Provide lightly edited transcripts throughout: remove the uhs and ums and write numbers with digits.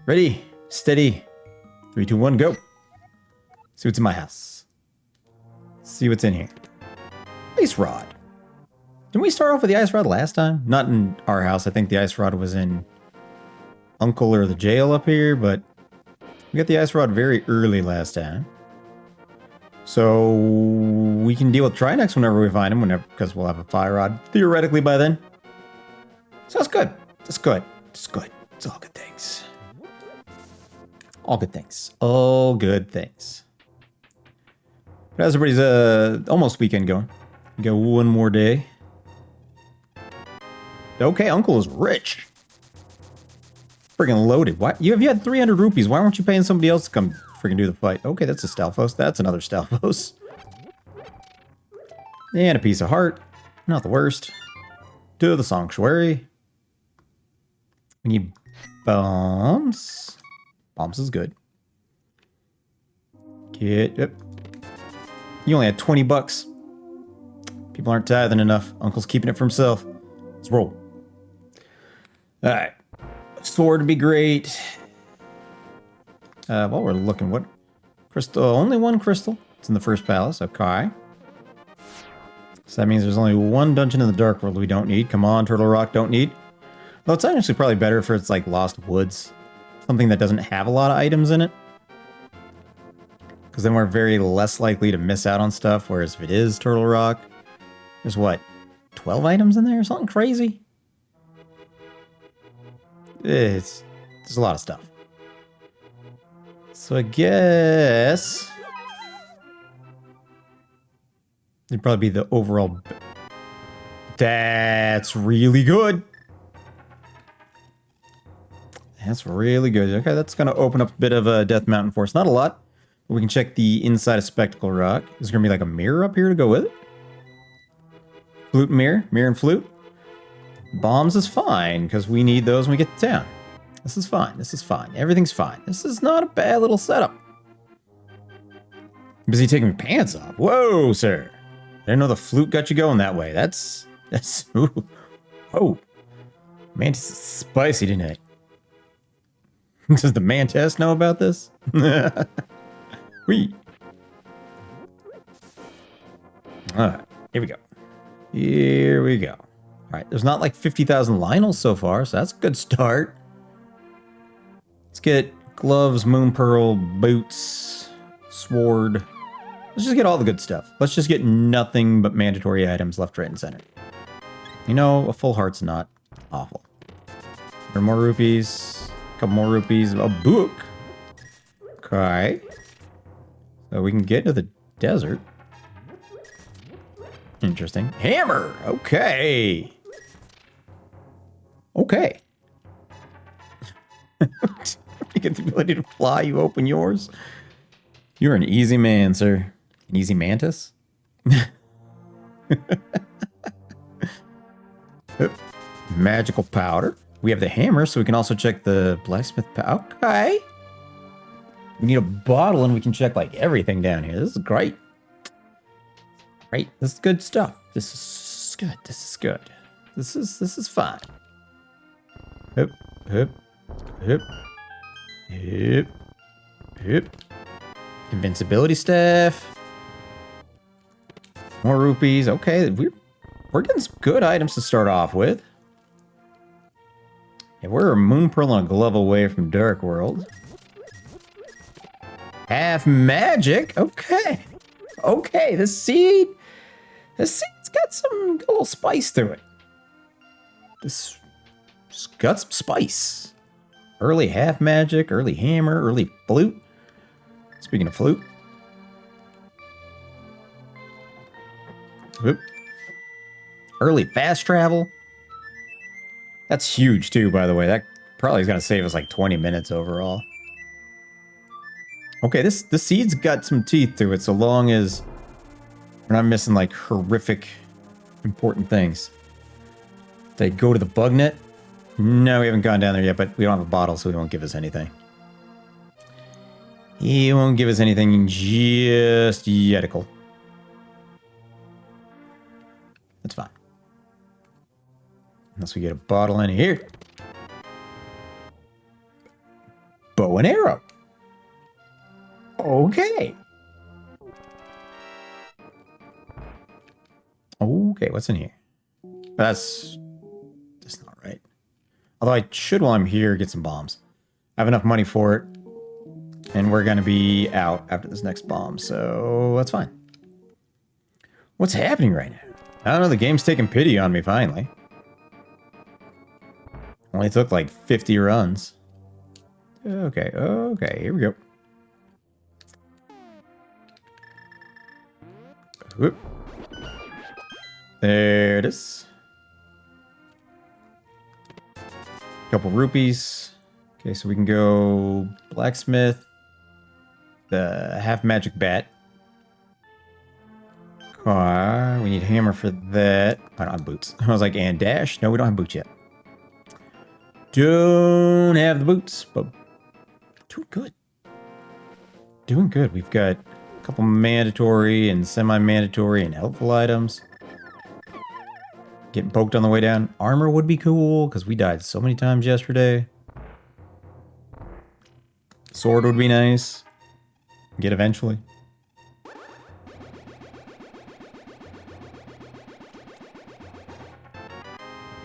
Ready, steady. 3, 2, 1, go. See what's in my house. See what's in here. Ice rod. Didn't we start off with the ice rod last time? Not in our house. I think the ice rod was in Uncle or the jail up here, but we got the ice rod very early last time. So we can deal with Trinex whenever we find him, because we'll have a fire rod theoretically by then. So that's good. That's good. It's good. It's all good things. All good things. All good things. But how's everybody's almost weekend going? We got one more day. Okay, Uncle is rich. Friggin' loaded. Why? You had 300 rupees. Why weren't you paying somebody else to come friggin' do the fight? Okay, that's a Stalfos. That's another Stalfos. And a piece of heart. Not the worst. To the sanctuary. We need bombs. Bombs is good. Yep. You only had 20 bucks. People aren't tithing enough. Uncle's keeping it for himself. Let's roll. Alright. Sword would be great. While we're looking, what? Crystal. Only one crystal. It's in the first palace. Okay. So that means there's only one dungeon in the Dark World we don't need. Come on, Turtle Rock, don't need. Well, it's actually probably better for it's like Lost Woods. Something that doesn't have a lot of items in it. Because then we're very less likely to miss out on stuff. Whereas if it is Turtle Rock, there's what? 12 items in there or something crazy? There's a lot of stuff. So I guess it'd probably be the overall. That's really good. That's really good. Okay, that's going to open up a bit of a Death Mountain for us. Not a lot, but we can check the inside of Spectacle Rock. Is there going to be like a mirror up here to go with it? Flute and mirror. Mirror and flute. Bombs is fine, because we need those when we get to town. This is fine. This is fine. Everything's fine. This is not a bad little setup. I'm busy taking my pants off. Whoa, sir. I didn't know the flute got you going that way. That's ooh. Whoa. Mantis is spicy tonight. Does the Mantis know about this? Whee. Alright, here we go. Here we go. Alright, there's not like 50,000 Lionels so far, so that's a good start. Let's get gloves, moon pearl, boots, sword. Let's just get all the good stuff. Let's just get nothing but mandatory items left, right, and center. You know, a full heart's not awful. There are more rupees, a couple more rupees, a book. Okay. So we can get into the desert. Interesting. Hammer! Okay. Okay. You get the ability to fly, you open yours. You're an easy man, sir. An easy mantis? Magical powder. We have the hammer, so we can also check the blacksmith powder. Okay. We need a bottle, and we can check like everything down here. This is great. Great. This is good stuff. This is good. This is good. This is fine. Hip, hip, hip, hip, hip. Invincibility staff. More rupees. Okay, we're getting some good items to start off with. Yeah, we're a moon pearl and a glove away from Dark World. Half magic. Okay. Okay, this seed's got a little spice to it. This got some spice. Early half magic, early hammer, early flute. Speaking of flute. Whoop. Early fast travel. That's huge too, by the way. That probably is going to save us like 20 minutes overall. Okay, this seed's got some teeth to it, so long as we're not missing like horrific important things. Did I go to the bug net? No, we haven't gone down there yet, but we don't have a bottle, so he won't give us anything. He won't give us anything just yetical. That's fine. Unless we get a bottle in here. bow and arrow. Okay. Okay, what's in here? That's not right. Although I should, while I'm here, get some bombs. I have enough money for it. And we're going to be out after this next bomb, so that's fine. What's happening right now? I don't know, the game's taking pity on me, finally. Only took like 50 runs. Okay, okay, here we go. Whoop. There it is. Couple rupees. Okay, so we can go blacksmith. The half magic bat. Car. We need hammer for that. I don't have boots. I was like, and dash? No, we don't have boots yet. Don't have the boots, but doing good. Doing good. We've got a couple mandatory and semi-mandatory and helpful items. Getting poked on the way down. Armor would be cool, because we died so many times yesterday. Sword would be nice. Get eventually.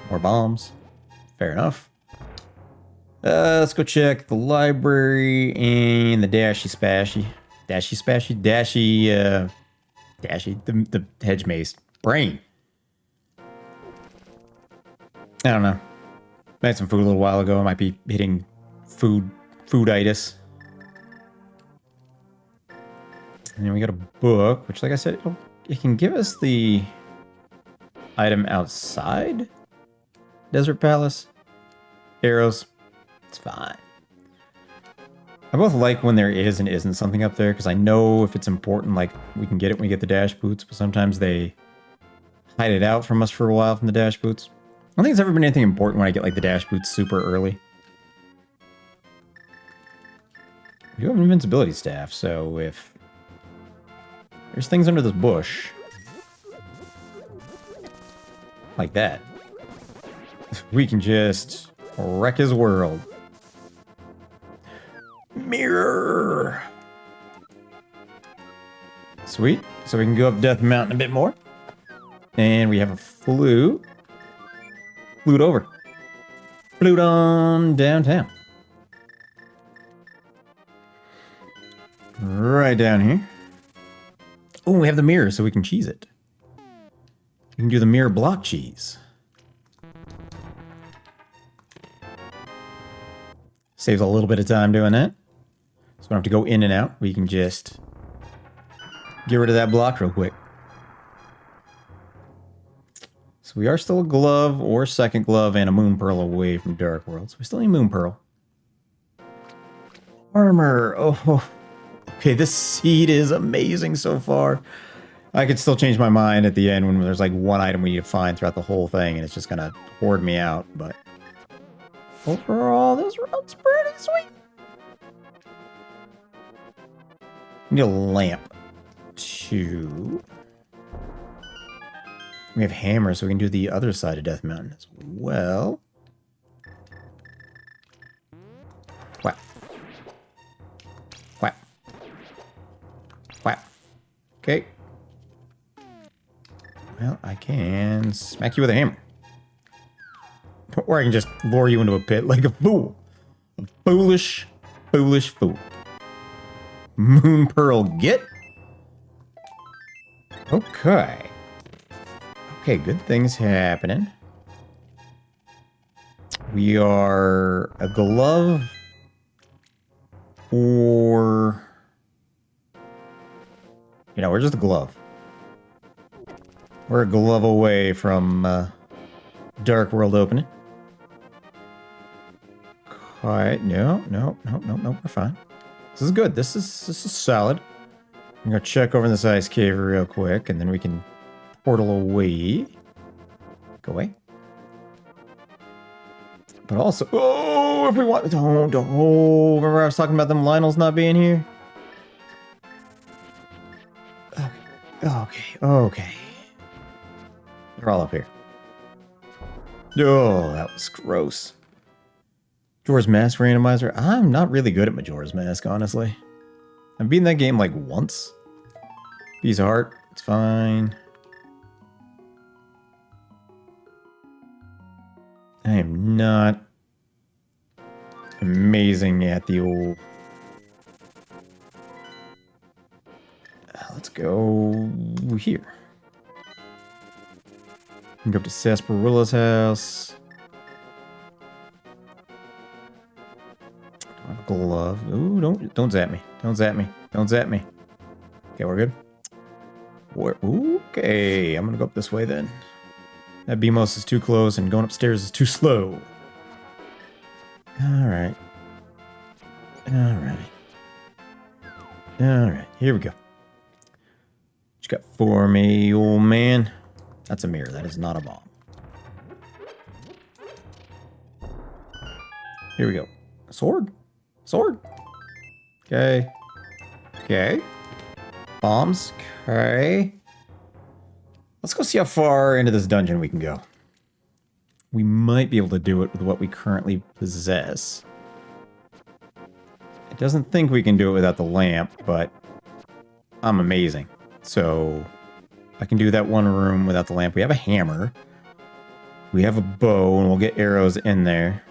More bombs. Fair enough. Let's go check the library and the dashy spashy. Dashy spashy? Dashy, the hedge maze. Brain. I don't know. I had some food a little while ago. I might be hitting fooditis. And then we got a book, which, like I said, it can give us the item outside Desert Palace. Arrows. It's fine. I both like when there is and isn't something up there, because I know if it's important, like, we can get it when we get the dash boots, but sometimes they hide it out from us for a while from the dash boots. I don't think it's ever been anything important when I get, like, the dash boots super early. We do have an invincibility staff, so if there's things under this bush, like that, we can just wreck his world. Mirror! Sweet. So we can go up Death Mountain a bit more. And we have a flute. Flute over. Flute on downtown. Right down here. Oh, we have the mirror, so we can cheese it. We can do the mirror block cheese. Saves a little bit of time doing that. So we don't have to go in and out. We can just get rid of that block real quick. So we are still a glove or second glove and a moon pearl away from Dark World. So we still need moon pearl. Armor. Oh, okay. This seed is amazing so far. I could still change my mind at the end when there's like one item we need to find throughout the whole thing, and it's just gonna hoard me out. But overall, this run's pretty sweet. Need a lamp. 2. We have hammer, so we can do the other side of Death Mountain as well. Whap. Whap. Whap. Okay. Well, I can smack you with a hammer. Or I can just lure you into a pit like a fool. A foolish, foolish fool. Moon Pearl, get. Okay. Okay, good things happening. We are a glove or... You know, we're just a glove. We're a glove away from Dark World opening. Alright, no, we're fine. This is good. This is solid. I'm gonna check over in this ice cave real quick, and then we can portal away. Go away. But also, oh, if we want, don't. Oh, remember I was talking about them Lionels not being here? Okay. They're all up here. Oh, that was gross. Majora's Mask Randomizer. I'm not really good at Majora's Mask, honestly. I've beaten that game like once. Piece of heart. It's fine. I am not amazing at the old... Let's go here. Go up to Sasparilla's house. Don't have a glove. Ooh, don't zap me. Don't zap me. Don't zap me. Okay, we're good. Okay, I'm gonna go up this way then. That BMOS is too close and going upstairs is too slow. Alright. Alright. Alright, here we go. What you got for me, old man? That's a mirror, that is not a bomb. Here we go. Sword? Sword? Okay. Okay. Bombs? Okay. Let's go see how far into this dungeon we can go. We might be able to do it with what we currently possess. It doesn't think we can do it without the lamp, but I'm amazing. So I can do that one room without the lamp. We have a hammer. We have a bow, and we'll get arrows in there.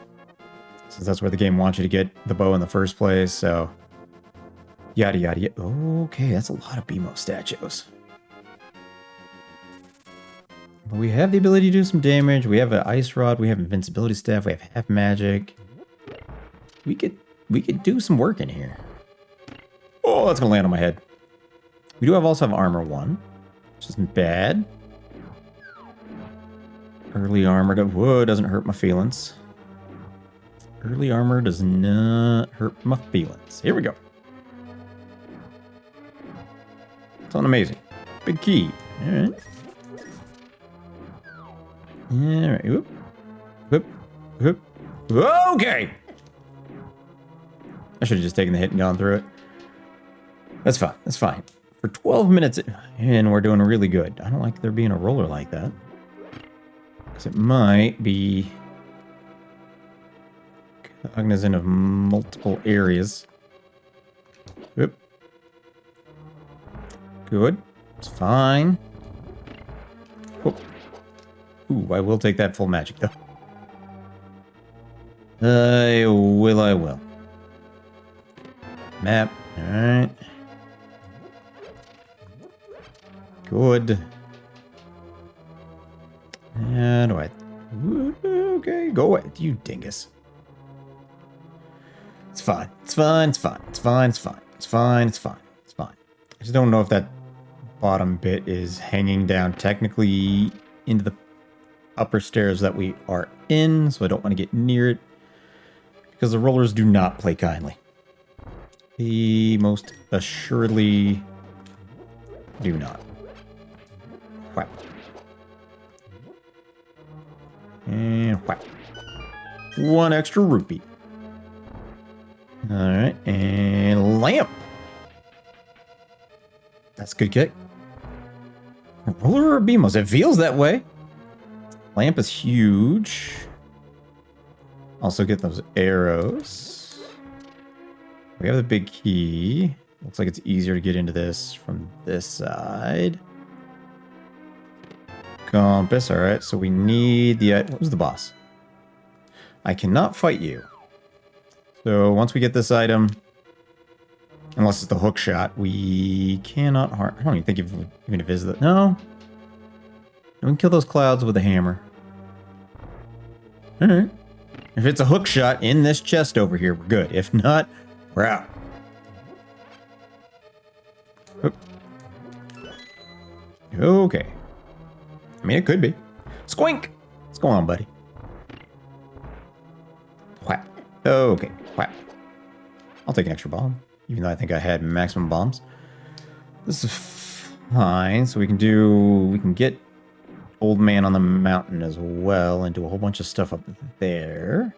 Since that's where the game wants you to get the bow in the first place, so... Yada yada yada. Okay, that's a lot of BMO statues. But we have the ability to do some damage. We have an ice rod. We have invincibility staff. We have half magic. We could do some work in here. Oh, that's gonna land on my head. We do also have armor 1, which isn't bad. Early armor doesn't hurt my feelings. Early armor does not hurt my feelings. Here we go. Something amazing. Big key. All right. All right. Whoop. Whoop. Whoop. Okay. I should have just taken the hit and gone through it. That's fine. That's fine. For 12 minutes in, we're doing really good. I don't like there being a roller like that. Because it might be cognizant of multiple areas. Whoop. Good. It's fine. Whoop. Ooh, I will take that full magic, though. I will. Map. Alright. Good. How do I... Okay, go away, you dingus. It's fine. It's fine. It's fine. It's fine. It's fine. It's fine. It's fine. It's fine. I just don't know if that bottom bit is hanging down technically into the upper stairs that we are in, so I don't want to get near it. Because the rollers do not play kindly. They most assuredly do not. Whap. And whap. One extra rupee. Alright, and lamp. That's a good kick. A roller or BMOS? It feels that way. Lamp is huge. Also get those arrows. We have the big key. Looks like it's easier to get into this from this side. Compass, alright, so we need the... Who's the boss? I cannot fight you. So once we get this item, unless it's the hook shot, we cannot harm... I don't even think even if it is the... No. We can kill those clouds with a hammer. Alright. If it's a hook shot in this chest over here, we're good. If not, we're out. Oop. Okay. I mean, it could be. Squink! What's going on, buddy? Whap. Okay. Whap. I'll take an extra bomb, even though I think I had maximum bombs. This is fine. So we can get Old Man on the Mountain as well and do a whole bunch of stuff up there.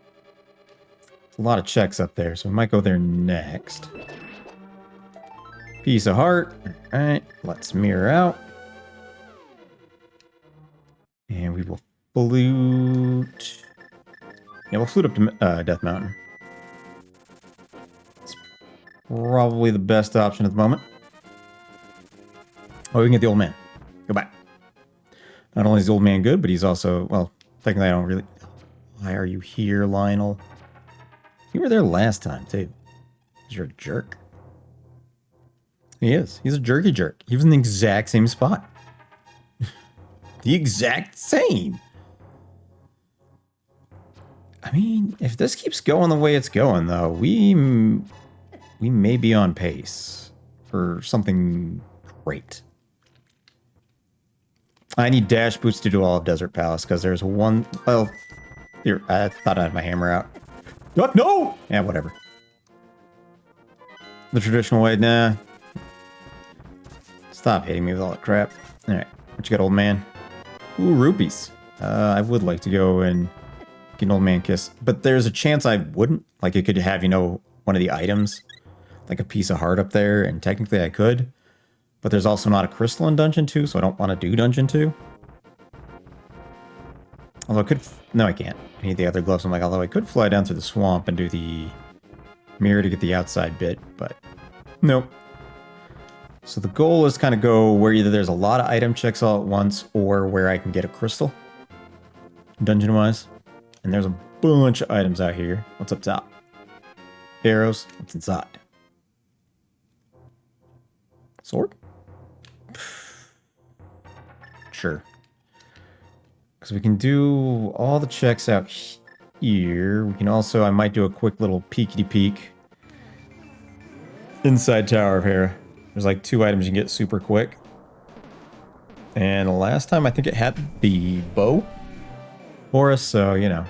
A lot of checks up there, so we might go there next. Piece of heart. Alright, let's mirror out. And we will flute. Yeah, we'll flute up to Death Mountain. probably the best option at the moment. Oh, we can get the old man. Go back. Not only is the old man good, but he's also, well, technically I don't really... Why are you here, Lionel? You were there last time, too. You're a jerk. He is. He's a jerky jerk. He was in the exact same spot. The exact same. I mean, if this keeps going the way it's going, though, we may be on pace for something great. I need dash boots to do all of Desert Palace, because there's one... Well, here, I thought I had my hammer out. What? No! Yeah, whatever. The traditional way, nah. Stop hitting me with all that crap. Alright, what you got, old man? Ooh, rupees. I would like to go and get an old man kiss, but there's a chance I wouldn't. Like, it could have, you know, one of the items, like a piece of heart up there, and technically I could. But there's also not a crystal in Dungeon 2, so I don't want to do Dungeon 2. Although I could... No, I can't. I need the other gloves. I'm like, although I could fly down through the swamp and do the mirror to get the outside bit, but nope. So the goal is kind of go where either there's a lot of item checks all at once or where I can get a crystal, dungeon-wise. And there's a bunch of items out here. What's up top? Arrows. What's inside? Sword? Sure. Because we can do all the checks out here. We can also, I might do a quick little peekity-peek inside Tower of Hera. There's like 2 items you can get super quick. And the last time I think it had the bow for us, so you know.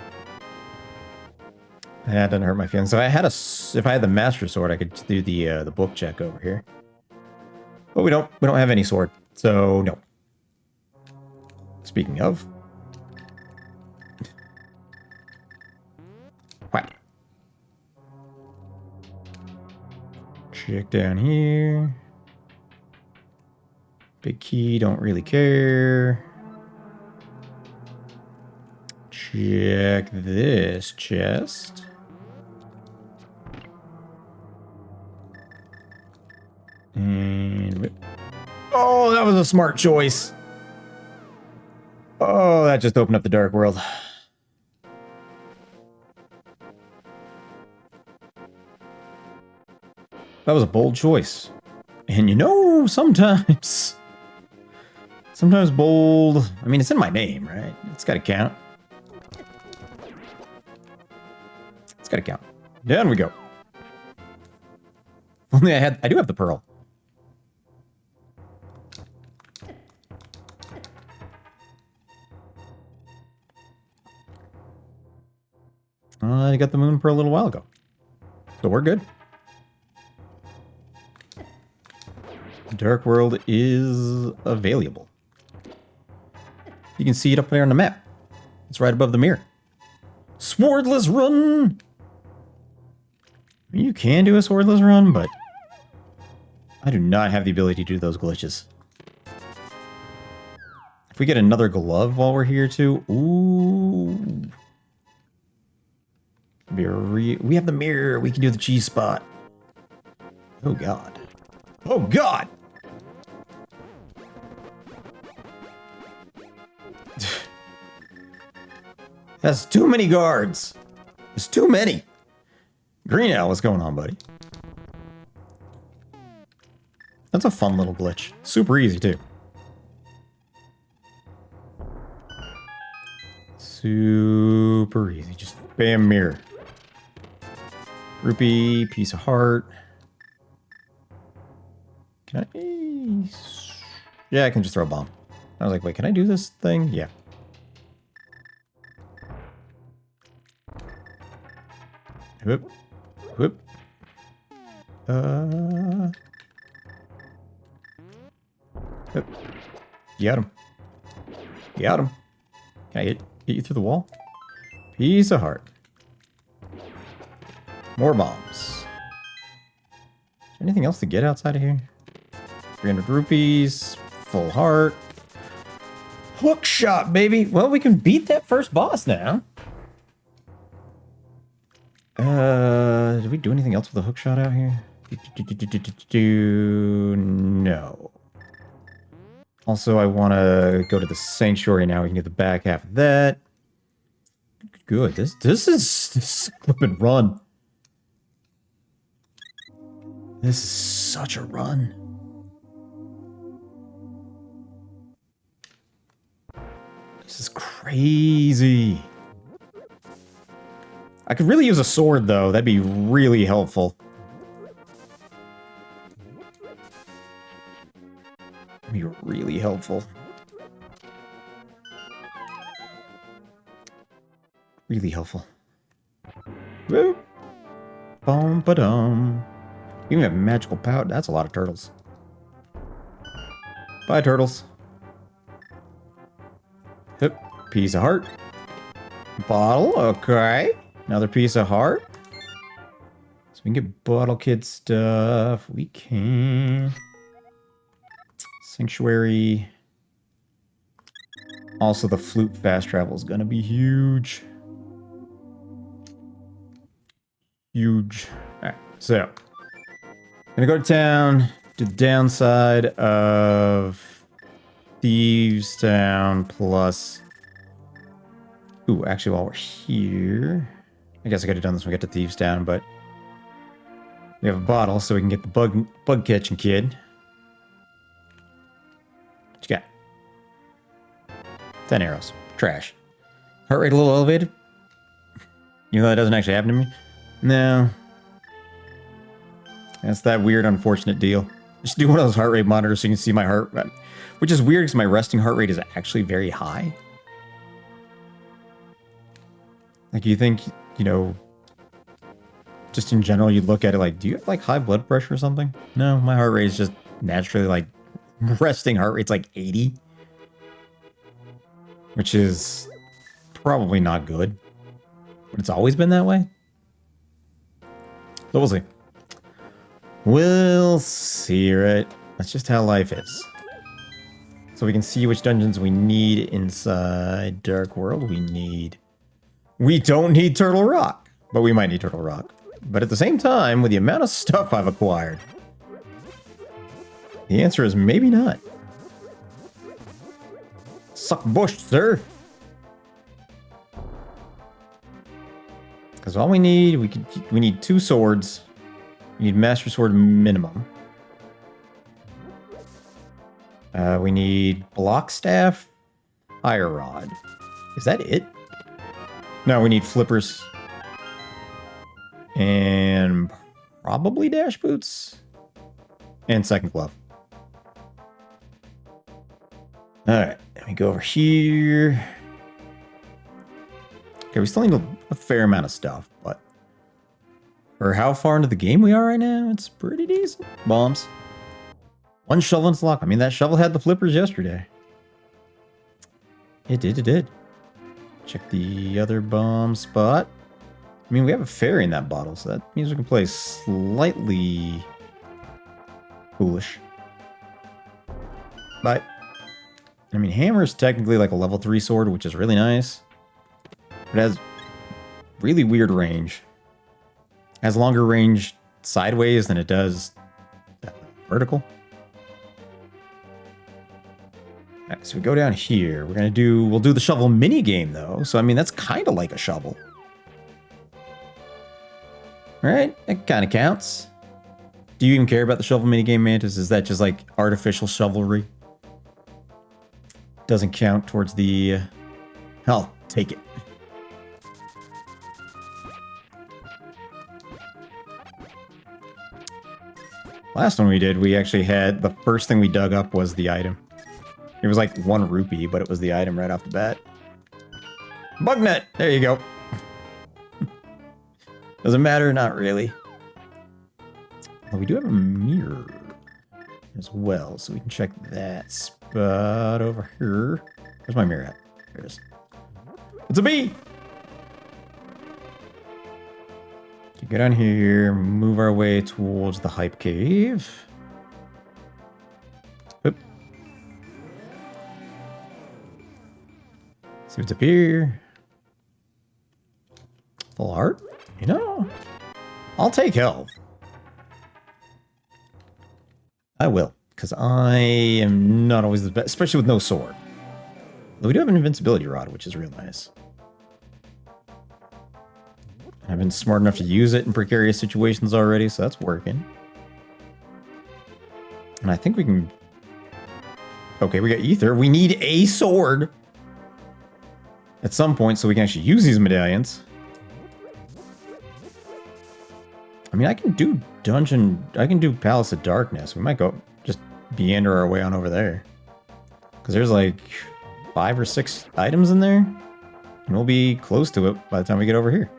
That doesn't hurt my feelings. So if I had the Master Sword, I could do the book check over here. But we don't have any sword, so no. Speaking of, whack. Check down here. Big key, don't really care. Check this chest. And... Oh, that was a smart choice. Oh, that just opened up the dark world. That was a bold choice. And you know, sometimes bold... I mean, it's in my name, right? It's gotta count. It's gotta count. Down we go. Only I do have the pearl. I got the moon pearl a little while ago. So we're good. Dark World is available. You can see it up there on the map. It's right above the mirror. Swordless run! You can do a swordless run, but I do not have the ability to do those glitches. If we get another glove while we're here too, ooh. We have the mirror, we can do the cheese spot. Oh god. Oh god! That's too many guards. There's too many. Green Owl, what's going on, buddy? That's a fun little glitch. Super easy, too. Super easy. Just bam, mirror. Rupee, piece of heart. Can I... Yeah, I can just throw a bomb. I was like, wait, can I do this thing? Yeah. Whoop. Whoop. Whoop. Got him. Got him. Can I get you through the wall? Piece of heart. More bombs. Is there anything else to get outside of here? 300 rupees. Full heart. Hook shot, baby. Well, we can beat that first boss now. Did we do anything else with the hook shot out here? No. Also, I want to go to the sanctuary now. We can get the back half of that. Good. This is a flippin' run. This is such a run. This is crazy. I could really use a sword, though. That'd be really helpful. That'd be really helpful. Really helpful. Woo! Bum-ba-dum. We even have magical pout. That's a lot of turtles. Bye, turtles. Hip. Piece of heart. Bottle. Okay. Another piece of heart. So we can get Bottle Kid stuff. We can. Sanctuary. Also, the Flute fast travel is going to be huge. Huge. Alright, so. Gonna go to town. To the downside of Thieves Town plus... Ooh, actually, while we're here... I guess I could have done this when we get to Thieves Town, but... We have a bottle, so we can get the bug catching kid. What you got? 10 arrows. Trash. Heart rate a little elevated? Even though that doesn't actually happen to me? No. That's that weird, unfortunate deal. I should do one of those heart rate monitors so you can see my heart rate. Which is weird because my resting heart rate is actually very high. Like, you think, you know, just in general, you'd look at it like, do you have, like, high blood pressure or something? No, my heart rate is just naturally, like, resting heart rate's like 80. Which is probably not good. But it's always been that way. So we'll see. We'll see, right? That's just how life is. So we can see which dungeons we need inside Dark World. We don't need Turtle Rock, but we might need Turtle Rock. But at the same time, with the amount of stuff I've acquired, the answer is maybe not. Suck bush, sir. Because all we need, we need 2 swords. We need Master Sword minimum. We need Block Staff, Fire Rod. Is that it? No, we need Flippers. And probably Dash Boots. And Second Glove. Alright, let me go over here. Okay, we still need a fair amount of stuff, but for how far into the game we are right now, it's pretty decent. Bombs. 1 shovel in its lock. I mean, that shovel had the flippers yesterday. It did. Check the other bomb spot. I mean, we have a fairy in that bottle, so that means we can play slightly foolish. But, I mean, hammer is technically like a level 3 sword, which is really nice. But it has really weird range. It has longer range sideways than it does vertical. Alright, so we go down here. We'll do the shovel mini game though. So I mean that's kind of like a shovel. Right? That kind of counts. Do you even care about the shovel mini game, Mantis? Is that just like artificial chivalry? Doesn't count towards the I'll take it. Last one we did, we actually had, the first thing we dug up was the item. It was like 1 rupee, but it was the item right off the bat. Bugnet! There you go. Doesn't matter, not really. Well, we do have a mirror as well, so we can check that spot over here. Where's my mirror at? There it is. It's a bee! Get on here, move our way towards the hype cave. Oop. See what's up here. Full heart? You know, I'll take health. I will, because I am not always the best, especially with no sword. Though we do have an invincibility rod, which is real nice. I've been smart enough to use it in precarious situations already, so that's working. And I think we can... Okay, we got ether. We need a sword at some point so we can actually use these medallions. I mean, I can do dungeon... I can do Palace of Darkness. We might go just meander our way on over there. Because there's like 5 or 6 items in there. And we'll be close to it by the time we get over here.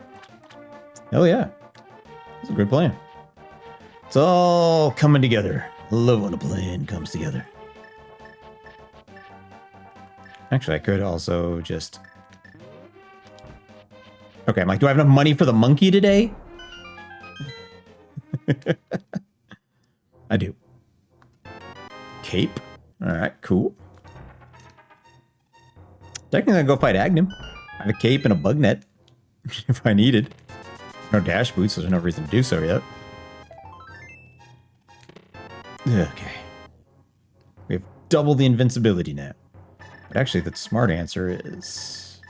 Hell yeah. That's a good plan. It's all coming together. I love when a plan comes together. Actually, I could also just... Okay, I'm like, do I have enough money for the monkey today? I do. Cape. Alright, cool. Technically, I can go fight Agnem. I have a cape and a bug net. If I needed. No dash boots, so there's no reason to do so yet. Okay. We have double the invincibility now. But actually, the smart answer is...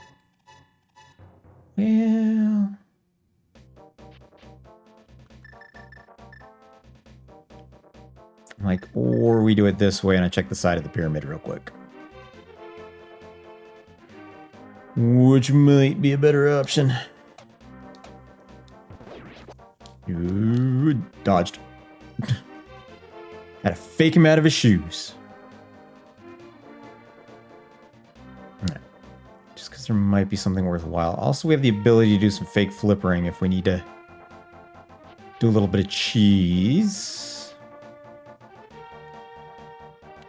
Well... Like, or we do it this way and I check the side of the pyramid real quick. Which might be a better option. Ooh, dodged. Had to fake him out of his shoes. Alright. Just because there might be something worthwhile. Also, we have the ability to do some fake flippering if we need to do a little bit of cheese.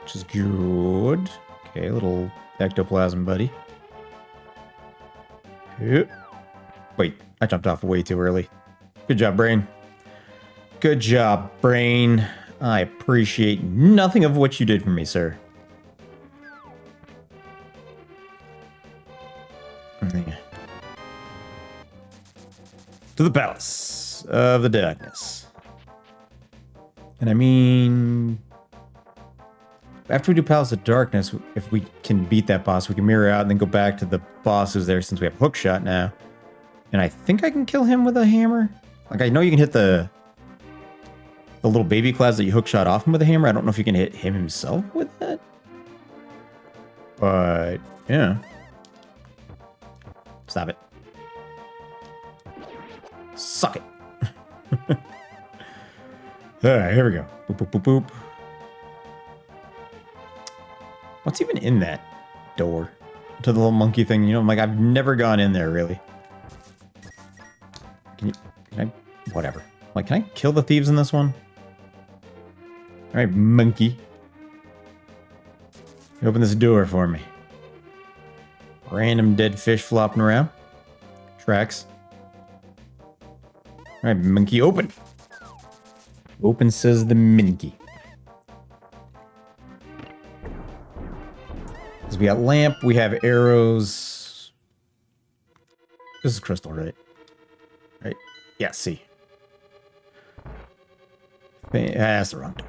Which is good. Okay, little ectoplasm buddy. Wait, I jumped off way too early. Good job, brain. Good job, brain. I appreciate nothing of what you did for me, sir. To the Palace of the Darkness. And I mean... After we do Palace of Darkness, if we can beat that boss, we can mirror out and then go back to the boss who's there since we have hookshot now. And I think I can kill him with a hammer. Like, I know you can hit the little baby clouds that you hookshot off him with a hammer. I don't know if you can hit him himself with that. But, yeah. Stop it. Suck it. Alright, here we go. Boop, boop, boop, boop. What's even in that door? To the little monkey thing, you know, I'm like, I've never gone in there, really. Can I, whatever. Like, can I kill the thieves in this one? Alright, monkey. Open this door for me. Random dead fish flopping around. Tracks. Alright, monkey, open. Open, says the monkey. So we got lamp, we have arrows. This is crystal, right? Right? Yeah, see. That's the wrong door.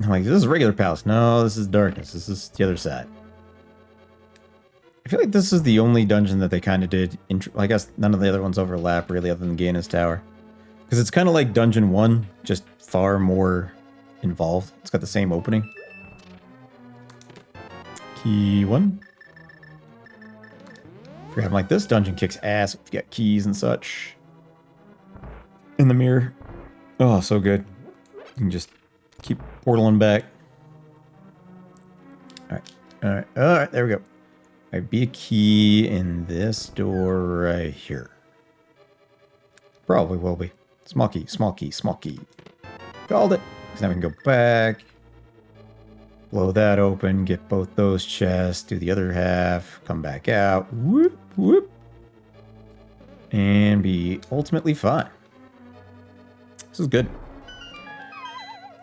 I'm like, this is regular palace. No, this is darkness. This is the other side. I feel like this is the only dungeon that they kind of did. I guess none of the other ones overlap, really, other than Gaina's Tower. Because it's kind of like Dungeon 1, just far more involved. It's got the same opening. Key 1. Forgot, I'm like, this dungeon kicks ass. We've got keys and such. In the mirror. Oh, so good. You can just keep portaling back. Alright, there we go. Might be a key in this door right here. Probably will be. Small key, small key, small key. Called it. Because now we can go back. Blow that open, get both those chests, do the other half, come back out, whoop, whoop, and be ultimately fine. This is good.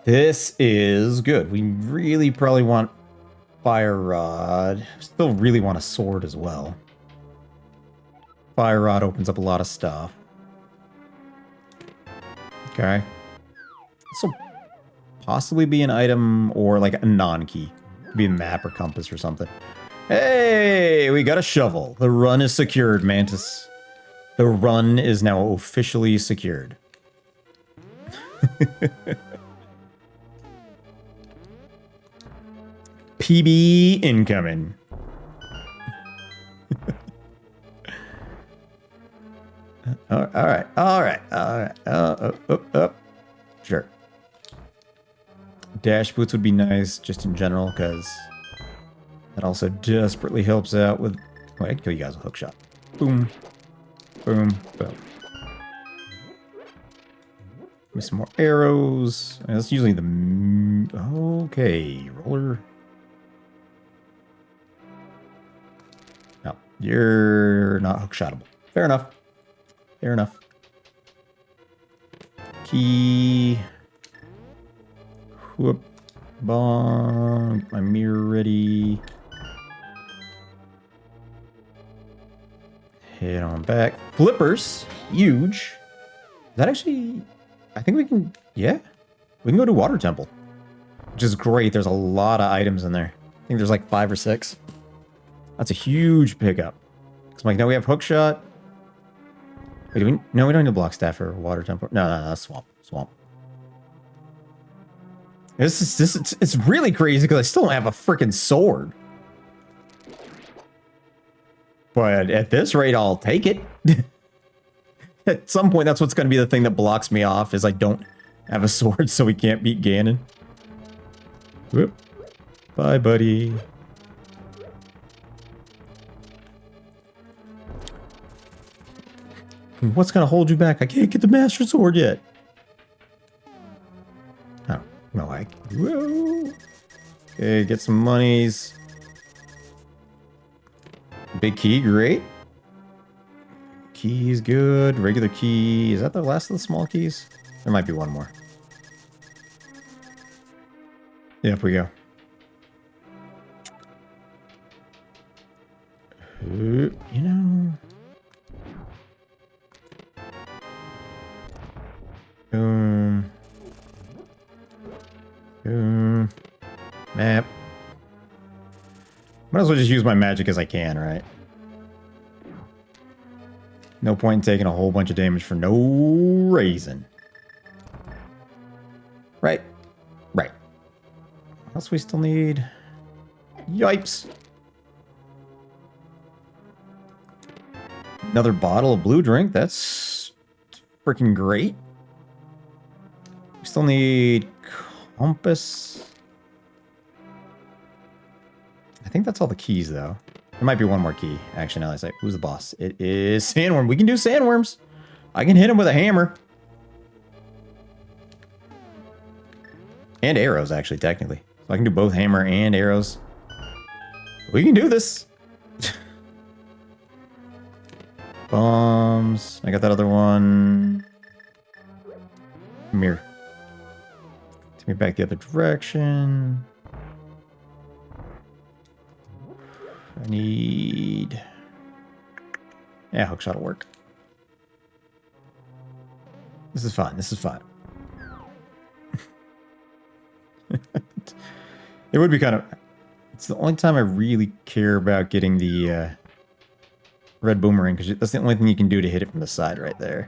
This is good. We really probably want Fire Rod. Still really want a sword as well. Fire Rod opens up a lot of stuff. Okay. So possibly be an item or like a non-key. Could be a map or compass or something. Hey, we got a shovel. The run is secured, Mantis. The run is now officially secured. PB incoming. All right. Sure. Dash boots would be nice just in general, because that also desperately helps out with... Oh, I can kill you guys with hook shot. Boom. Boom. Boom. Give me some more arrows. That's usually the... Okay, roller. No, you're not hook shotable. Fair enough. Fair enough. Key. Whoop. Bong. My mirror ready. Head on back. Flippers. Huge. Is that actually... I think we can... Yeah. We can go to Water Temple. Which is great. There's a lot of items in there. I think there's like 5 or 6. That's a huge pickup. Because like, now we have hook shot. Wait, do we... No, we don't need a block staff for Water Temple. No, that's swamp. Swamp. It's really crazy because I still don't have a freaking sword. But at this rate, I'll take it. At some point, that's what's going to be the thing that blocks me off, is I don't have a sword, so we can't beat Ganon. Whoop. Bye, buddy. What's going to hold you back? I can't get the Master Sword yet. Oh, no, whoa. Okay, get some monies. Big key, great. Key is good. Regular key. Is that the last of the small keys? There might be one more. Yeah, up we go. You know... Boom. Boom. Map. Might as well just use my magic as I can, right? No point in taking a whole bunch of damage for no reason. Right. Right. What else we still need? Yipes. Another bottle of blue drink. That's freaking great. We still need compass. I think that's all the keys, though. There might be one more key. Actually, now that I say, who's the boss? It is Sandworm. We can do Sandworms. I can hit him with a hammer. And arrows, actually, technically. So I can do both hammer and arrows. We can do this. Bombs. I got that other one. Come here. Take me back the other direction. I need... Yeah, hookshot will work. This is fun. This is fun. It would be kind of... It's the only time I really care about getting the red boomerang, because that's the only thing you can do to hit it from the side right there.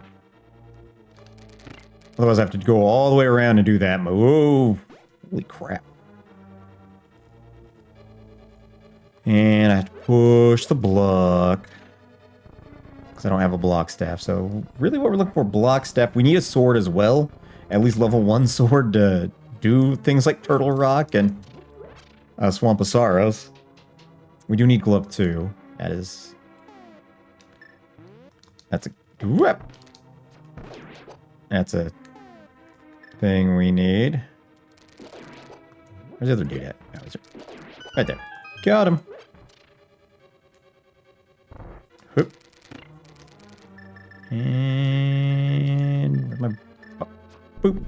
Otherwise, I have to go all the way around and do that. Whoa! Holy crap. And I have to push the block. Because I don't have a block staff. So really what we're looking for, block staff. We need a sword as well. At least level 1 sword to do things like Turtle Rock and Swamp of Sorrows. We do need glove too. That is... That's a... Whoop. That's a thing we need. Where's the other dude at? Oh, right there. Got him. Whoop. And where's my... Oh, boop.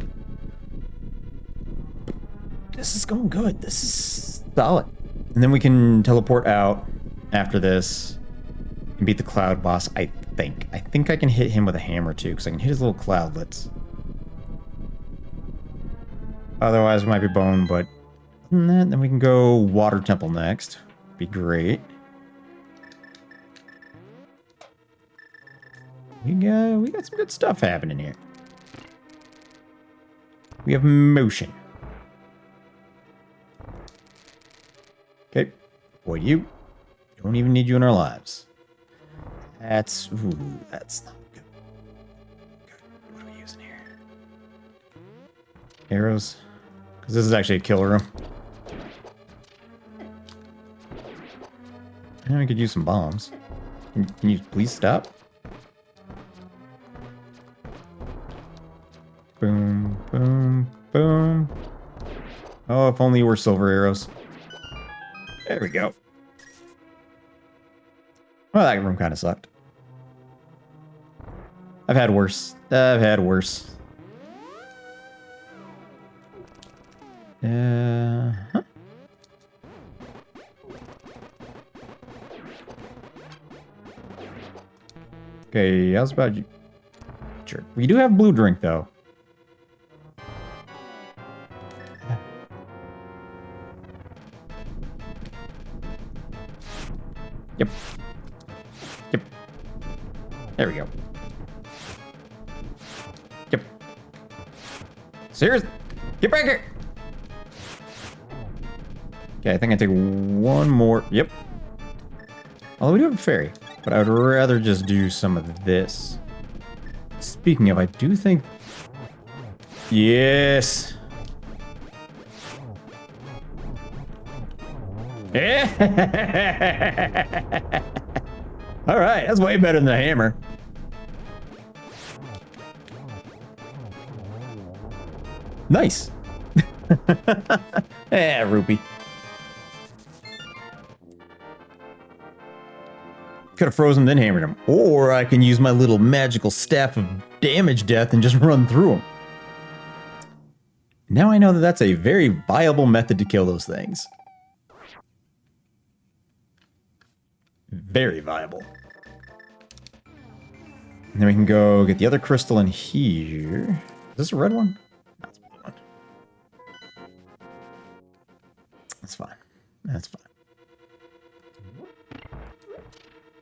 This is going good. This is solid. And then we can teleport out after this and beat the cloud boss, I think. I think I can hit him with a hammer too, because I can hit his little cloudlets. Otherwise, it might be bone, but then we can go water temple next. Be great. We got some good stuff happening here. We have motion. Okay. Avoid you. Don't even need you in our lives. That's not good. What are we using here? Arrows. Because this is actually a kill room. And we could use some bombs. Can you please stop? Boom, boom, boom. Oh, if only you were silver arrows. There we go. Well, that room kind of sucked. I've had worse. I've had worse. Huh? Okay, how's about you? Sure. We do have blue drink, though. Yep. Yep. There we go. Yep. Serious? Get back here! Okay, I think I take one more. Yep. Although we do have a fairy, but I would rather just do some of this. Speaking of, I do think... Yes! Alright, that's way better than the hammer. Nice! Rupee. Could have frozen then hammered him. Or I can use my little magical staff of damage death and just run through him. Now I know that that's a very viable method to kill those things. Very viable. And then we can go get the other crystal in here. Is this a red one? No, it's a blue one. That's fine. That's fine.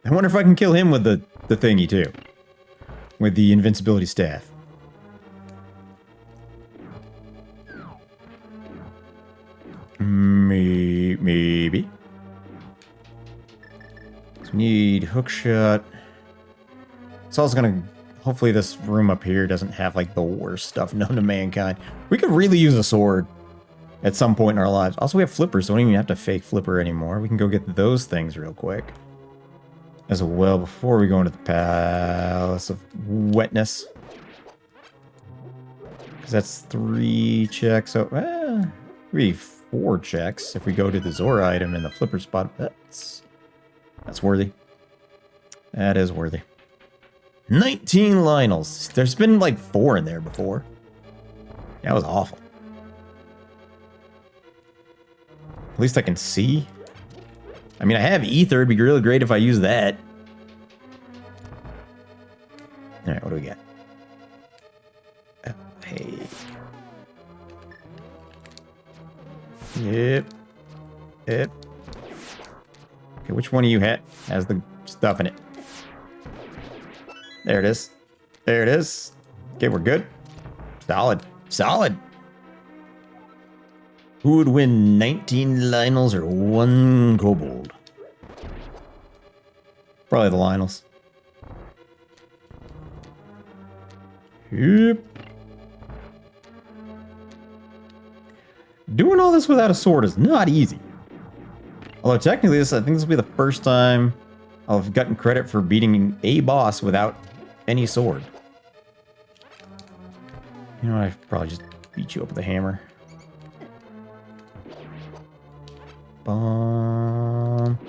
I wonder if I can kill him with the thingy too. With the invincibility staff. Maybe. So we need hookshot. It's also gonna... Hopefully this room up here doesn't have like the worst stuff known to mankind. We could really use a sword at some point in our lives. Also, we have flippers, so we don't even have to fake flipper anymore. We can go get those things real quick. As well, before we go into the Palace of Wetness. Because that's 3 checks. So, maybe 4 checks if we go to the Zora item in the flipper spot. That's worthy. That is worthy. 19 Lionels. There's been like 4 in there before. That was awful. At least I can see. I mean, I have ether. It'd be really great if I use that. Alright, what do we got? Hey. Yep. Yep. Okay, which one of you has the stuff in it? There it is. There it is. Okay, we're good. Solid. Solid. Who would win, 19 Lionels or 1 Kobold? Probably the Lionels. Yep. Doing all this without a sword is not easy. Although technically I think this will be the first time I've gotten credit for beating a boss without any sword. You know what, I probably just beat you up with a hammer. Bomb.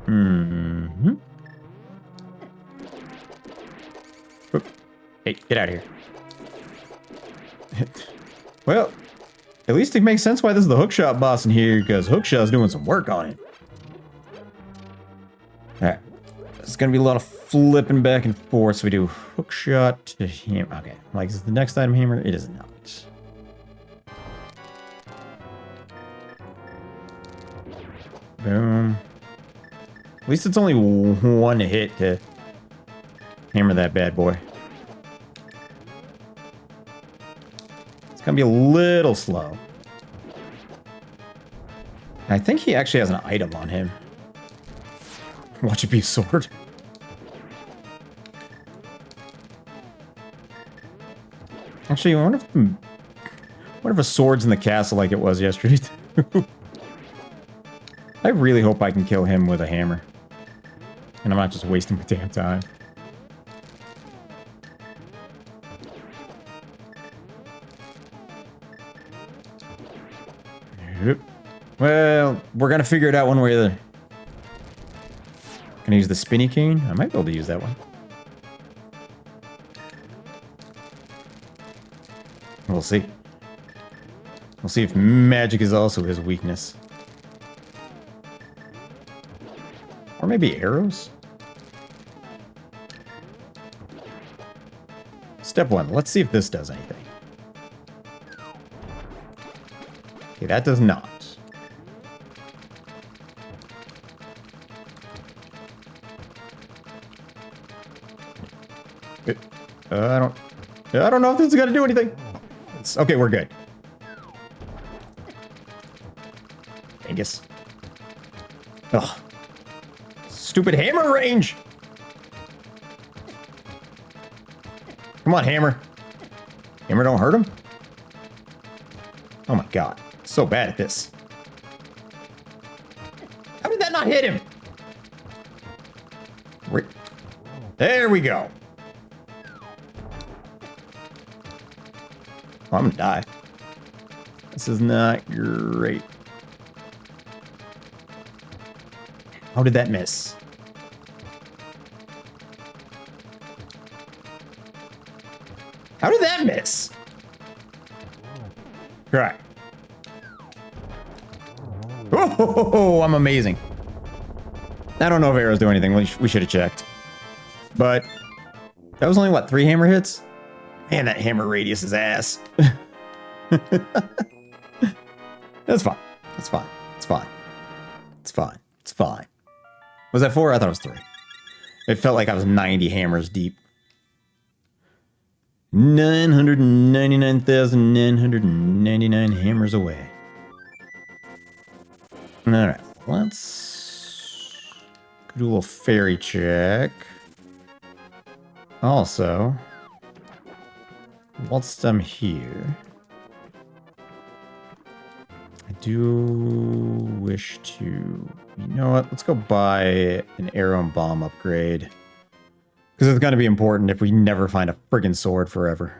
Mm-hmm. Oop. Hey, get out of here. Well, at least it makes sense why this is the hookshot boss in here, because hookshot's doing some work on it. Alright. Let's going to be a lot of flipping back and forth. So we do hook shot to hammer. Okay. Like, is the next item hammer? It is not. Boom. At least it's only one hit to hammer that bad boy. It's going to be a little slow. I think he actually has an item on him. Watch it be a sword. Actually, I wonder if a sword's in the castle like it was yesterday. I really hope I can kill him with a hammer. And I'm not just wasting my damn time. Yep. Well, we're gonna figure it out one way or the other. Can I use the spinny cane? I might be able to use that one. We'll see. We'll see if magic is also his weakness. Or maybe arrows? Step 1. Let's see if this does anything. Okay, that does not. I don't know if this is gonna do anything. Okay, we're good. Angus. Ugh. Stupid hammer range. Come on, hammer. Hammer don't hurt him? Oh my god. So bad at this. How did that not hit him? There we go. Oh, I'm gonna die. This is not great. How did that miss? How did that miss? Right. Oh, I'm amazing. I don't know if arrows do anything. We should have checked. But that was only, what, 3 hammer hits? Man, that hammer radius is ass. That's fine. That's fine. It's fine. It's fine. It's fine. Was that 4? I thought it was 3. It felt like I was 90 hammers deep. 999,999 hammers away. Alright, let's do a little fairy check. Also, whilst I'm here, I do wish to... You know what? Let's go buy an arrow and bomb upgrade. Because it's going to be important if we never find a friggin' sword forever.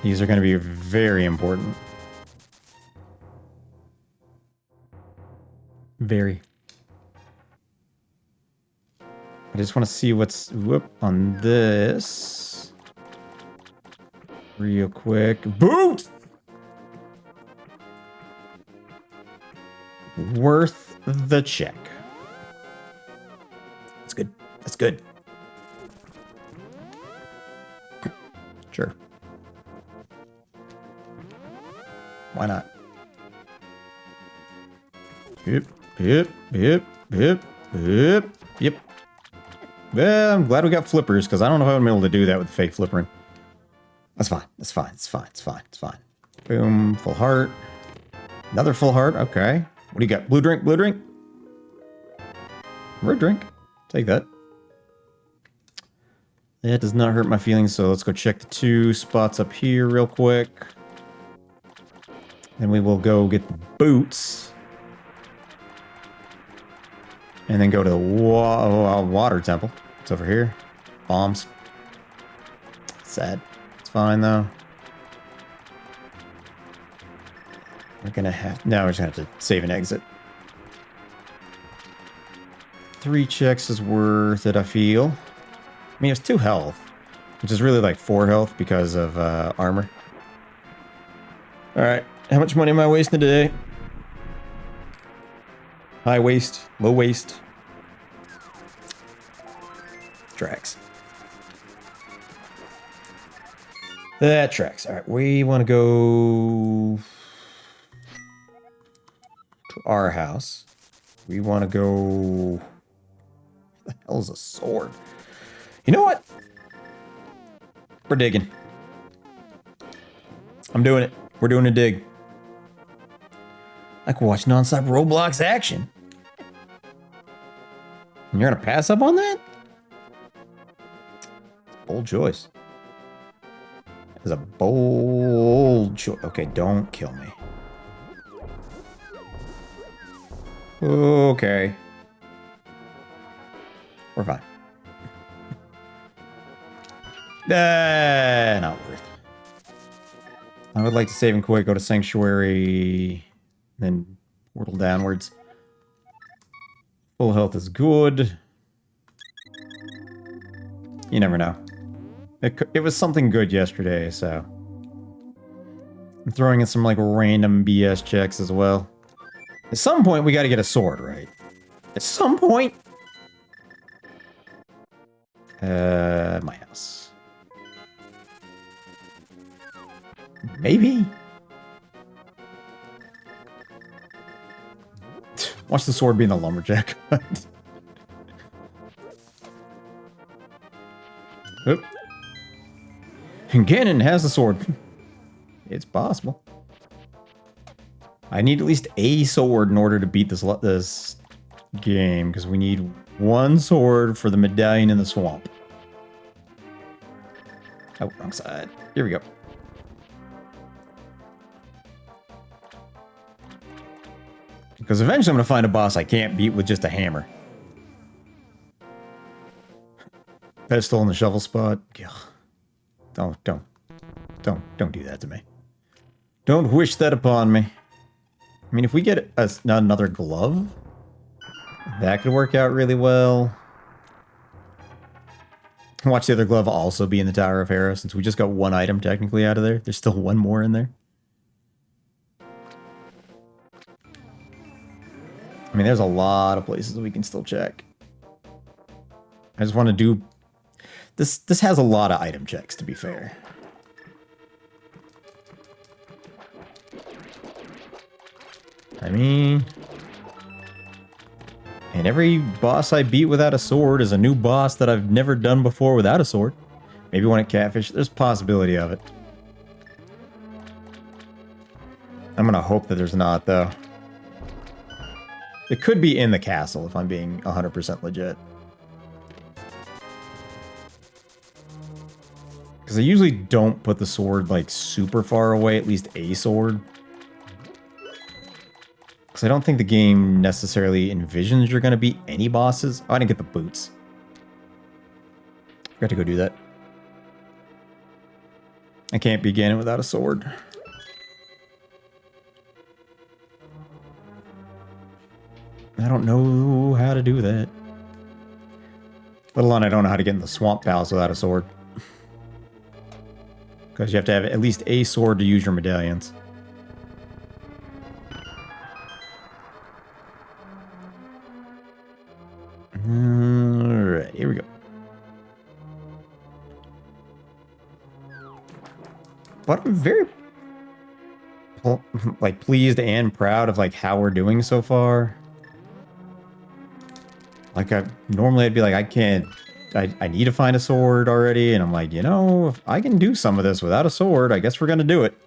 These are going to be very important. Very. I just want to see what's on this. Real quick. Boots! Worth the check. That's good. That's good. Sure. Why not? Yep. Well, I'm glad we got flippers, because I don't know if I'm able to do that with fake flippering. That's fine. That's fine. It's fine. It's fine. It's fine. Boom. Full heart. Another full heart. Okay. What do you got? Blue drink? Blue drink? Red drink. Take that. That does not hurt my feelings, so let's go check the 2 spots up here real quick. Then we will go get the boots. And then go to the water temple. It's over here. Bombs. Sad. It's fine, though. We're gonna have... No, we're just gonna have to save and exit. 3 checks is worth it, I feel. I mean, it's 2 health. Which is really like 4 health because of armor. Alright. How much money am I wasting today? High waste, low waste. tracks. That tracks. All right, we want to go to our house. We want to go... What the hell is a sword? You know what? We're digging. I'm doing it. We're doing a dig. I can watch nonstop Roblox action. And you're gonna pass up on that? Bold choice. It's a bold choice. Okay, don't kill me. Okay. We're fine. Not worth. I would like to save and quit, go to Sanctuary, then portal downwards. Full health is good. You never know. It was something good yesterday, so... I'm throwing in some, like, random BS checks as well. At some point, we gotta get a sword, right? At some point... my house. Maybe? Watch the sword being the lumberjack. Oop. And Ganon has the sword. It's possible. I need at least a sword in order to beat this game, because we need one sword for the medallion in the swamp. Oh, wrong side. Here we go. Because eventually I'm going to find a boss I can't beat with just a hammer. Pedestal in the shovel spot. Ugh. Don't do that to me. Don't wish that upon me. I mean, if we get another glove, that could work out really well. Watch the other glove also be in the Tower of Hera, since we just got one item technically out of there. There's still one more in there. I mean, there's a lot of places we can still check. I just want to do... This has a lot of item checks, to be fair. I mean... And every boss I beat without a sword is a new boss that I've never done before without a sword. Maybe one at Catfish. There's a possibility of it. I'm gonna hope that there's not, though. It could be in the castle, if I'm being 100% legit. Because I usually don't put the sword, like, super far away, at least a sword. Because I don't think the game necessarily envisions you're going to beat any bosses. Oh, I didn't get the boots. Got to go do that. I can't begin it without a sword. I don't know how to do that. Let alone I don't know how to get in the swamp palace without a sword. Because you have to have at least a sword to use your medallions. Alright, here we go. But I'm very like pleased and proud of like how we're doing so far. Like normally I'd be like, I need to find a sword already, and I'm like, you know, if I can do some of this without a sword, I guess we're gonna do it.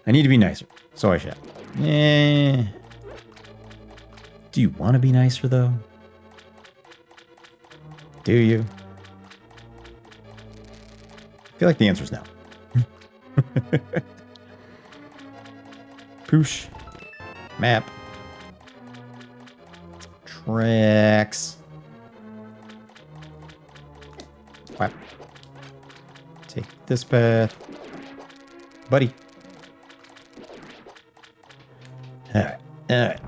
I need to be nicer, so I shall. Eh. Do you want to be nicer though? Do you? I feel like the answer's no. Poosh. Map. Tracks. Wow. Take this path. Buddy. Alright. Alright.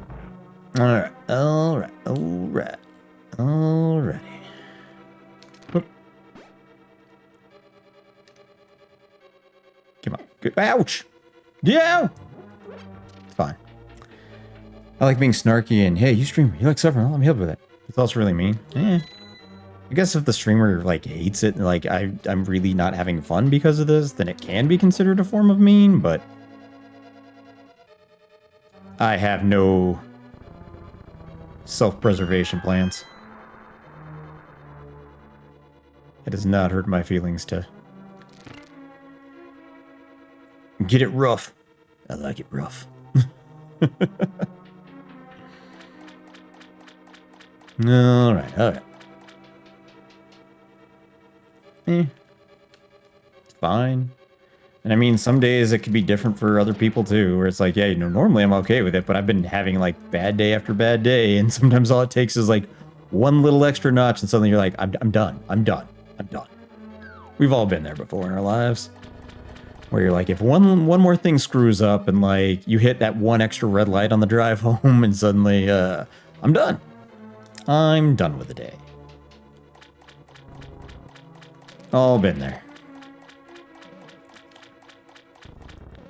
Alright. Alright. Alright. Alrighty. Whoop. Come on. Good. Ouch! Yeah! It's fine. I like being snarky and, hey, you stream, you like suffering, let me help with that. It's also really mean. Eh. I guess if the streamer like hates it, like I'm really not having fun because of this, then it can be considered a form of mean, but I have no self-preservation plans. It has not hurt my feelings to get it rough. I like it rough. All right, all right. It's fine. And I mean, some days it could be different for other people too, where it's like, yeah, you know, normally I'm okay with it, but I've been having like bad day after bad day, and sometimes all it takes is like one little extra notch, and suddenly you're like, I'm done. I'm done. I'm done. We've all been there before in our lives, where you're like, if one more thing screws up, and like you hit that one extra red light on the drive home, and suddenly, I'm done. I'm done with the day. All been there.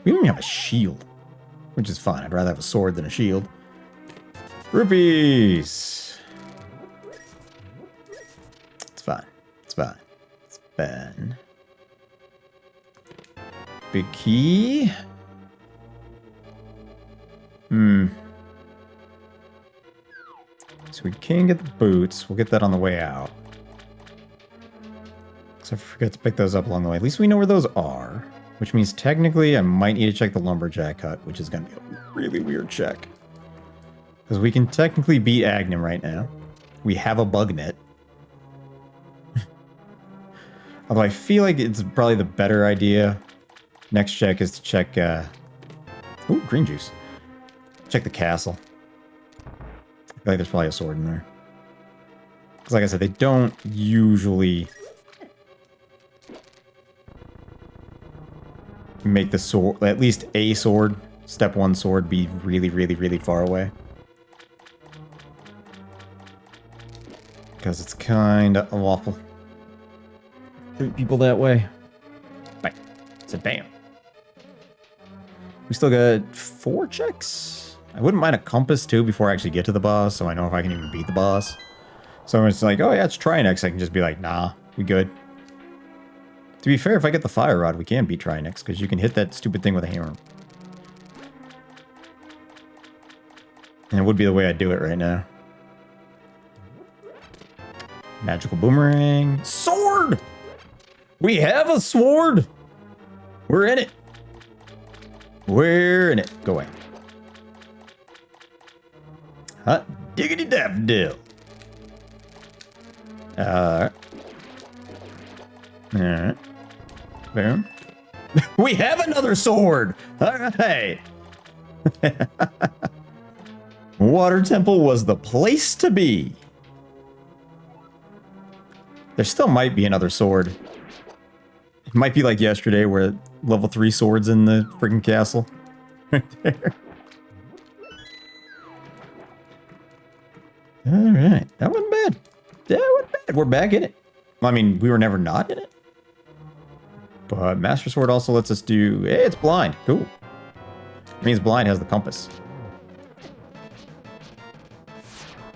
We don't even have a shield, which is fine. I'd rather have a sword than a shield. Rupees. It's fine. It's fine. It's fine. Big key. So we can get the boots. We'll get that on the way out. Because I forgot to pick those up along the way. At least we know where those are. Which means technically I might need to check the lumberjack hut, which is going to be a really weird check. Because we can technically beat Agnem right now. We have a bug net. Although I feel like it's probably the better idea. Next check is to check... Ooh, green juice. Check the castle. I feel like there's probably a sword in there. Because like I said, they don't usually... make the sword, at least a sword, step 1 sword, be really, really, really far away. Because it's kind of awful. Treat people that way. Bam. It's a bam. We still got 4 checks. I wouldn't mind a compass too before I actually get to the boss, so I know if I can even beat the boss. So it's like, oh yeah, let's try next. I can just be like, nah, we good. To be fair, if I get the fire rod, we can beat Trinex, because you can hit that stupid thing with a hammer. And it would be the way I'd do it right now. Magical boomerang. Sword! We have a sword! We're in it. We're in it. Go away. Hot diggity daffodil. Alright. Alright. Boom. We have another sword! Alright. Water Temple was the place to be. There still might be another sword. It might be like yesterday where level 3 swords in the freaking castle. Right there. Alright. That wasn't bad. That wasn't bad. We're back in it. I mean, we were never not in it. But Master Sword also lets us do... Hey, it's blind. Cool. It means blind has the compass.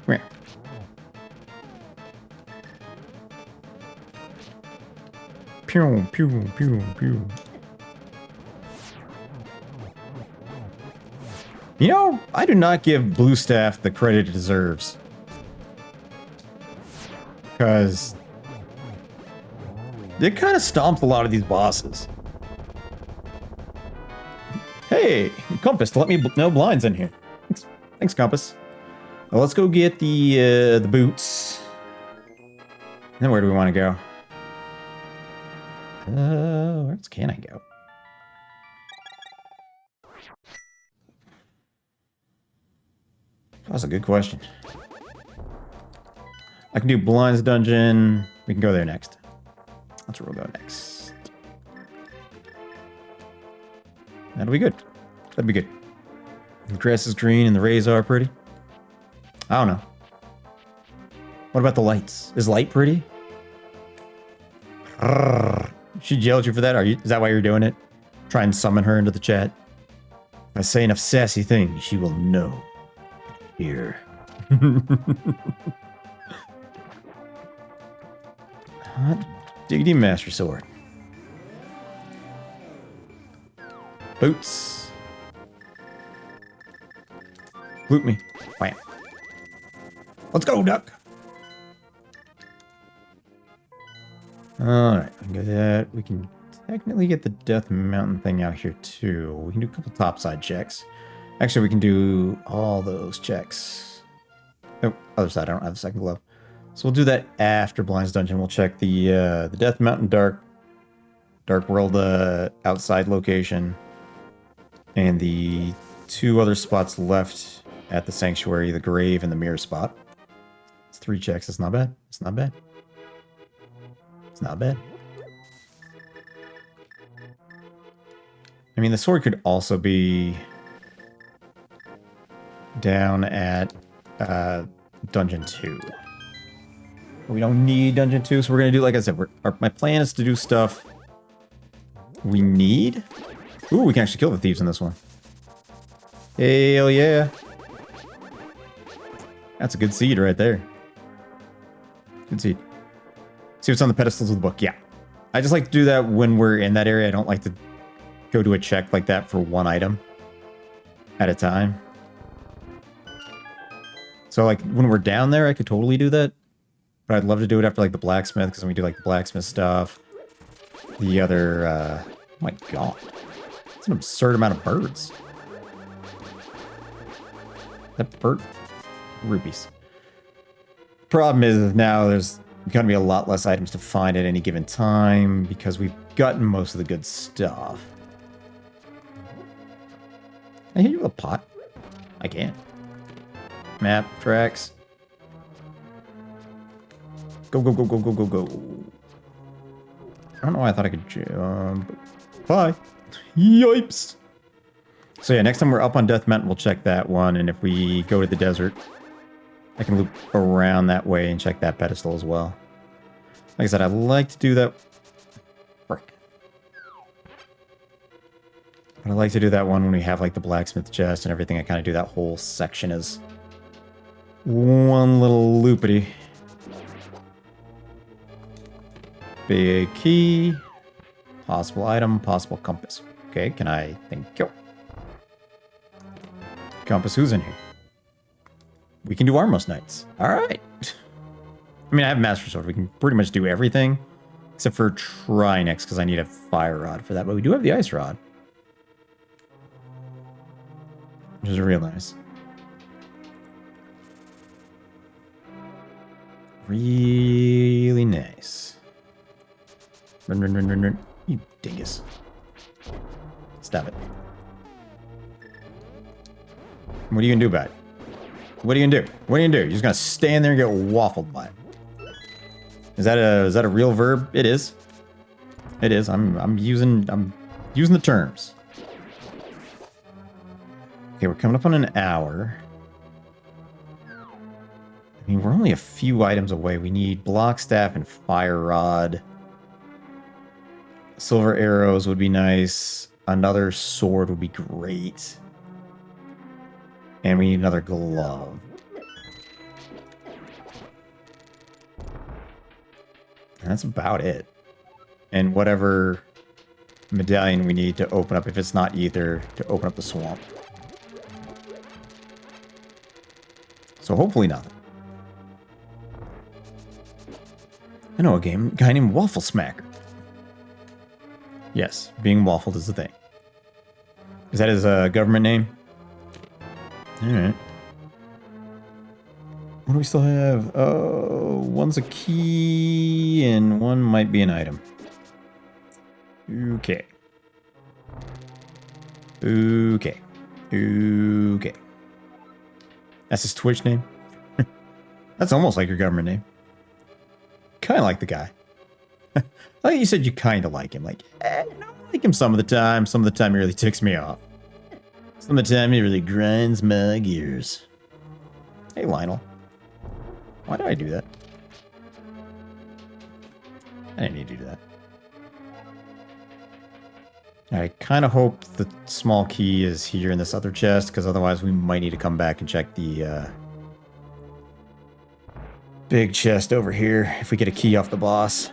Come here. Pew, pew, pew, pew. You know, I do not give Blue Staff the credit it deserves. Because... it kind of stomps a lot of these bosses. Hey, Compass, to let me know blinds in here. Thanks, Compass. Well, let's go get the boots. Then where do we want to go? Where else can I go? That's a good question. I can do Blinds Dungeon. We can go there next. That's where we'll go next. That'll be good. That'd be good. The grass is green and the rays are pretty. I don't know. What about the lights? Is light pretty? She yelled at you for that? Is that why you're doing it? Try and summon her into the chat. If I say enough sassy things, she will know. Here. Hot diggity master sword. Boots. Loot me. Bam. Let's go, duck. Alright, we can go that. We can technically get the Death Mountain thing out here too. We can do a couple topside checks. Actually, we can do all those checks. Oh, other side, I don't have a second glove. So we'll do that after Blind's Dungeon. We'll check the Death Mountain Dark World outside location. And the two other spots left at the Sanctuary, the Grave and the Mirror spot. It's 3 checks, it's not bad. It's not bad. It's not bad. I mean, the sword could also be down at Dungeon 2. We don't need Dungeon 2, so we're going to do, like I said, my plan is to do stuff we need. Ooh, we can actually kill the thieves in this one. Hell yeah. That's a good seed right there. Good seed. See what's on the pedestals of the book. Yeah. I just like to do that when we're in that area. I don't like to go do a check like that for one item at a time. So, like, when we're down there, I could totally do that. But I'd love to do it after, like, the blacksmith, because when we do, like, the blacksmith stuff, the other, oh my god. It's an absurd amount of birds. That bird... rupees. Problem is, now there's going to be a lot less items to find at any given time, because we've gotten most of the good stuff. Can I hit you with a pot? I can. Map, tracks. Go, go, go, go, go, go, go. I don't know why I thought I could jump. Bye. Yipes. So yeah, next time we're up on Death Mountain, we'll check that one. And if we go to the desert, I can loop around that way and check that pedestal as well. Like I said, I like to do that. Frick. But I like to do that one when we have like the blacksmith chest and everything. I kind of do that whole section as one little loopity. Big key. Possible item, possible compass. Okay, can I think? Go. Compass, who's in here? We can do Armos Knights. Alright. I mean, I have Master Sword. We can pretty much do everything. Except for Try next, because I need a Fire Rod for that. But we do have the Ice Rod. Which is real nice. Really nice. Run, run, run, run, run. You dingus. Stop it. What are you gonna do about it? What are you gonna do? What are you gonna do? You're just gonna stand there and get waffled by it. Is that a real verb? It is. It is. I'm using the terms. Okay, we're coming up on an hour. I mean, we're only a few items away. We need block staff and fire rod. Silver arrows would be nice. Another sword would be great. And we need another glove. And that's about it. And whatever medallion we need to open up, if it's not ether, to open up the swamp. So hopefully nothing. I know a guy named Waffle Smacker. Yes, being waffled is the thing. Is that his government name? Alright. What do we still have? Oh, one's a key and one might be an item. Okay. Okay. Okay. That's his Twitch name? That's almost like your government name. Kind of like the guy. I think you said you kind of like him. Like, I like him some of the time. Some of the time he really ticks me off. Some of the time he really grinds my gears. Hey, Lionel. Why did I do that? I didn't need to do that. I kind of hope the small key is here in this other chest, because otherwise we might need to come back and check the Big chest over here. If we get a key off the boss.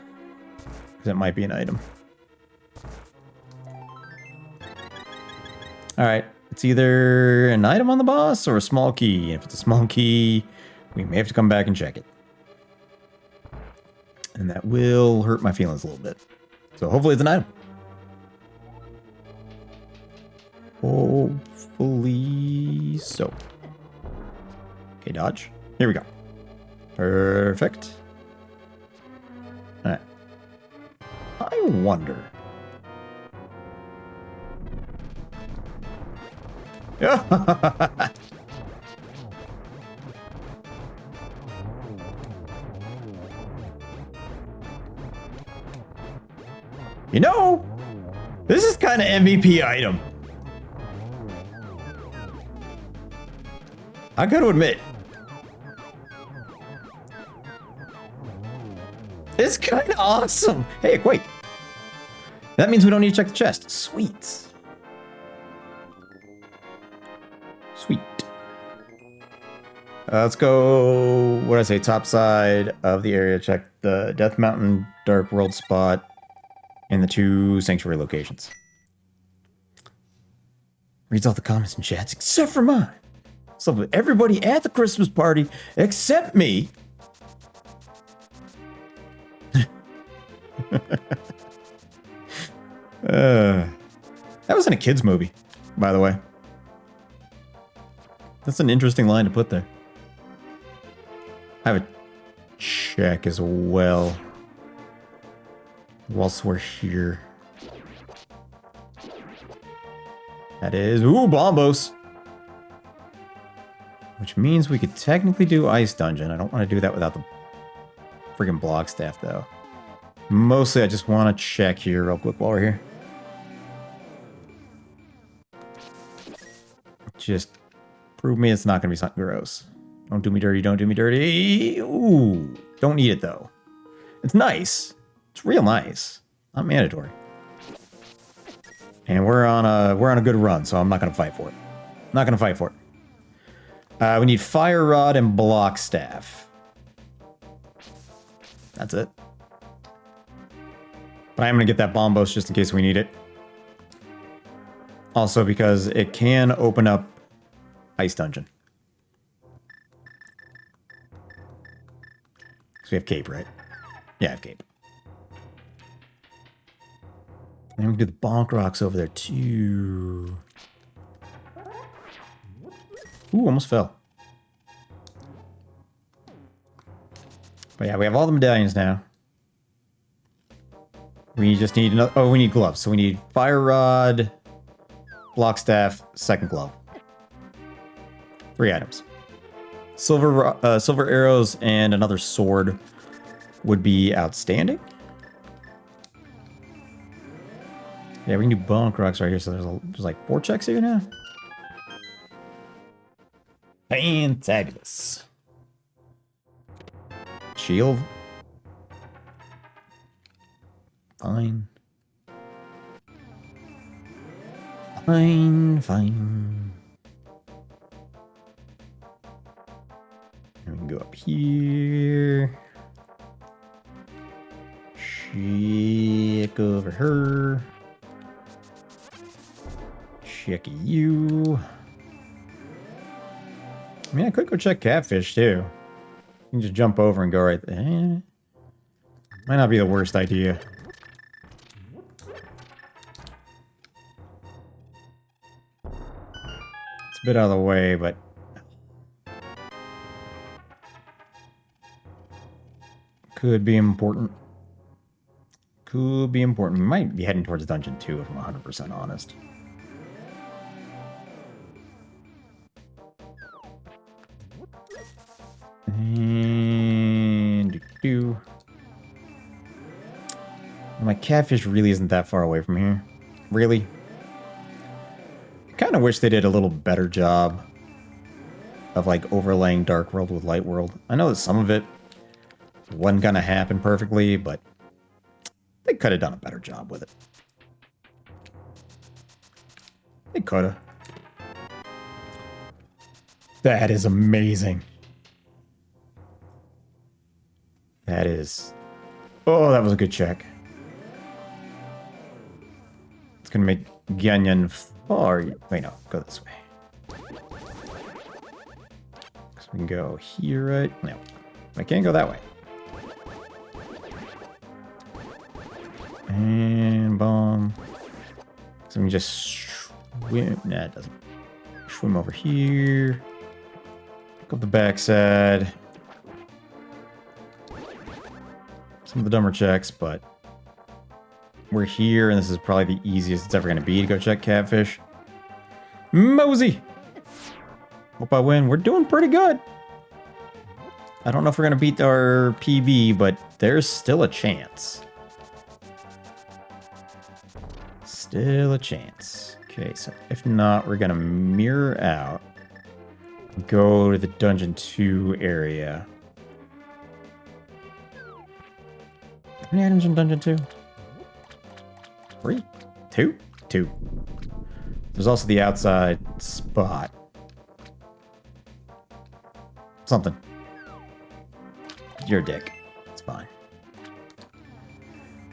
That might be an item. Alright. It's either an item on the boss or a small key. If it's a small key, we may have to come back and check it. And that will hurt my feelings a little bit. So hopefully it's an item. Hopefully so. Okay, dodge. Here we go. Perfect. Alright. I wonder. You know, this is kind of MVP item. I gotta admit. It's kind of awesome. Hey, a quake. That means we don't need to check the chest. Sweet. Sweet. Let's go, what did I say, top side of the area. Check the Death Mountain Dark World spot and the 2 Sanctuary locations. Reads all the comments and chats except for mine. So with everybody at the Christmas party except me. That was in a kid's movie, by the way. That's an interesting line to put there. I have a check as well. Whilst we're here. That is, ooh, bombos. Which means we could technically do Ice Dungeon. I don't want to do that without the friggin' block staff, though. Mostly, I just want to check here real quick while we're here. Just prove me it's not going to be something gross. Don't do me dirty, don't do me dirty. Ooh, don't need it, though. It's nice. It's real nice. Not mandatory. And we're on a good run, so I'm not going to fight for it. Not going to fight for it. We need Fire Rod and Block Staff. That's it. But I'm going to get that Bombos just in case we need it. Also because it can open up Ice Dungeon. So we have Cape, right? Yeah, I have Cape. And we can do the Bonk Rocks over there too. Ooh, almost fell. But yeah, we have all the medallions now. We just need another. Oh, we need gloves. So we need Fire Rod, Block Staff, second glove. 3 items. Silver arrows and another sword would be outstanding. Yeah, we can do Bonk Rocks right here. So there's like 4 checks here now. Fantabulous. Shield. Fine. Fine, fine. And we can go up here. Check over her. Check you. I mean, I could go check Catfish, too. You can just jump over and go right there. Might not be the worst idea. It's a bit out of the way, but... could be important. Could be important. We might be heading towards Dungeon 2 if I'm 100% honest. And my Catfish really isn't that far away from here. Really? I kind of wish they did a little better job of like overlaying Dark World with Light World. I know that some of it wasn't gonna happen perfectly, but they could have done a better job with it. They could have. That is amazing. That is... Oh, that was a good check. It's gonna make Ganyan far... Wait, no. Go this way. So we can go here, right? No. I can't go that way. And bomb. So we can just swim. Nah, it doesn't. Swim over here. Go up the backside. Some of the dumber checks, but we're here, and this is probably the easiest it's ever going to be to go check catfish. Mosey! Hope I win. We're doing pretty good. I don't know if we're going to beat our PB, but there's still a chance. Still a chance. Okay, so if not, we're going to mirror out. Go to the Dungeon 2 area. How many items in Dungeon 2? 3? 2? 2. There's also the outside spot. Something. You're a dick. It's fine.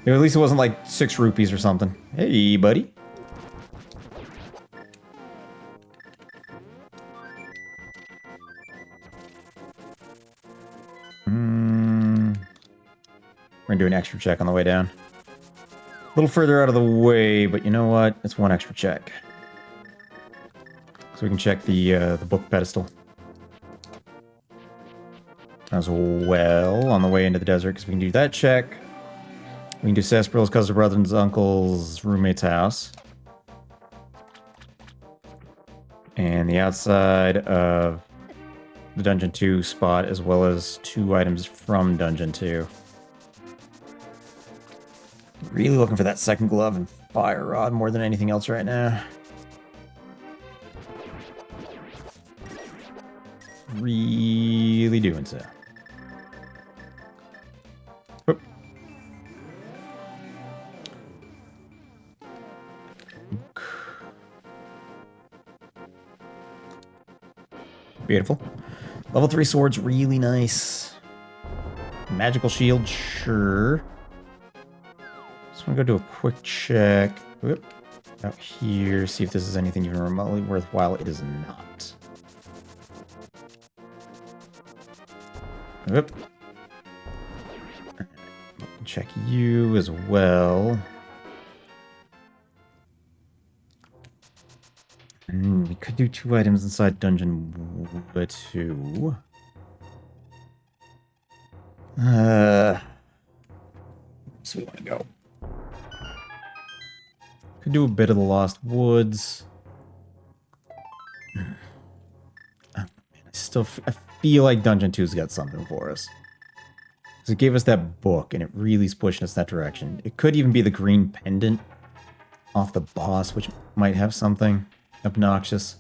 At least it wasn't like 6 rupees or something. Hey, buddy. We're gonna do an extra check on the way down. A little further out of the way, but you know what? It's one extra check. So we can check the book pedestal. As well on the way into the desert, because we can do that check. We can do Sarsaparil's cousin, brother's uncle's roommate's house. And the outside of the Dungeon 2 spot, as well as 2 items from Dungeon 2. Really looking for that second glove and fire rod more than anything else right now. Really doing so. Whoop. Beautiful. Level 3 sword's really nice. Magical shield, sure. Just want to go do a quick check. Whoop. Out here, see if this is anything even remotely worthwhile. It is not. Whoop. Check you as well. We could do 2 items inside Dungeon 2. So we want to go. Could do a bit of the Lost Woods. I feel like Dungeon 2's got something for us. Because it gave us that book, and it really is pushing us that direction. It could even be the green pendant off the boss, which might have something obnoxious.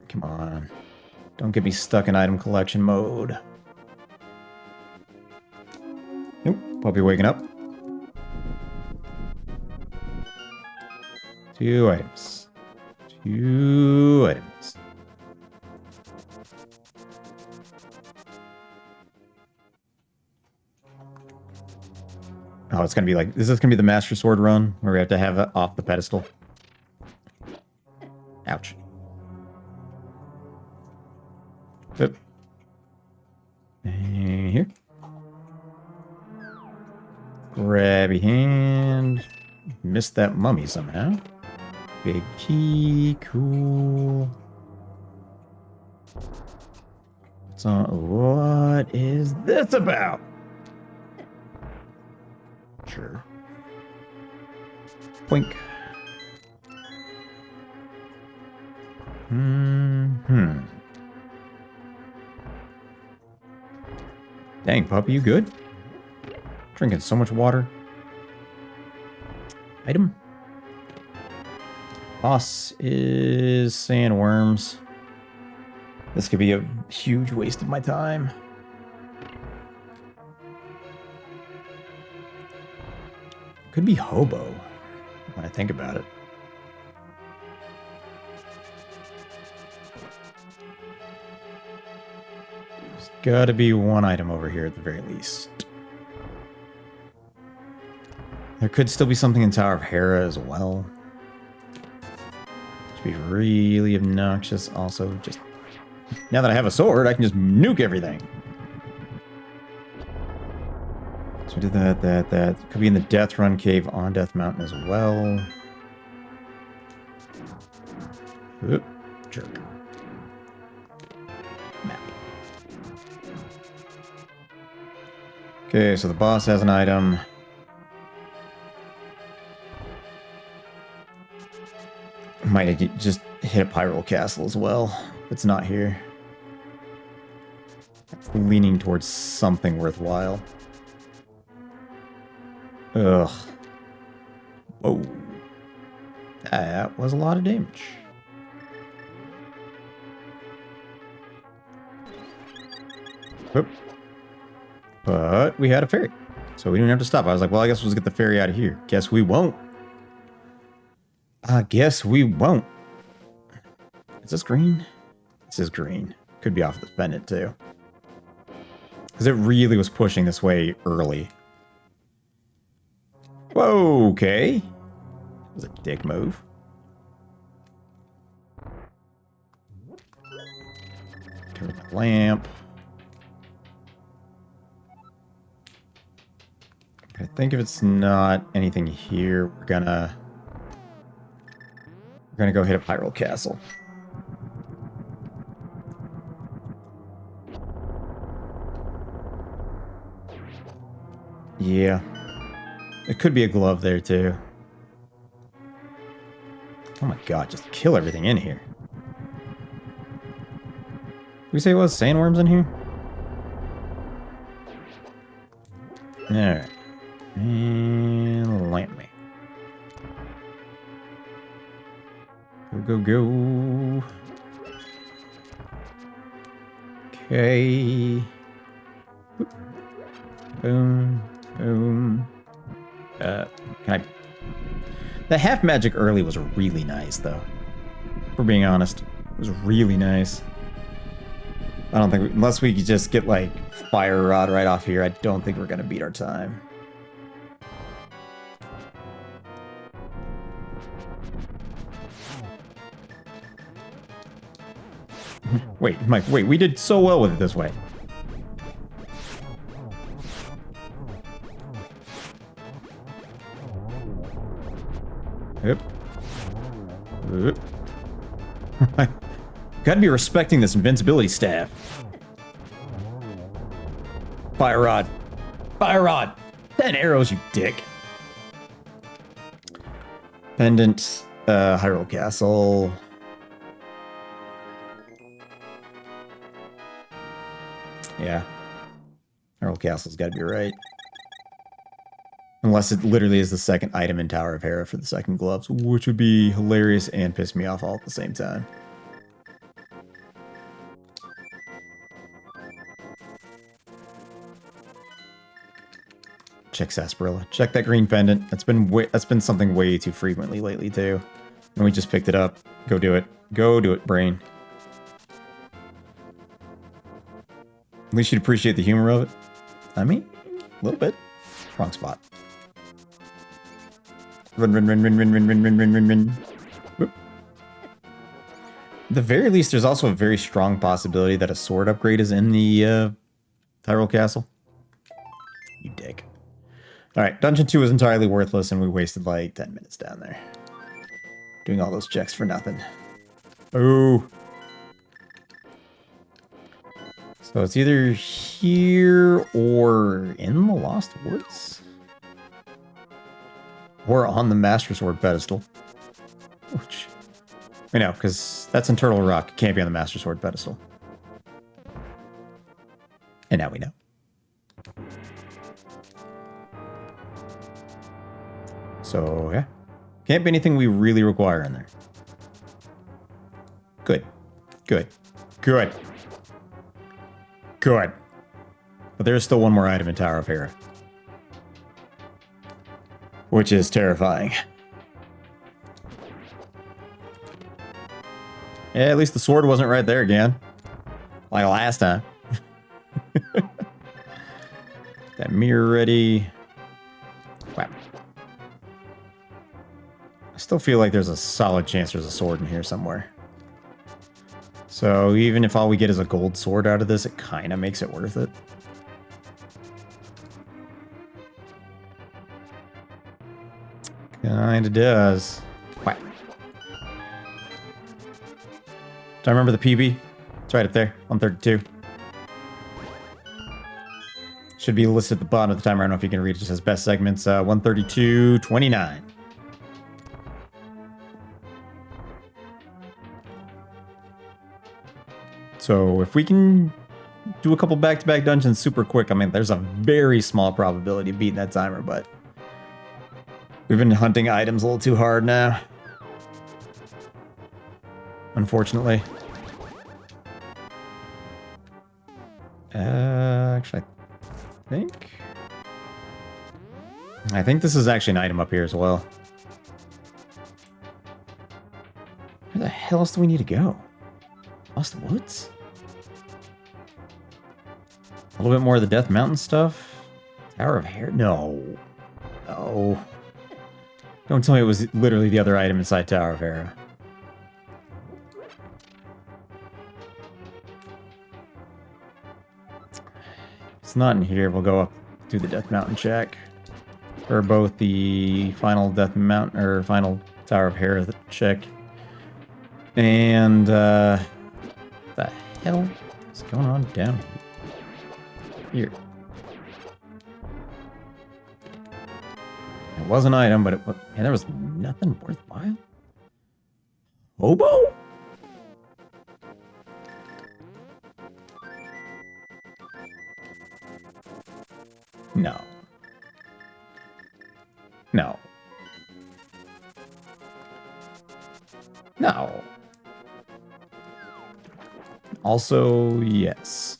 Come on. Don't get me stuck in item collection mode. Nope, puppy waking up. 2 items. 2 items. Oh, it's gonna be like, is this gonna be the Master Sword run where we have to have it off the pedestal? Ouch. Yep. And here. Grabby hand. Missed that mummy somehow. Big key. Cool. So, what is this about? Sure. Boink. Dang, puppy, you good? Drinking so much water. Item. Boss is sandworms. This could be a huge waste of my time. Could be hobo, when I think about it. There's gotta be one item over here at the very least. There could still be something in Tower of Hera as well. Which would be really obnoxious. Also, just now that I have a sword, I can just nuke everything. So we did that. Could be in the Death Run cave on Death Mountain as well. Oop, jerk. Map. Okay, so the boss has an item. Might just hit a Pyrrole Castle as well. If it's not here. It's leaning towards something worthwhile. Ugh. Whoa. That was a lot of damage. Whoop. But we had a ferry. So we didn't have to stop. I was like, well, I guess we'll just get the ferry out of here. Guess we won't. I guess we won't. Is this green? This is green. Could be off the pendant too. Because it really was pushing this way early. Whoa, okay. That was a dick move. Turn the lamp. I think if it's not anything here, we're gonna go hit a Pyrrole Castle. Yeah. It could be a glove there too. Oh my god, just kill everything in here. Did we say it was sandworms in here? Alright. And lamp me. Go, go, go. Okay. Whoop. Boom. Boom. Can I... The half magic early was really nice, though. If we're being honest. It was really nice. I don't think... unless we could just get, like, Fire Rod right off here, I don't think we're going to beat our time. Wait, Mike, wait, we did so well with it this way. Yep. Yep. Gotta be respecting this invincibility staff. Fire Rod. Fire Rod! 10 arrows, you dick. Pendant, Hyrule Castle. Yeah. Hyrule Castle's gotta be right. Unless it literally is the second item in Tower of Hera for the second gloves, which would be hilarious and piss me off all at the same time. Check Sarsaparilla. Check that green pendant. That's been something way too frequently lately too. And we just picked it up. Go do it. Go do it, brain. At least you'd appreciate the humor of it. I mean, a little bit. Wrong spot. Run, run, run, run, run, run, run, run, run, run, run. Whoop. At the very least, there's also a very strong possibility that a sword upgrade is in the Hyrule Castle. You dick. Alright, Dungeon 2 was entirely worthless, and we wasted like 10 minutes down there. Doing all those checks for nothing. Oh. So it's either here or in the Lost Woods? Or on the Master Sword pedestal. Which, I know, because that's in Turtle Rock. It can't be on the Master Sword pedestal. And now we know. So, yeah. Can't be anything we really require in there. Good. Good. Good. Good. But there's still one more item in Tower of Hera. Which is terrifying. Yeah, at least the sword wasn't right there again. Like last time. That mirror ready. Wow. I still feel like there's a solid chance there's a sword in here somewhere. So even if all we get is a gold sword out of this, it kind of makes it worth it. Kinda does. Wow. Do I remember the PB? It's right up there, 132. Should be listed at the bottom of the timer. I don't know if you can read it. It says best segments, 132.29. So if we can do a couple back-to-back dungeons super quick, I mean, there's a very small probability of beating that timer, but we've been hunting items a little too hard now. Unfortunately. Actually, I think this is actually an item up here as well. Where the hell else do we need to go? Lost Woods? A little bit more of the Death Mountain stuff? Tower of Hair? No. No. Don't tell me it was literally the other item inside Tower of Hera. It's not in here. We'll go up to the Death Mountain check. For both the final Death Mountain, or final Tower of Hera check. And, the hell is going on down here? It was an item, but it was, and there was nothing worthwhile. Hobo? No. No. No. Also, yes.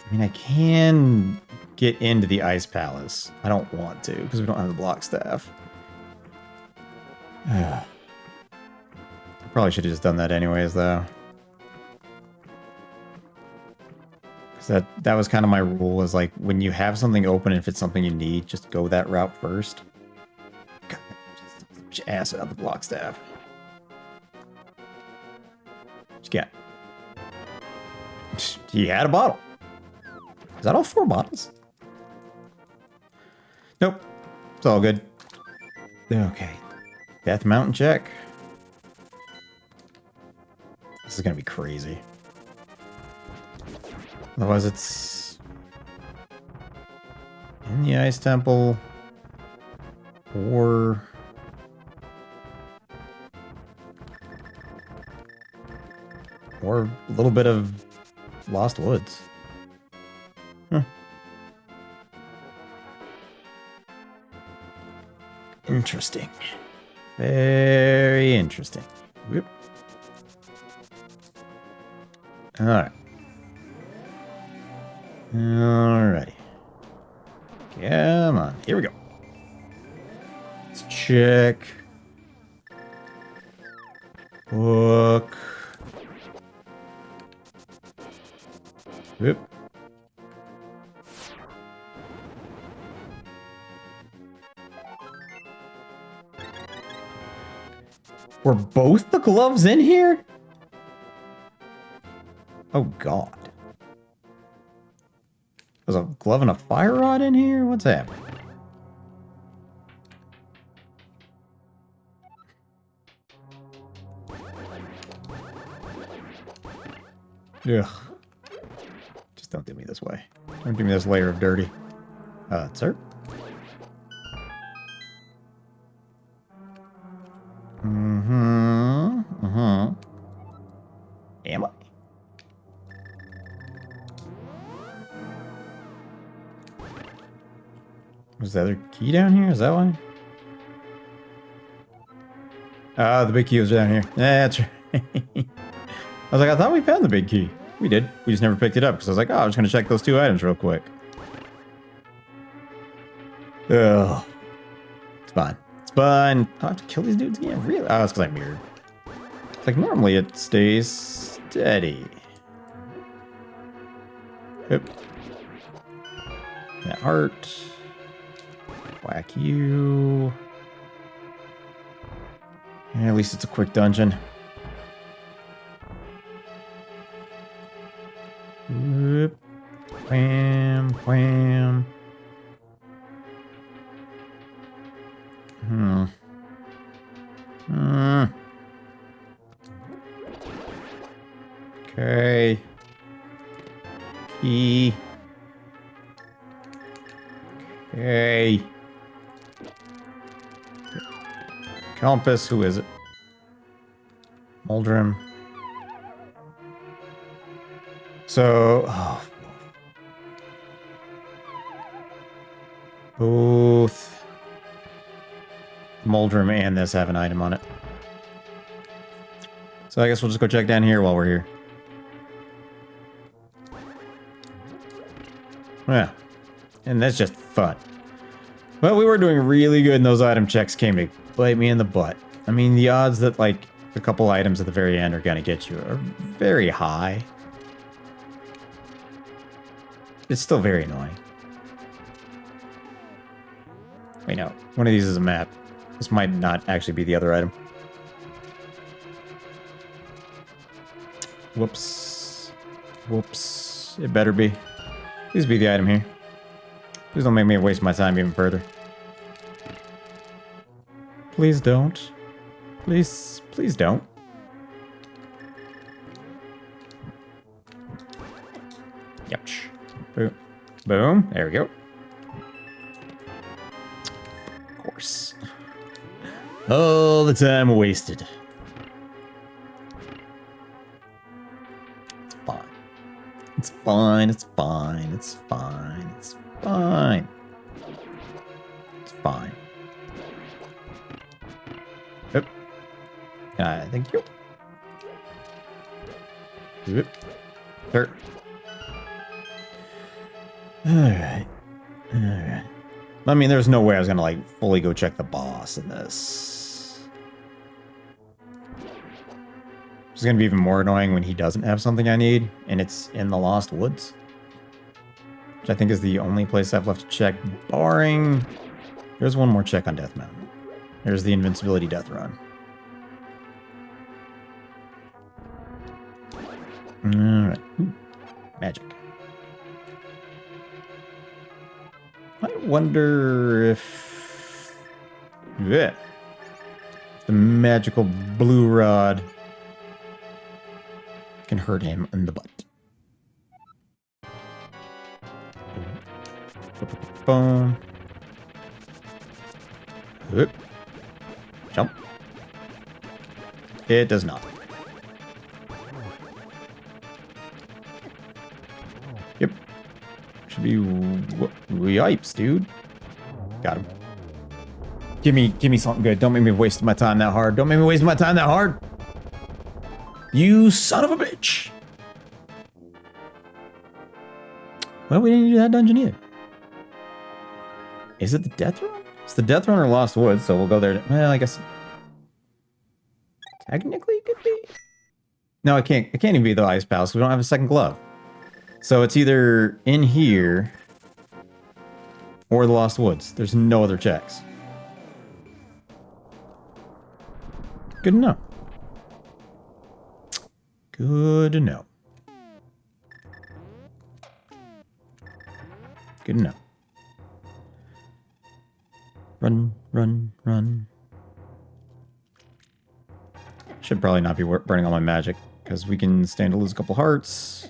I mean, I can get into the Ice Palace. I don't want to, because we don't have the block staff. I probably should have just done that anyways, though. Because that was kind of my rule, is like, when you have something open, if it's something you need, just go that route first. God, just ass out of the block staff. What you got? You had a bottle. Is that all 4 bottles? Nope. It's all good. Okay. Death Mountain check. This is gonna be crazy. Otherwise it's in the Ice Temple or a little bit of Lost Woods. Huh. Interesting. Very interesting. Whoop. Alright. Alrighty. Come on. Here we go. Let's check. Book. Whoop. Were both the gloves in here? Oh god. There's a glove and a fire rod in here? What's happening? Ugh. Just don't do me this way. Don't do me this layer of dirty. Sir? Am I? Was the other key down here? Is that why? Ah, the big key was down here. That's right. I was like, I thought we found the big key. We did. We just never picked it up because I was like, oh, I'm just going to check those 2 items real quick. Ugh. It's fine. It's fine. Oh, I have to kill these dudes again? Really? Oh, it's because I mirrored. It's like normally it stays steady. Yep. That heart. Whack you. Yeah, at least it's a quick dungeon. Whoop. Wham, wham. Okay. Key. Okay. Compass, who is it? Muldrum. So, both Muldrum and this have an item on it. So I guess we'll just go check down here while we're here. Yeah. And that's just fun. Well, we were doing really good and those item checks came to bite me in the butt. I mean, the odds that, like, a couple items at the very end are going to get you are very high. It's still very annoying. Wait, no. One of these is a map. This might not actually be the other item. Whoops. Whoops. It better be. Please be the item here. Please don't make me waste my time even further. Please don't. Please, please don't. Yep. Boom. Boom. There we go. Of course. All the time wasted. It's fine. It's fine. It's fine. It's fine. It's fine. Yep. Thank you. Yep. Sure. Alright. Alright. I mean, there's no way I was gonna, like, fully go check the boss in this. It's gonna be even more annoying when he doesn't have something I need, and it's in the Lost Woods. Which I think is the only place I've left to check, barring... There's one more check on Death Mountain. There's the Invincibility Death Run. Alright. Magic. I wonder if... Yeah. The magical blue rod can hurt him in the butt. Boom. Whoop. Jump. It does not. Yep. Should be yipes, dude. Got him. Give me something good. Don't make me waste my time that hard. Don't make me waste my time that hard. You son of a bitch. Well, we didn't do that dungeon either. Is it the Death Run? It's the Death Run or Lost Woods, so we'll go there. Well, I guess technically it could be. No, it can't. It can't even be the Ice Palace because we don't have a second glove. So it's either in here or the Lost Woods. There's no other checks. Good to know. Good to know. Good to know. Run, run, run. Should probably not be burning all my magic, because we can stand to lose a couple hearts.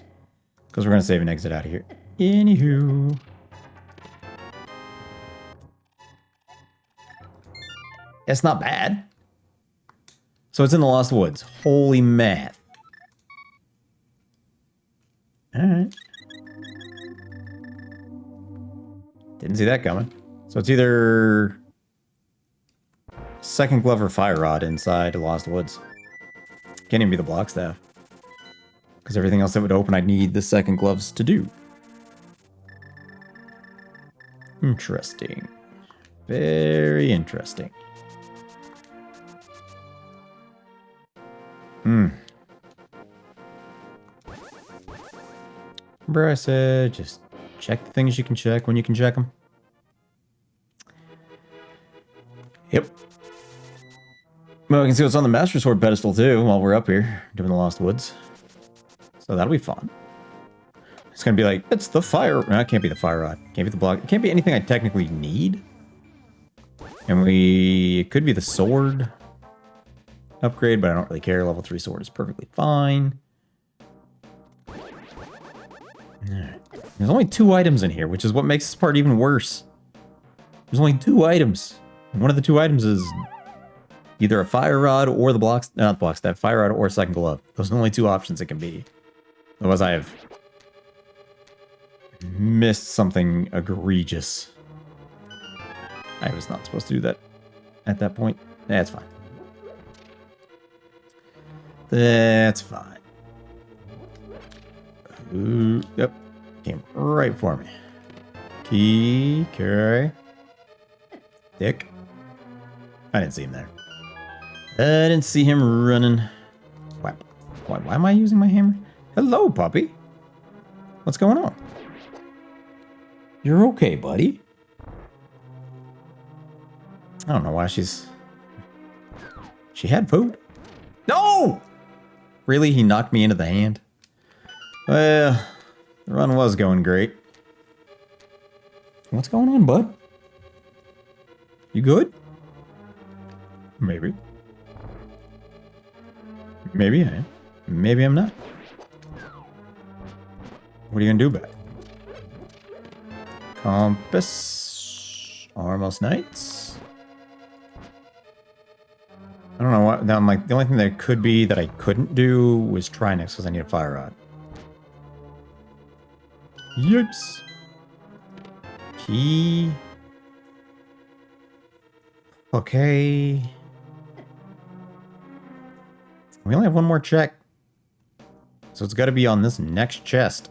Because we're going to save and exit out of here. Anywho. It's not bad. So it's in the Lost Woods. Holy math. Alright. Didn't see that coming. So it's either second glove or fire rod inside Lost Woods. Can't even be the block staff. Because everything else that would open, I'd need the second gloves to do. Interesting. Very interesting. Remember I said just check the things you can check when you can check them? Yep. Well, we can see what's on the Master Sword pedestal too while we're up here doing the Lost Woods. So that'll be fun. It's gonna be like, it's the fire. No, it can't be the fire rod. Can't be the block. It can't be anything I technically need. And it could be the sword upgrade, but I don't really care. Level 3 sword is perfectly fine. Alright. There's only 2 items in here, which is what makes this part even worse. There's only 2 items. And one of the 2 items is either a fire rod or the blocks, not the block staff, fire rod or second glove. Those are the only 2 options it can be. Otherwise, I have missed something egregious. I was not supposed to do that at that point. That's fine. That's fine. Ooh, yep. Came right for me. Key, carry. Dick. I didn't see him there. I didn't see him running. Why am I using my hammer? Hello, puppy. What's going on? You're okay, buddy. I don't know why she had food. No! Really? He knocked me into the hand? Well, the run was going great. What's going on, bud? You good? Maybe. Maybe I am. Maybe I'm not. What are you gonna do about it? Compass. Almost Knights. I don't know what. Now, like, the only thing that could be that I couldn't do was try next because I need a fire rod. Yips. Key. Okay. We only have one more check. So it's got to be on this next chest.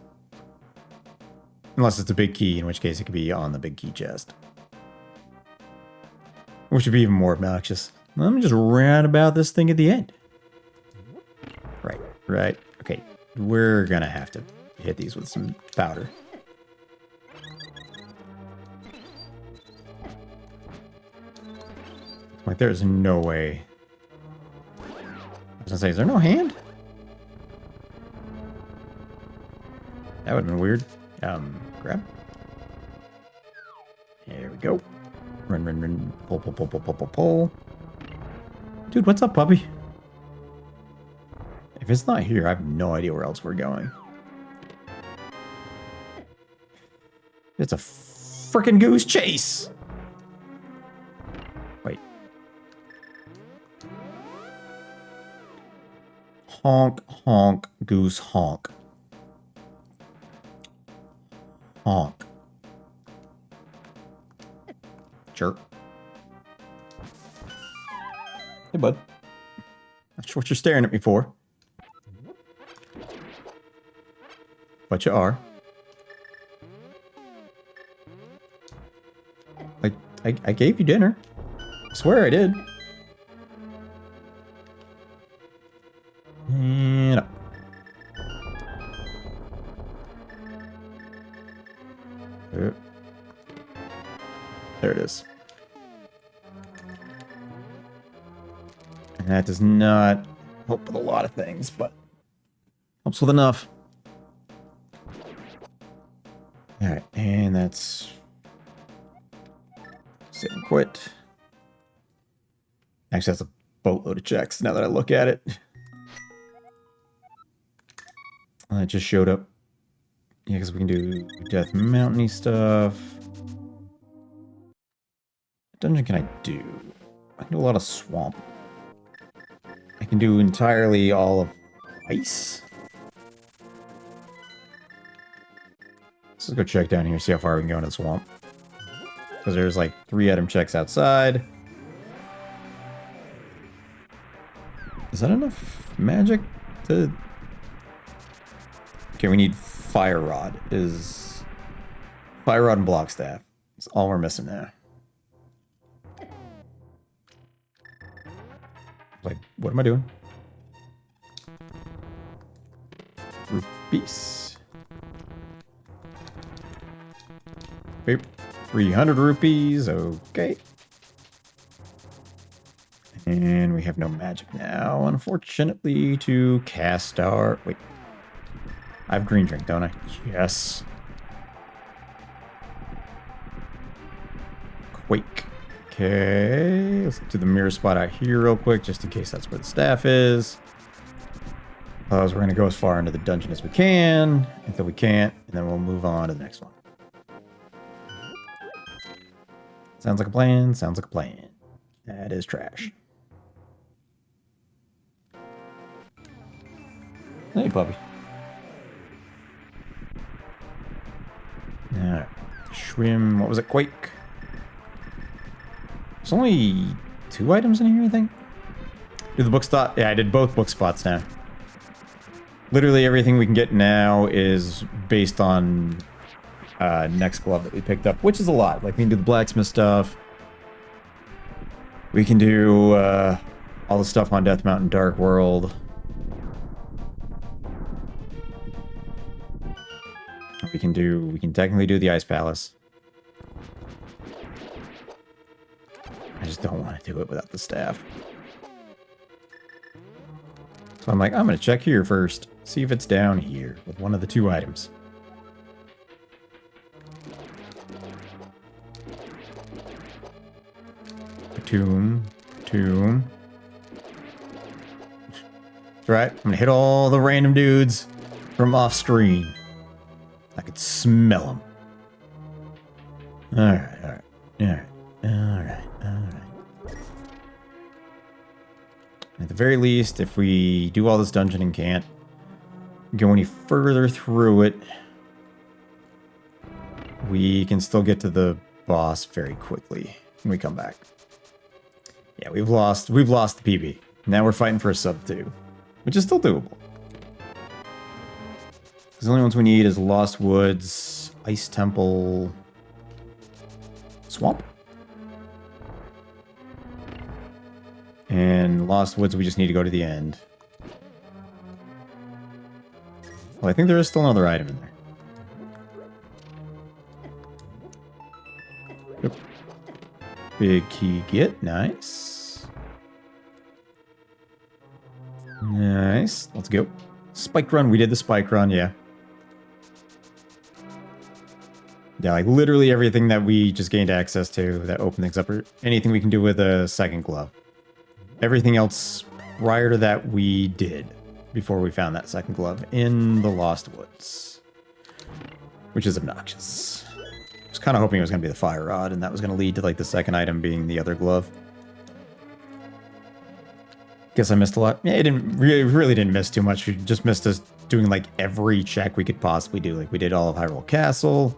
Unless it's a big key, in which case it could be on the big key chest. Which would be even more obnoxious. Let me just rant about this thing at the end. Right. Okay. We're gonna have to hit these with some powder. Like, there's no way. I was gonna say, is there no hand? That would have been weird. Grab. Here we go. Run. Pull. Dude, what's up, puppy? If it's not here, I have no idea where else we're going. It's a frickin' goose chase! Wait. Honk, honk, goose honk. Honk. Jerk. Hey, bud. Not sure what you're staring at me for. But you are. I gave you dinner. I swear I did. And up. There it is. And that does not help with a lot of things, but helps with enough. Alright, and that's sit and quit. Actually, that's a boatload of checks now that I look at it. It just showed up. Yeah, because we can do Death Mountain-y stuff. What dungeon can I do? I can do a lot of swamp. I can do entirely all of ice. Let's just go check down here, see how far we can go into the swamp. Because there's like 3 item checks outside. Is that enough magic to... Okay, we need fire rod. Is fire rod and block staff. That's all we're missing now. Like, what am I doing? rupees. Beep. 300 rupees. Okay. And we have no magic now, unfortunately, to cast our... Wait. I have green drink, don't I? Yes. Quake. Okay. Let's do the mirror spot out here real quick, just in case that's where the staff is. Otherwise, we're going to go as far into the dungeon as we can, until we can't, and then we'll move on to the next one. Sounds like a plan. Sounds like a plan. That is trash. Hey, puppy. Alright. Swim. What was it? Quake. There's only 2 items in here, I think. Do the book spot? Yeah, I did both book spots now. Literally everything we can get now is based on next glove that we picked up, which is a lot. Like, we can do the blacksmith stuff. We can do all the stuff on Death Mountain Dark World. We can technically do the Ice Palace. I just don't want to do it without the staff. So I'm like, I'm going to check here first. See if it's down here with one of the 2 items. Tomb. That's right. I'm going to hit all the random dudes from off screen. I could smell them. Alright. At the very least, if we do all this dungeon and can't go any further through it, we can still get to the boss very quickly when we come back. Yeah, we've lost the PB. Now we're fighting for a sub 2, which is still doable. The only ones we need is Lost Woods, Ice Temple, Swamp. And Lost Woods, we just need to go to the end. Well, I think there is still another item in there. Yep. Big key get, nice. Nice, let's go. Spike run, we did the spike run, yeah. Yeah, like literally everything that we just gained access to that opened things up, or anything we can do with a second glove. Everything else prior to that we did before we found that second glove in the Lost Woods. Which is obnoxious. I was kind of hoping it was going to be the fire rod, and that was going to lead to like the second item being the other glove. Guess I missed a lot. Yeah, it really didn't miss too much. We just missed us doing like every check we could possibly do. Like we did all of Hyrule Castle.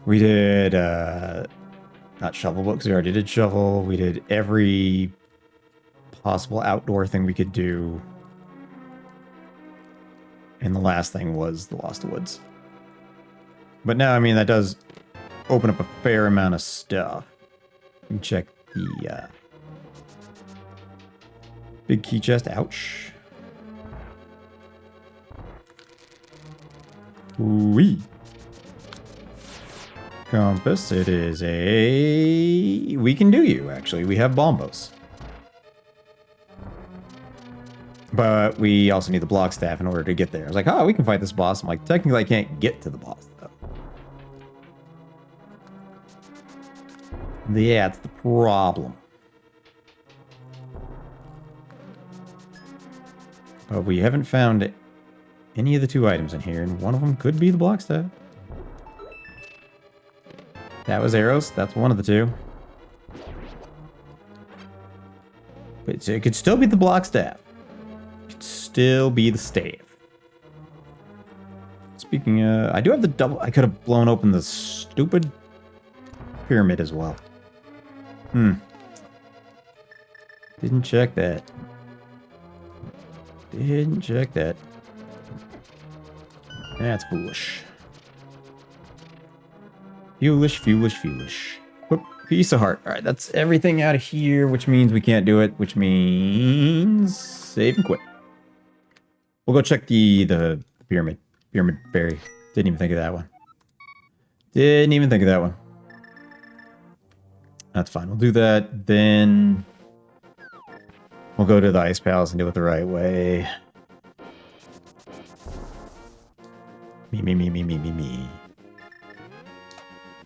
We did, not shovel book, because we already did shovel. We did every possible outdoor thing we could do. And the last thing was the Lost Woods. But now, I mean, that does open up a fair amount of stuff. You can check the big key chest. Ouch. Wee. Compass, it is a... We can do you, actually. We have bombos. But we also need the block staff in order to get there. I was like, oh, we can fight this boss. I'm like, technically I can't get to the boss, though. Yeah, that's the problem. But we haven't found any of the 2 items in here, and one of them could be the block staff. That was arrows. That's one of the 2. But it could still be the block staff. It could still be the staff. Speaking of... I do have the double... I could have blown open the stupid pyramid as well. Didn't check that. Didn't check that. That's foolish. Foolish. Whoop, piece of heart. Alright, that's everything out of here, which means we can't do it, which means save and quit. We'll go check the pyramid. Pyramid berry. Didn't even think of that one. Didn't even think of that one. That's fine. We'll do that. Then we'll go to the Ice Palace and do it the right way. Me.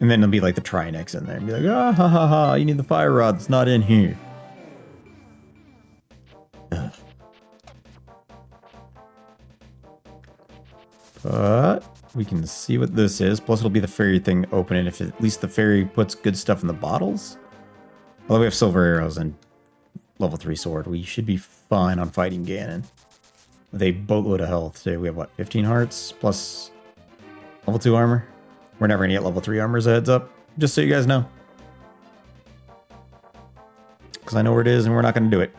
And then there'll be like the Trinex in there and be like, ah, ha, ha, ha, you need the fire rod. It's not in here. Ugh. But we can see what this is. Plus it'll be the fairy thing opening if at least the fairy puts good stuff in the bottles. Although we have silver arrows and level 3 sword, we should be fine on fighting Ganon. With a boatload of health too. We have what, 15 hearts plus level 2 armor? We're never gonna get level 3 armor as a heads up. Just so you guys know. Because I know where it is and we're not gonna do it.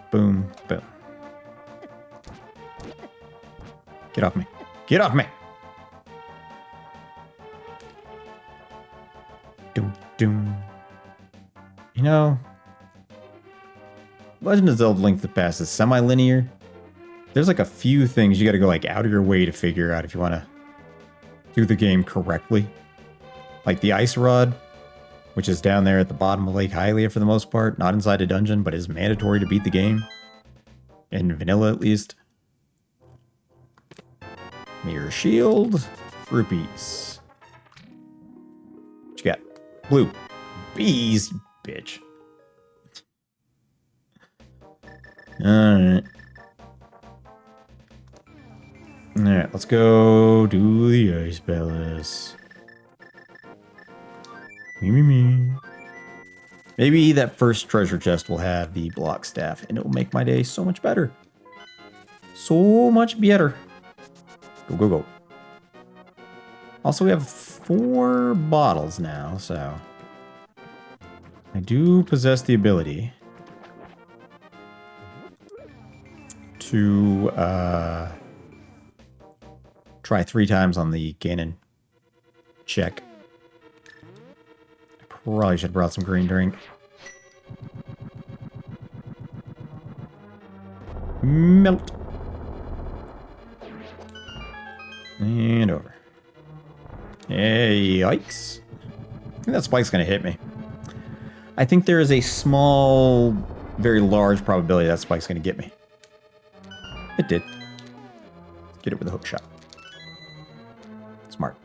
Boom, boom. Get off me. Get off me! Doom, doom. You know, Legend of Zelda Link to the Past is semi-linear. There's like a few things you gotta go like out of your way to figure out if you want to do the game correctly. Like the Ice Rod, which is down there at the bottom of Lake Hylia for the most part. Not inside a dungeon, but is mandatory to beat the game. In vanilla at least. Mirror Shield. Rupees. What you got? Blue. Bees, you bitch. Alright. Alright, let's go do the Ice Palace. Me. Maybe that first treasure chest will have the block staff, and it will make my day so much better. So much better. Go. Also, we have 4 bottles now, so I do possess the ability to try 3 times on the Ganon check. I probably should have brought some green drink. Melt. And over. Hey, yikes. I think that spike's going to hit me. I think there is a small, very large probability that spike's going to get me. It did. Get it with a hook shot. Smart.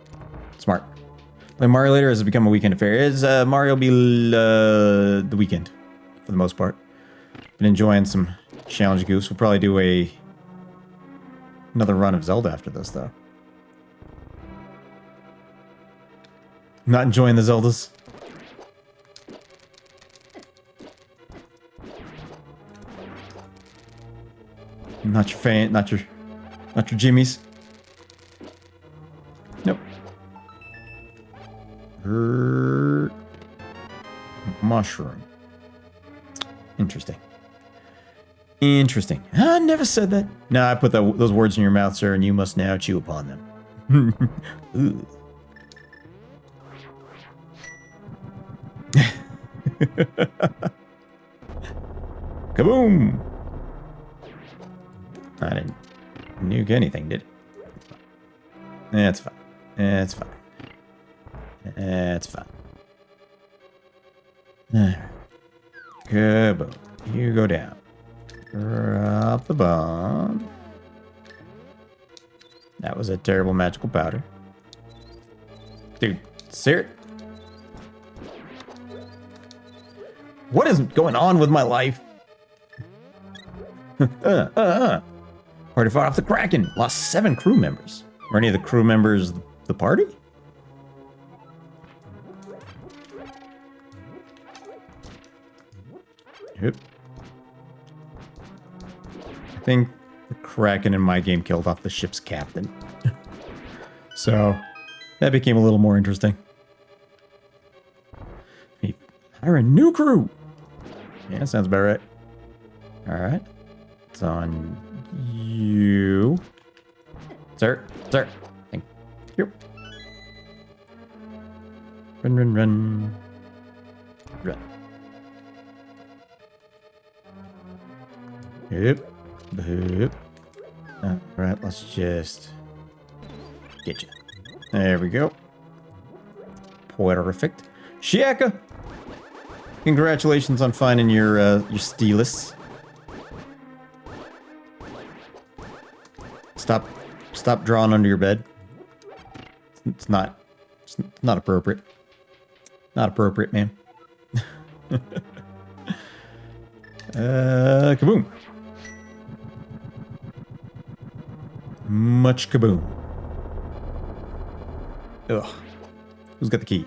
Playing Mario later has become a weekend affair. Is Mario be the weekend for the most part. Been enjoying some challenge goofs. We'll probably do another run of Zelda after this though. Not enjoying the Zeldas. Not your fan, not your Jimmies. Nope. Mushroom. Interesting. I never said that. No, I put those words in your mouth, sir, and you must now chew upon them. Ooh. Kaboom! I didn't nuke anything, did it? That's fine. Alright. Kaboom. You go down. Drop the bomb. That was a terrible magical powder. Dude, sir. What is going on with my life? Party fought off the Kraken. Lost 7 crew members. Were any of the crew members the party? Yep. I think the Kraken in my game killed off the ship's captain. So, that became a little more interesting. Hire a new crew! Yeah, sounds about right. Alright. It's on you. Sir. Thank you. Run. Yep. Boop. Alright, let's just get you. There we go. Perfect. Shaka! Congratulations on finding your Steelus. Stop drawing under your bed. It's not appropriate. Not appropriate, man. Kaboom. Much kaboom. Ugh. Who's got the key?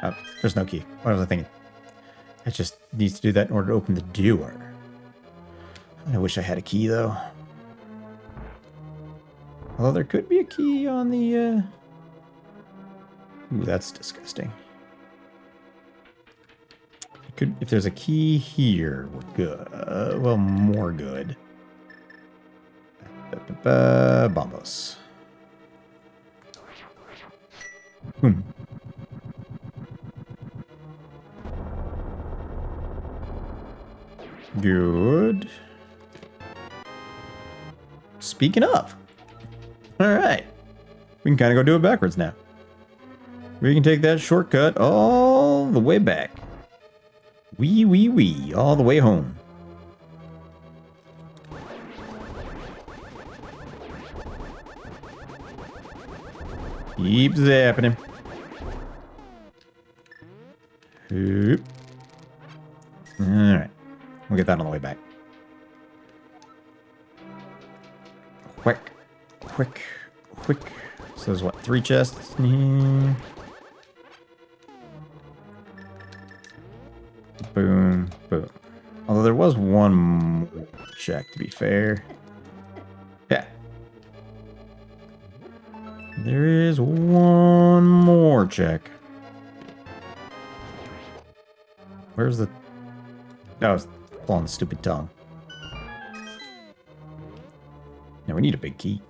Oh, there's no key. What was I thinking? It just needs to do that in order to open the door. I wish I had a key, though. Although there could be a key on the, Ooh, that's disgusting. It could, if there's a key here, we're good. Well, more good. Bombos. Boom. Good. Speaking of. Alright. We can kind of go do it backwards now. We can take that shortcut all the way back. Wee. All the way home. Keep zapping him. Oop. Alright. We'll get that on the way back. Quick. So there's what, 3 chests in here? Boom. Although there was one more check, to be fair. Yeah. There is one more check. Where's the... Oh, I was pulling the stupid tongue. Now we need a big key.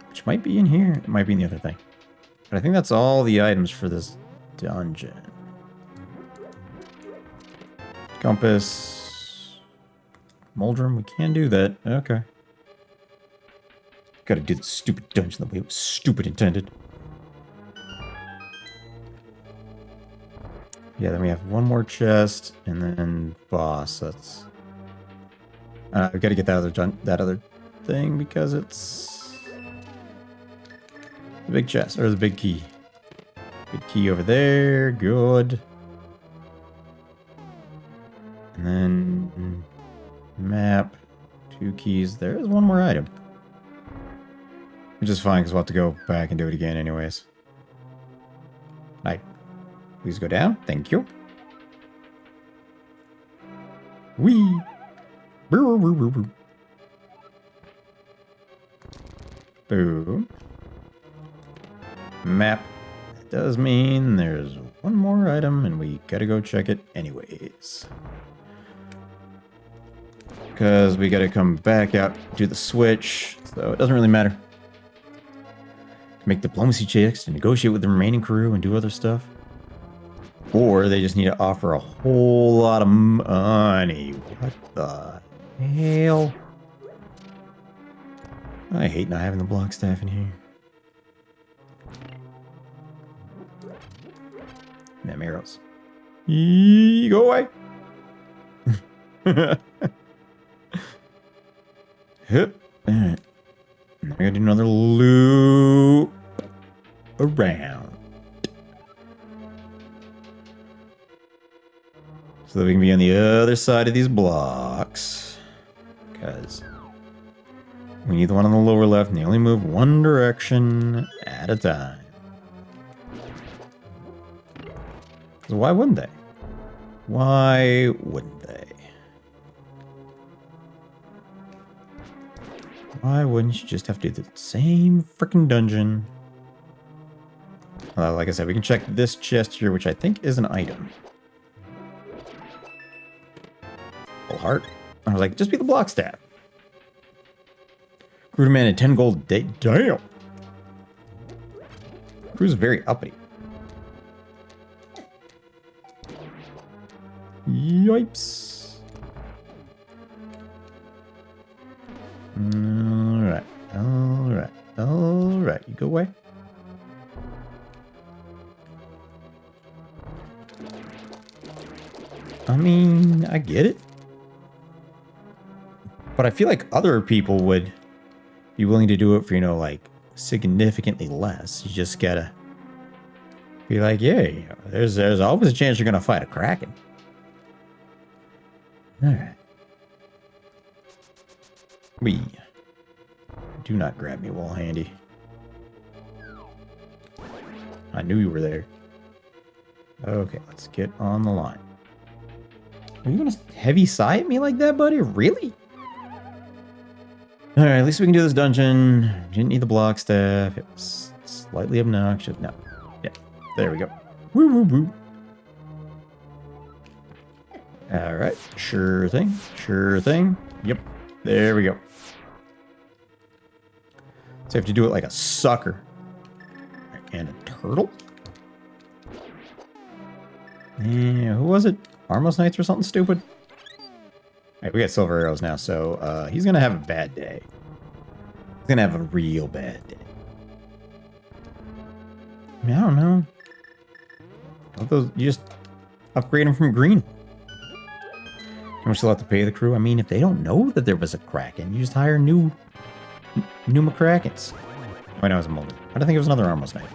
Which might be in here. It might be in the other thing. But I think that's all the items for this dungeon. Compass. Moldrum, we can do that. Okay. Gotta do the stupid dungeon the way it was stupid intended. Yeah, then we have one more chest, and then boss. That's... I've got to get that other thing because it's the big chest or the big key. Big key over there. Good. And then map. 2 keys. There is one more item, which is fine because we'll have to go back and do it again anyways. Please go down. Thank you. Wee. Boom. Map. That does mean there's one more item and we gotta go check it anyways. Because we gotta come back out, do the switch, so it doesn't really matter. To make diplomacy checks, to negotiate with the remaining crew and do other stuff. Or they just need to offer a whole lot of money. What the hell? I hate not having the block staff in here. Damn arrows. Go away. Alright. Now we gotta do another loop around. So that we can be on the other side of these blocks. Because we need the one on the lower left, and they only move one direction at a time. So why wouldn't they? Why wouldn't they? Why wouldn't you just have to do the same freaking dungeon? Well, like I said, we can check this chest here, which I think is an item. Full heart. I was like, just be the block staff. Crew demanded 10 gold a day. Damn. Crew's very uppity. Yipes. I mean, I get it. But I feel like other people would be willing to do it for, you know, like, significantly less. You just gotta be like, yeah, you know, there's always a chance you're gonna fight a Kraken. Alright. Do not grab me while handy. I knew you were there. Okay, let's get on the line. Are you gonna heavy sigh at me like that, buddy? Really? Alright, at least we can do this dungeon. Didn't need the block staff. It was slightly obnoxious. No. Yeah, there we go. Woo woo woo. Alright, sure thing. Sure thing. Yep, there we go. So you have to do it like a sucker. And a turtle? Yeah, who was it? Armos Knights or something stupid? Alright, we got silver arrows now, so he's gonna have a bad day. He's gonna have a real bad day. I mean, I don't know. Don't those, you just upgrade them from green. How much they'll have to pay the crew? I mean, if they don't know that there was a Kraken, you just hire new McCrakens. Oh, no, it was a Mulder. I don't think it was another Armos Knight.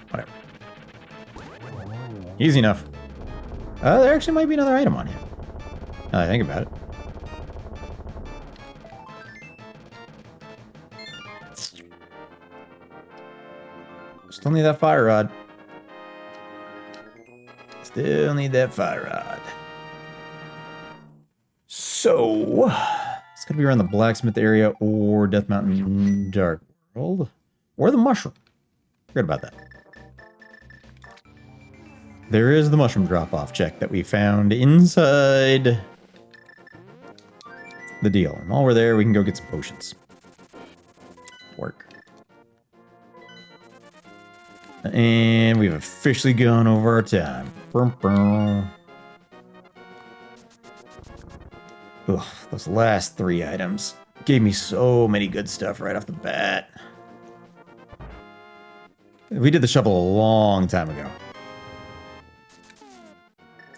Whatever. Easy enough. There actually might be another item on here. Now that I think about it. Still need that fire rod. Still need that fire rod. So, it's gonna be around the blacksmith area or Death Mountain Dark World. Or the mushroom. Forget about that. There is the mushroom drop-off check that we found inside the deal. And while we're there, we can go get some potions. Work. And we've officially gone over our time. Ugh, those last 3 items gave me so many good stuff right off the bat. We did the shovel a long time ago.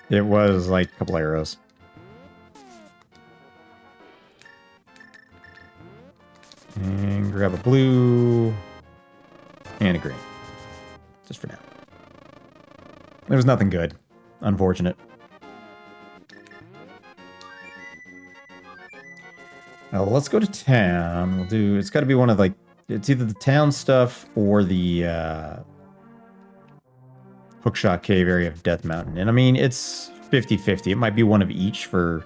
It was like a couple arrows. And grab a blue and a green. Just for now. There was nothing good. Unfortunate. Let's go to town. We'll do... It's got to be one of, like... It's either the town stuff or the Hookshot Cave area of Death Mountain. And I mean, it's 50-50. It might be one of each for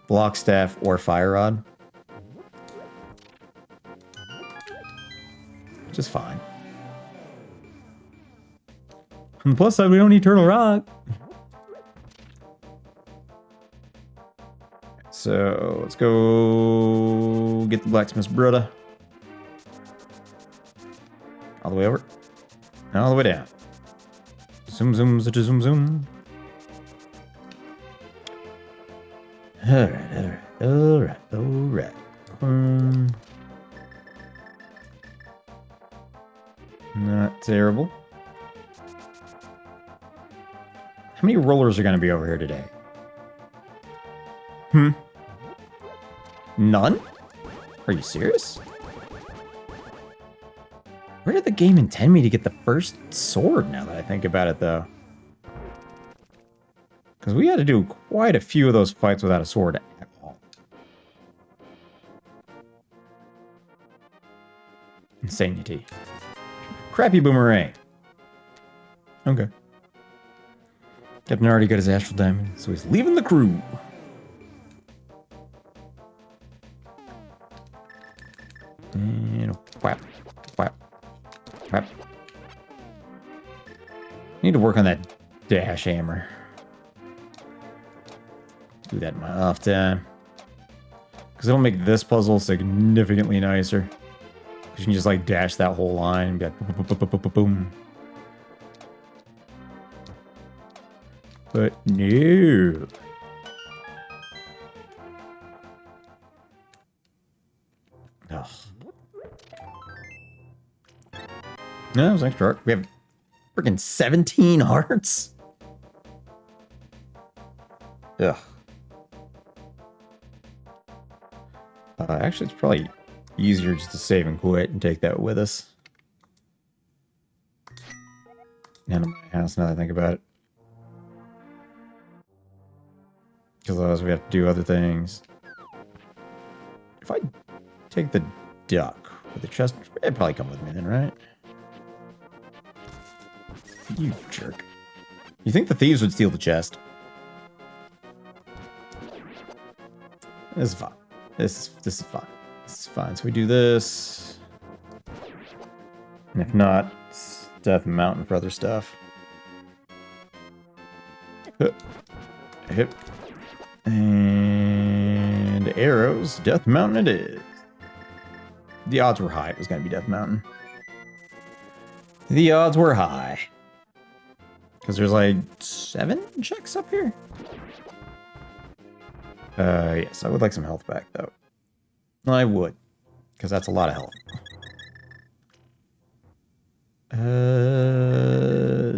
block staff or fire rod. Which is fine. On the plus side, we don't need Turtle Rock. So, let's go get the blacksmith's brother. All the way over. And all the way down. Zoom, zoom, zoom, zoom. Alright, alright, alright, alright. Not terrible. How many rollers are going to be over here today? None? Are you serious? Where did the game intend me to get the first sword, now that I think about it, though? Because we had to do quite a few of those fights without a sword at all. Insanity. Crappy boomerang. Okay. Captain already got his astral diamond, so he's leaving the crew. And whap, whap, whap. Need to work on that dash hammer. Do that in my off time. Because it'll make this puzzle significantly nicer. Because you can just like dash that whole line and be like boom, boom, boom, boom, boom, boom. But no. Ugh. No, it was extra art. We have Freaking 17 hearts? Ugh. Actually, it's probably easier just to save and quit and take that with us. None of my house, now that I think about it. Because otherwise we have to do other things. If I take the duck with the chest, it'd probably come with me then, right? You jerk. You think the thieves would steal the chest? This is fine. This is fine. This is fine. So we do this. And if not, it's Death Mountain for other stuff. Hip. And arrows. Death Mountain it is. The odds were high it was going to be Death Mountain. The odds were high. Because there's like 7 checks up here. Yes, I would like some health back, though. I would. Because that's a lot of health.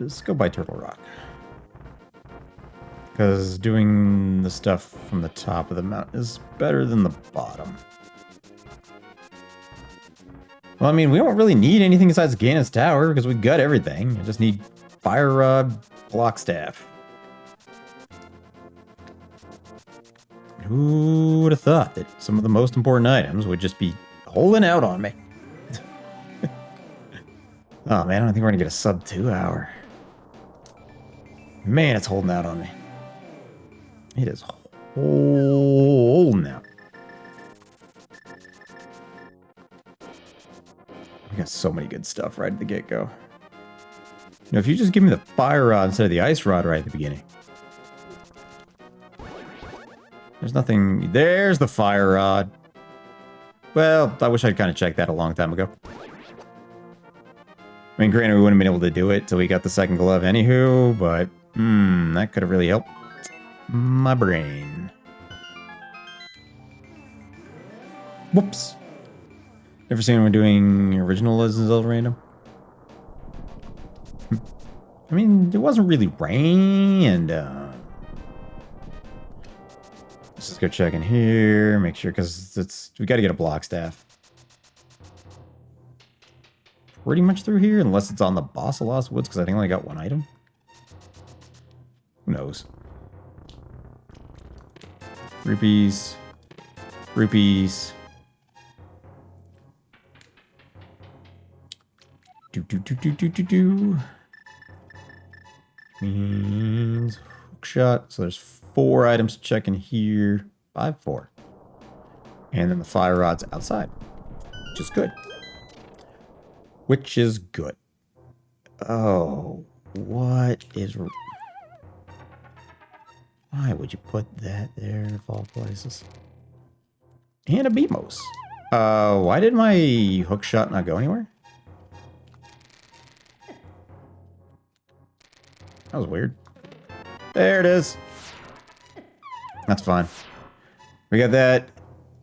Let's go by Turtle Rock. Because doing the stuff from the top of the mountain is better than the bottom. Well, I mean, we don't really need anything besides Ganon's Tower, because we got everything. I just need Fire Rod, Block Staff. Who would have thought that some of the most important items would just be holding out on me? Oh man, I don't think we're gonna get a sub 2 hour. Man, it's holding out on me. It is holding out. We got so many good stuff right at the get-go. Now, if you just give me the fire rod instead of the ice rod right at the beginning. There's nothing... There's the fire rod. Well, I wish I'd kind of checked that a long time ago. I mean, granted, we wouldn't have been able to do it till we got the second glove anywho, but... that could have really helped my brain. Whoops. Never seen anyone doing original Legends of Zelda random? I mean, it wasn't really rain, and let's just go check in here, make sure, because we got to get a block staff. Pretty much through here, unless it's on the boss of Lost Woods, because I think I only got 1 item. Who knows? Rupees. Rupees. Do. Means hook shot. So there's 4 items to check in here. 4. And then the fire rod's outside, which is good. Which is good. Oh, what is... Why would you put that there of all places? And a Beamos. Why did my hook shot not go anywhere? That was weird. There it is. That's fine. We got that.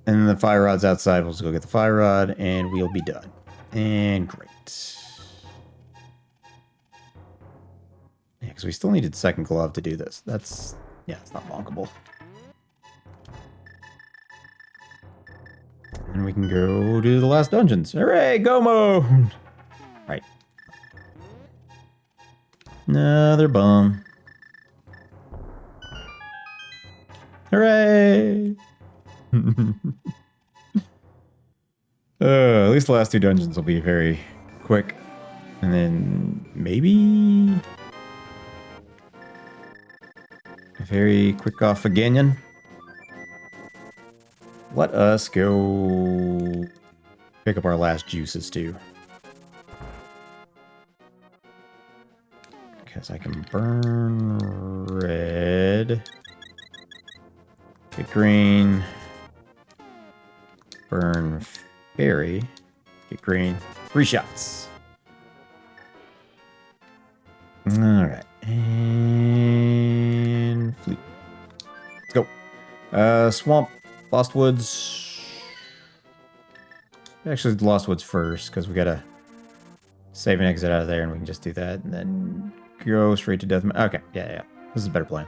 And the fire rod's outside. We'll just go get the fire rod and we'll be done. And great. Yeah, because we still needed second glove to do this. That's... Yeah, it's not bonkable. And we can go to the last dungeons. Hooray, go mode! Right. Another bum. Hooray! At least the last 2 dungeons will be very quick. And then maybe... a very quick off again. Let us go pick up our last juices too. Because I can burn red. Get green. Burn fairy. Get green. 3 shots. Alright. And Flute. Let's go. Swamp. Lost Woods. Actually, Lost Woods first, because we gotta Save and exit out of there, and we can just do that, and then go straight to death. Okay, yeah. This is a better plan.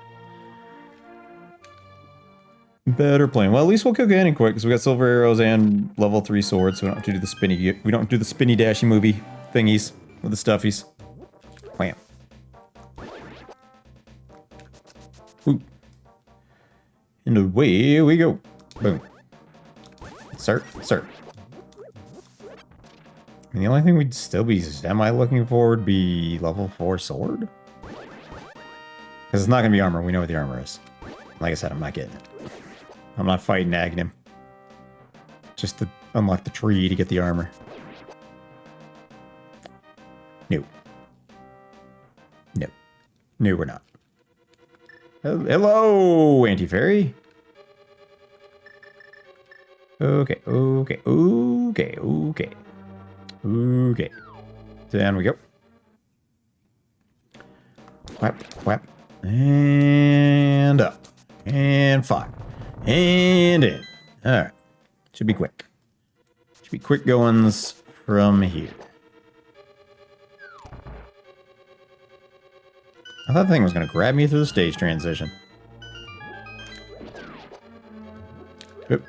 Better plan. Well, at least we'll kill Ganon quick, because we got silver arrows and level 3 swords, so we don't have to do the spinny. We don't do the spinny dashy movie thingies with the stuffies. Wham. Ooh. And away we go. Boom. Sir. I mean, the only thing we'd still be semi-looking for would be level 4 sword. Because it's not going to be armor. We know what the armor is. Like I said, I'm not getting it. I'm not fighting Aghanim. Just to unlock the tree to get the armor. No. No, we're not. Hello, Anti-Fairy. Okay. Down we go. Whap. And up. And fire. And in. Alright. Should be quick. Should be quick goings from here. I thought the thing was going to grab me through the stage transition. Oop.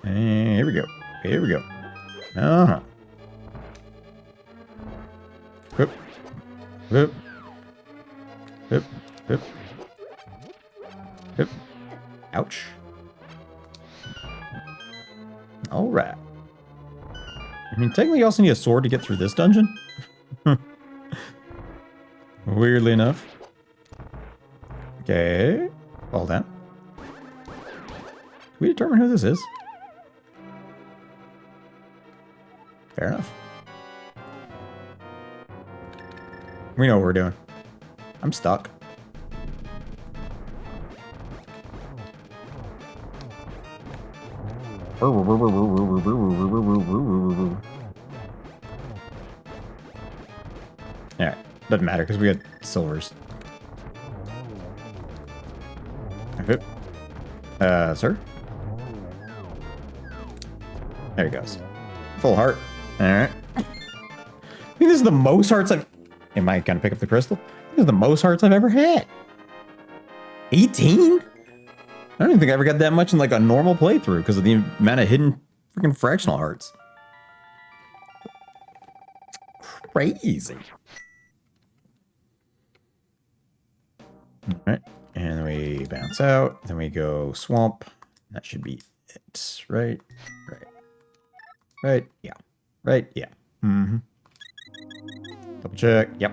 And here we go. Uh-huh. Whoop. Ouch. Alright. I mean, technically you also need a sword to get through this dungeon. Weirdly enough. Okay. Fall down. Can we determine who this is? Fair enough. We know what we're doing. I'm stuck. Alright. Doesn't matter because we got silvers. Sir? There he goes. Full heart. Alright. I think this is the most hearts I've... Am I gonna pick up the crystal? This is the most hearts I've ever had. 18? I don't even think I ever got that much in like a normal playthrough because of the amount of hidden freaking fractional hearts. Crazy. Alright. And then we bounce out. Then we go swamp. That should be it. Right? Yeah. Mm-hmm. Double check. Yep.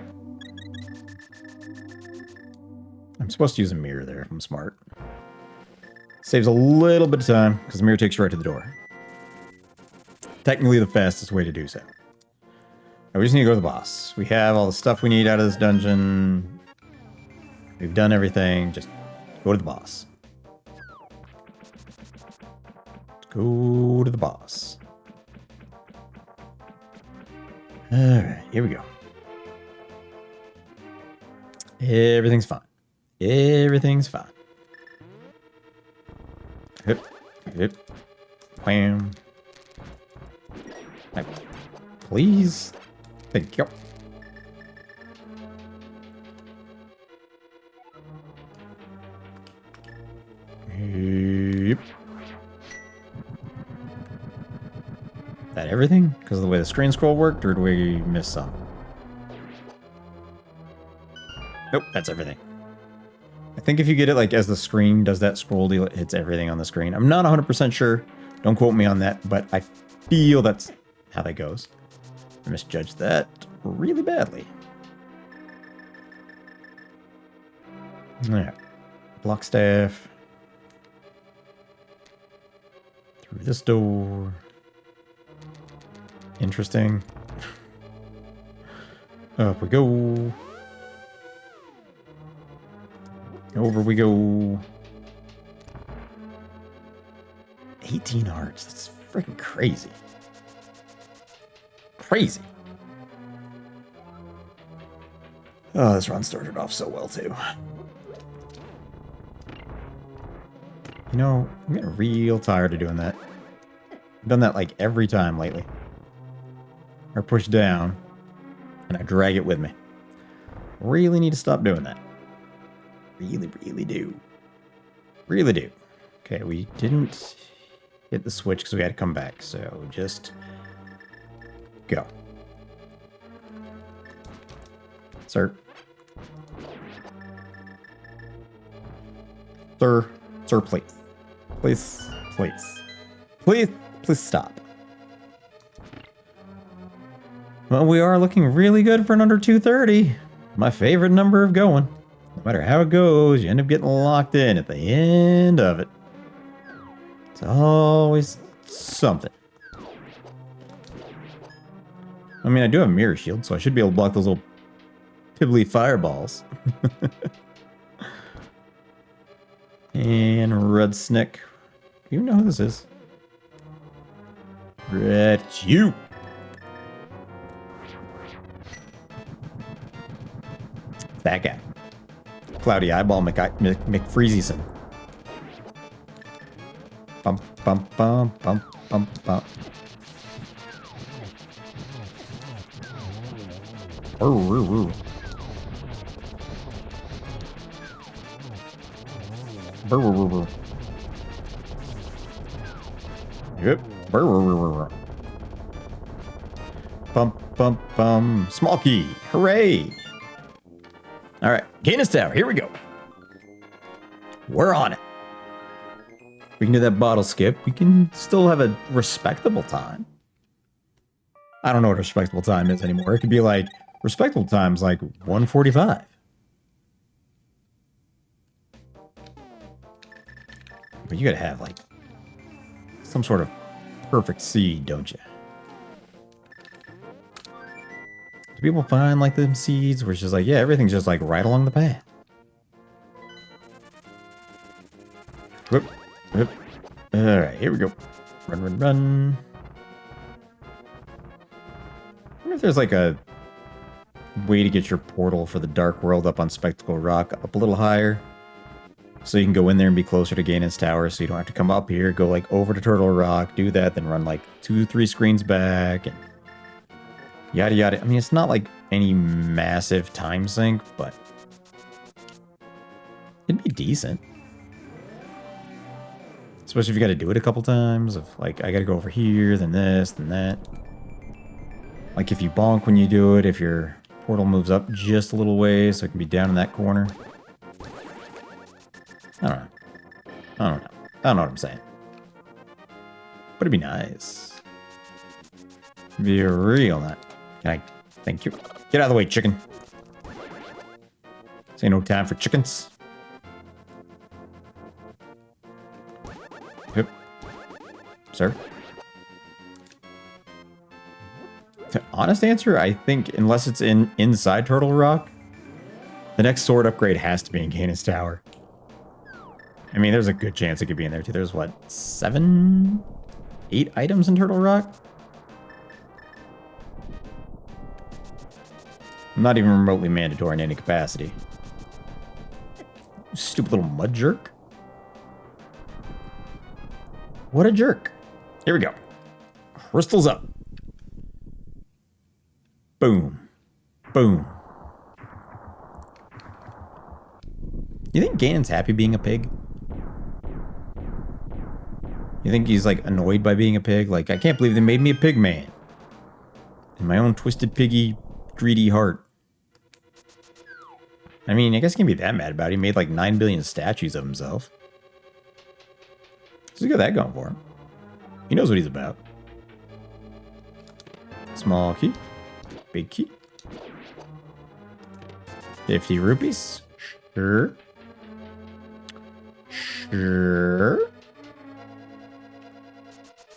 I'm supposed to use a mirror there if I'm smart. Saves a little bit of time because the mirror takes you right to the door. Technically the fastest way to do so. Now we just need to go to the boss. We have all the stuff we need out of this dungeon. We've done everything. Just go to the boss. Go to the boss. Alright, here we go. Everything's fine. Everything's fine. Hip. Wham. Right. Please. Thank you. Yep. That everything? Because of the way the screen scroll worked, or did we miss some? Nope, that's everything. I think if you get it like as the screen does that scroll deal, it hits everything on the screen. I'm not 100% sure. Don't quote me on that, but I feel that's how that goes. I misjudged that really badly. Alright. Block staff. Through this door. Interesting. Up we go. Over we go. 18 hearts. That's freaking crazy. Crazy. Oh, this run started off so well, too. You know, I'm getting real tired of doing that. I've done that like every time lately. Or push down. and I drag it with me. Really need to stop doing that. Really, really do. Really do. Okay, we didn't hit the switch because we had to come back, so just go. Sir. Sir. Sir, please. Please. Please. Please. Please stop. Well, we are looking really good for an under 230. My favorite number of going. No matter how it goes, you end up getting locked in at the end of it. It's always something. I mean, I do have a mirror shield, so I should be able to block those little pibbly fireballs. And Red Snick. You know who this is? Red, you! That guy. Cloudy Eyeball McFreezyson. Bump, bump, bump, bump, bump, bump. Brr, brr, brr. Yep. Brr. Bump, bump, bum. Small key. Hooray. All right. Gainus Tower. Here we go. We're on it. We can do that bottle skip. We can still have a respectable time. I don't know what respectable time is anymore. It could be like respectable time's like 1:45. But you gotta have like some sort of perfect seed, don't you? Do people find like them seeds where it's just like, yeah, everything's just like right along the path? Whoop, whoop. All right, here we go. Run, run, run. I wonder if there's like a way to get your portal for the Dark World up on Spectacle Rock up a little higher. So you can go in there and be closer to Gainon's Tower, so you don't have to come up here, go like over to Turtle Rock, do that, then run like 2-3 screens back, and yada yada. I mean, it's not like any massive time sink, but it'd be decent. Especially if you got to do it a couple times, of like, I got to go over here, then this, then that. Like if you bonk when you do it, if your portal moves up just a little way, so it can be down in that corner. I don't know. I don't know what I'm saying. But it'd be nice. Be real nice. Can I? Thank you. Get out of the way, chicken. This ain't no time for chickens. Yep. Sir? The honest answer, I think, unless it's inside Turtle Rock, the next sword upgrade has to be in Gainon's Tower. I mean, there's a good chance it could be in there, too. There's, what, 8 items in Turtle Rock? Not even remotely mandatory in any capacity. Stupid little mud jerk. What a jerk. Here we go. Crystals up. Boom. Boom. You think Ganon's happy being a pig? You think he's like annoyed by being a pig? Like, I can't believe they made me a pig man. In my own twisted piggy, greedy heart. I mean, I guess he can't be that mad about it. He made like 9 billion statues of himself. So he's got that going for him. He knows what he's about. Small key. Big key. 50 rupees. Sure. Sure.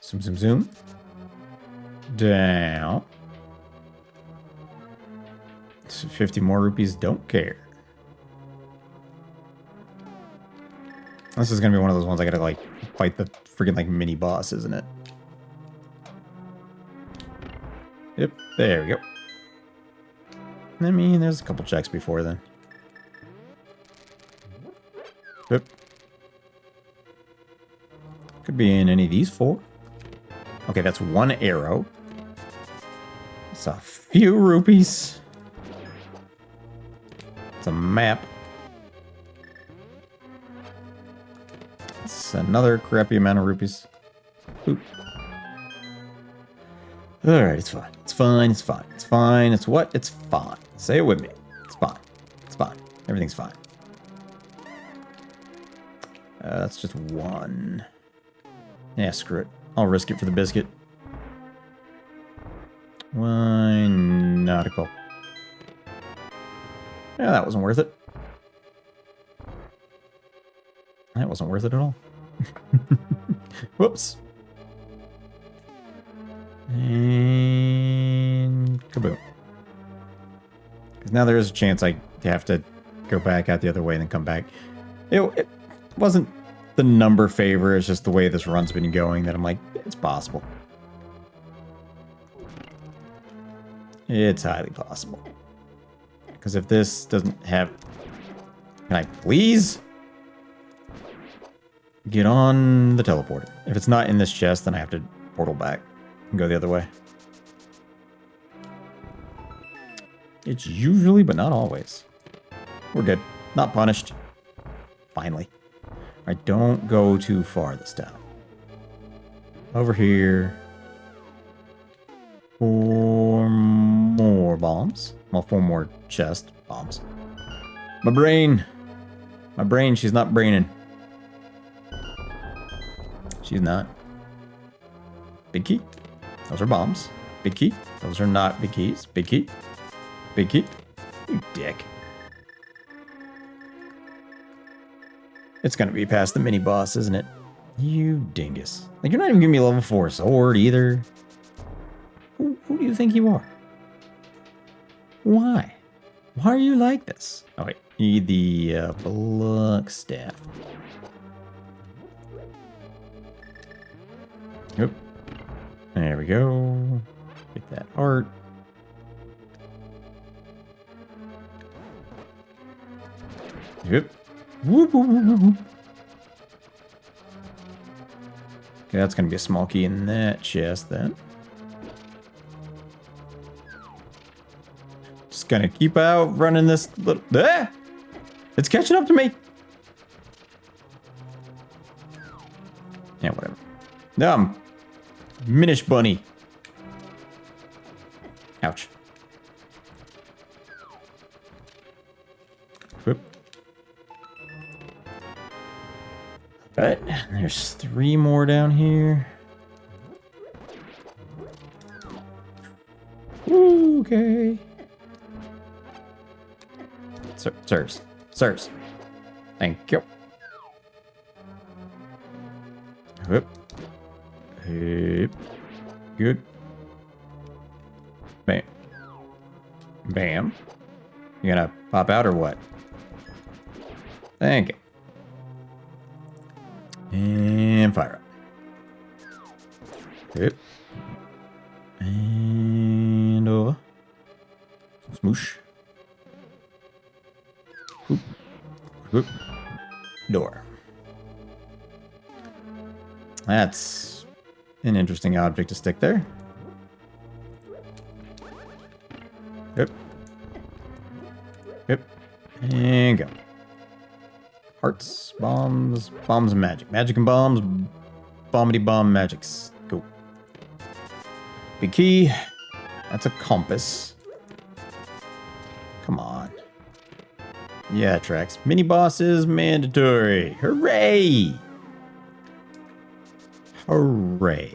Zoom, zoom, zoom. Down. 50 more rupees, don't care. This is gonna be one of those ones I gotta like fight the freaking like mini boss, isn't it? Yep, there we go. I mean, there's a couple checks before then. Yep. Could be in any of these 4. Okay, that's 1 arrow. It's a few rupees. It's a map. It's another crappy amount of rupees. Boop. Alright, it's fine. It's fine. It's fine. It's fine. It's what? It's fine. Say it with me. It's fine. It's fine. Everything's fine. That's just one. Yeah, screw it. I'll risk it for the biscuit. One nautical. Yeah, that wasn't worth it. That wasn't worth it at all. Whoops. And kaboom. Because now there is a chance I have to go back out the other way and then come back. It wasn't the number favor, it's just the way this run's been going that I'm like, it's possible. It's highly possible. Because if this doesn't have... Can I please get on the teleporter? If it's not in this chest, then I have to portal back and go the other way. It's usually, but not always. We're good. Not punished. Finally. Alright, don't go too far this time. Over here. 4 more bombs. Well, 4 more chest bombs. My brain. My brain, she's not braining. She's not. Big key. Those are bombs. Big key. Those are not big keys. Big key. Big key. You dick. It's gonna be past the mini boss, isn't it? You dingus. Like, you're not even giving me a level 4 sword either. Who do you think you are? Why? Why are you like this? Oh wait, you need the block staff. Yep. There we go. Get that heart. Yep. Whoop, whoop, whoop, whoop. Okay, that's gonna be a small key in that chest then. Just gonna keep out running this little... Ah! It's catching up to me! Yeah, whatever. Minish bunny. Ouch. Whoop. Alright, there's 3 more down here. Okay. Sirs. Sirs. Thank you. Whoop. Whoop. Good. Bam. Bam. You gonna pop out or what? Thank you. And fire up. Whoop. And over. Smoosh. Whoop. Whoop. Door. That's an interesting object to stick there. Yep. Yep. And go. Hearts, bombs, bombs and magic. Magic and bombs, bombity bomb magics. Go. Big key. That's a compass. Come on. Yeah, it tracks. Mini boss is mandatory. Hooray! Hooray.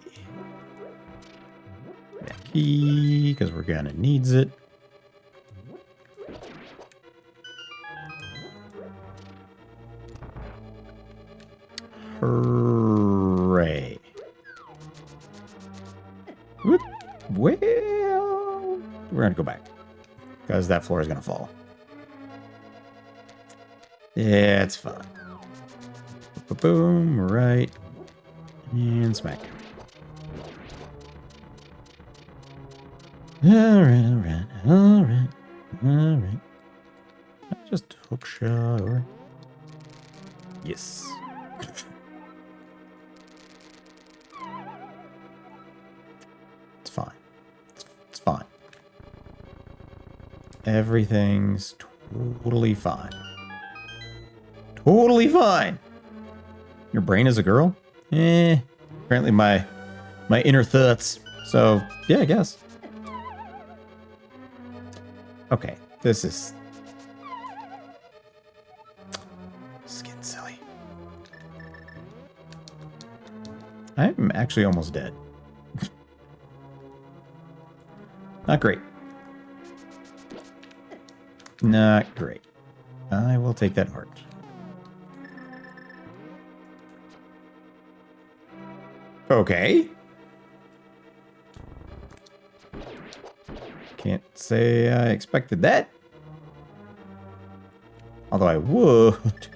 That key, because we're gonna needs it. Hooray. Whoop. Well, we're gonna go back. Because that floor is gonna fall. Yeah, it's fine. Boom, right. And smack. Alright. Not just a hook shot or... Yes. It's fine. It's fine. Everything's totally fine. Totally fine. Your brain is a girl? Apparently my inner thoughts. So, yeah, I guess. Okay, this is getting silly. I'm actually almost dead. Not great. Not great. I will take that heart. Okay. Can't say I expected that. Although I would.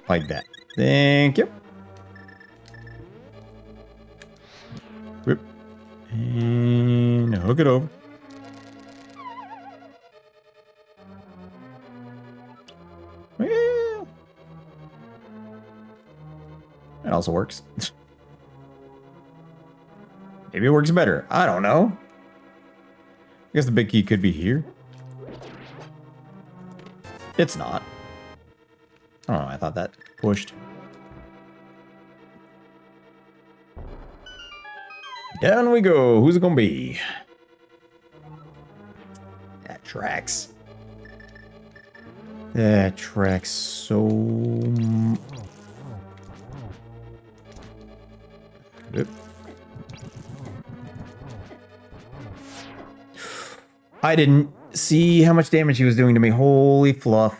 Like that. Thank you. Whoop. And hook it over. Well, that also works. Maybe it works better. I don't know. I guess the big key could be here. It's not. I don't know. I thought that pushed. Down we go. Who's it gonna be? That tracks. That tracks so... Oop. I didn't see how much damage he was doing to me. Holy fluff.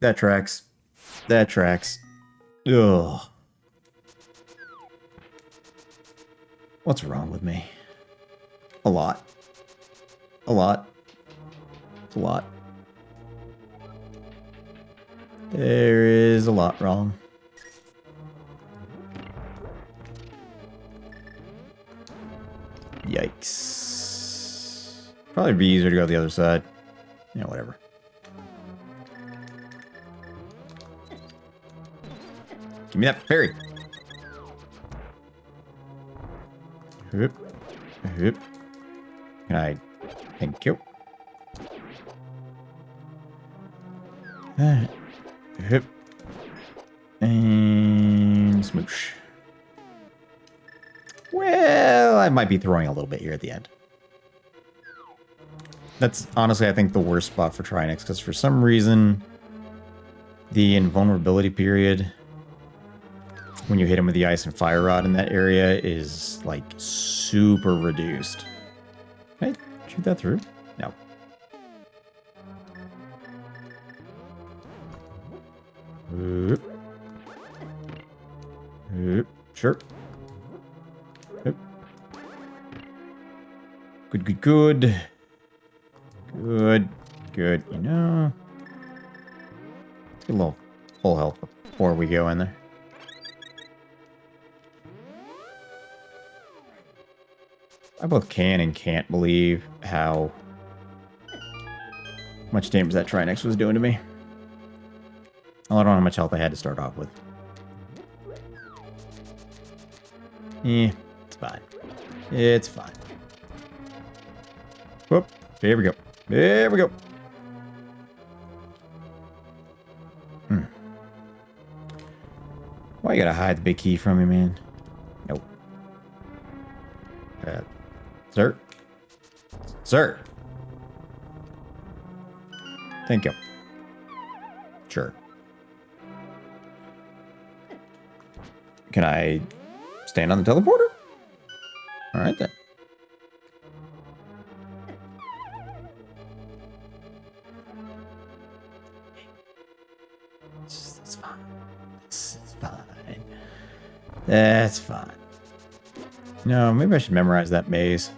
That tracks. That tracks. Ugh. What's wrong with me? A lot. A lot. A lot. There is a lot wrong. Yikes. Probably be easier to go the other side. Yeah, whatever. Give me that fairy. Whoop. Whoop. Can I... Thank you. Whoop. And smoosh. Well, I might be throwing a little bit here at the end. That's honestly, I think, the worst spot for Trinex, because for some reason, the invulnerability period, when you hit him with the ice and fire rod in that area, is like super reduced. Can I shoot that through? No. Oop. Oop. Sure. Oop. Good, good, good. Good, good. You know, let's get a little full health before we go in there. I both can and can't believe how much damage that Trinex was doing to me. I don't know how much health I had to start off with. It's fine. It's fine. Whoop. There we go. There we go. Why you gotta hide the big key from me, man? Nope. Sir? Sir? Thank you. Sure. Can I stand on the teleporter? Alright then. It's fine. It's fine. That's fine. No, maybe I should memorize that maze.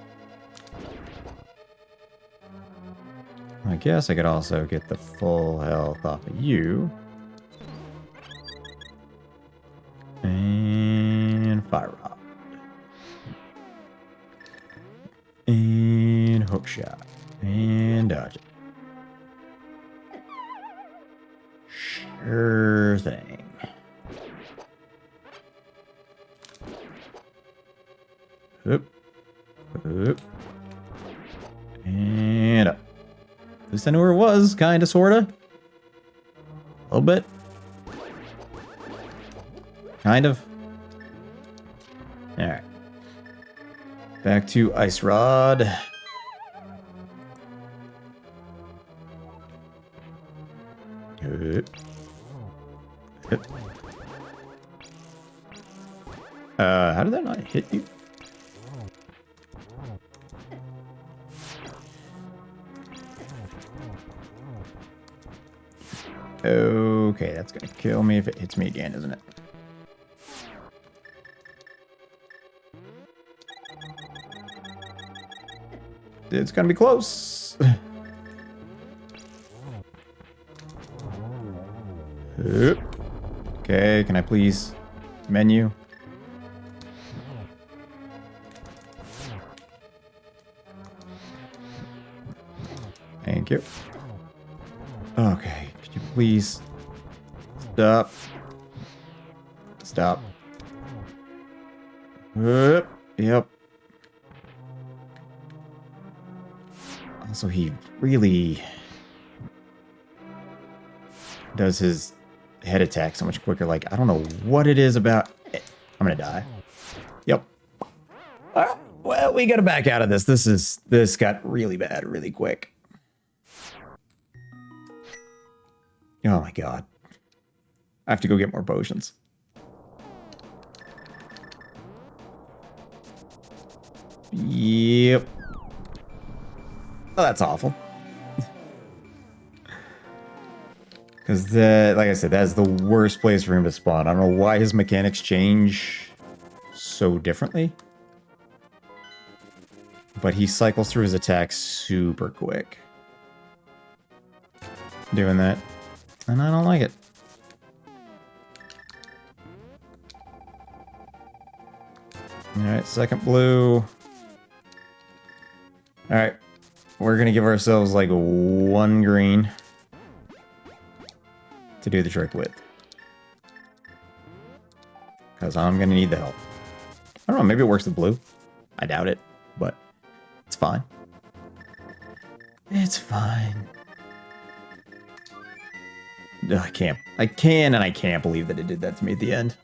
I guess I could also get the full health off of you. And fire rod. And hook shot. And dodge it. Sure thing. Oop. Oop. And least I knew where it was, kinda, sorta. A little bit. Kind of. Alright. Back to Ice Rod. How did that not hit you? Okay, that's gonna kill me if it hits me again, isn't it? It's gonna be close. Okay, can I please menu? Thank you. Okay, could you please stop? Stop. Yep. Also, he really does his head attack so much quicker. Like, I don't know what it is about. I'm gonna die. Yep. All right. Well, we gotta back out of this. This got really bad really quick. Oh my god. I have to go get more potions. Yep. Oh, that's awful. Because, like I said, that's the worst place for him to spawn. I don't know why his mechanics change so differently. But he cycles through his attacks super quick. Doing that. And I don't like it. Alright, second blue. Alright. We're gonna give ourselves like one green to do the trick with. Because I'm gonna need the help. I don't know, maybe it works with blue. I doubt it, but it's fine. It's fine. Ugh, I can and I can't believe that it did that to me at the end.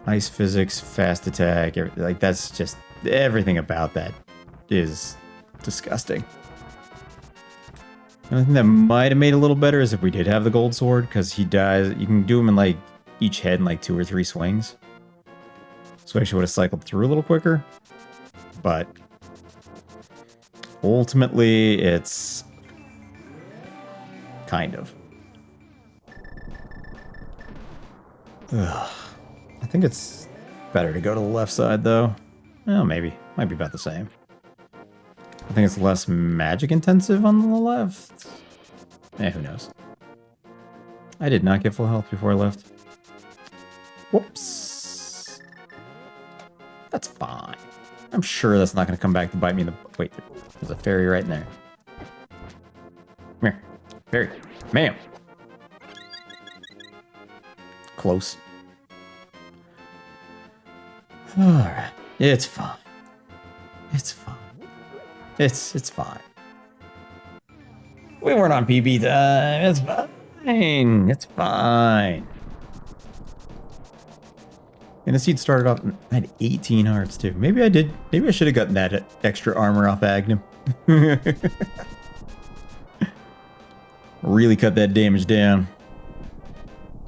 Ice physics, fast attack, like that's just everything about that is disgusting. The only thing that might have made it a little better is if we did have the gold sword, because he dies. You can do him in like each head in like 2 or 3 swings. So I actually would have cycled through a little quicker. But ultimately, it's kind of. Ugh. I think it's better to go to the left side, though. Well, maybe. Might be about the same. I think it's less magic intensive on the left. Eh, who knows? I did not get full health before I left. Whoops. That's fine. I'm sure that's not going to come back to bite me in the... Wait, there's a fairy right in there. Come here. Fairy. Ma'am. Close. Alright. It's fine. It's fine. It's fine. We weren't on PB time. It's fine. It's fine. And the seed started off, I had 18 hearts too. Maybe I did. Maybe I should have gotten that extra armor off Agnum. Really cut that damage down.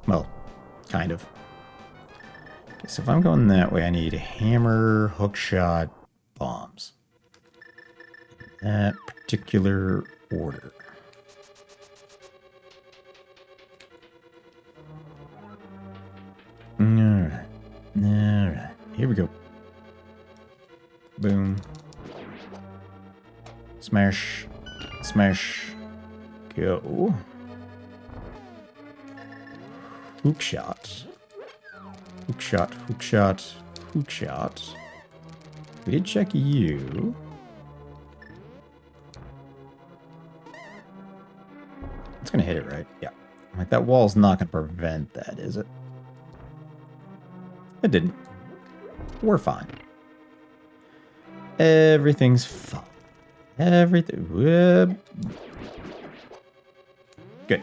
Well, kind of. Okay, so if I'm going that way, I need a hammer, hookshot, bombs. In that particular order. Alright. Alright. Here we go. Boom. Smash. Smash. Go. Hookshot. Hookshot. Hookshot. Hookshot. We did check you. It's gonna hit it, right? Yeah. Like, that wall's not gonna prevent that, is it? It didn't. We're fine. Everything's fine. Everything. Whoop. Good.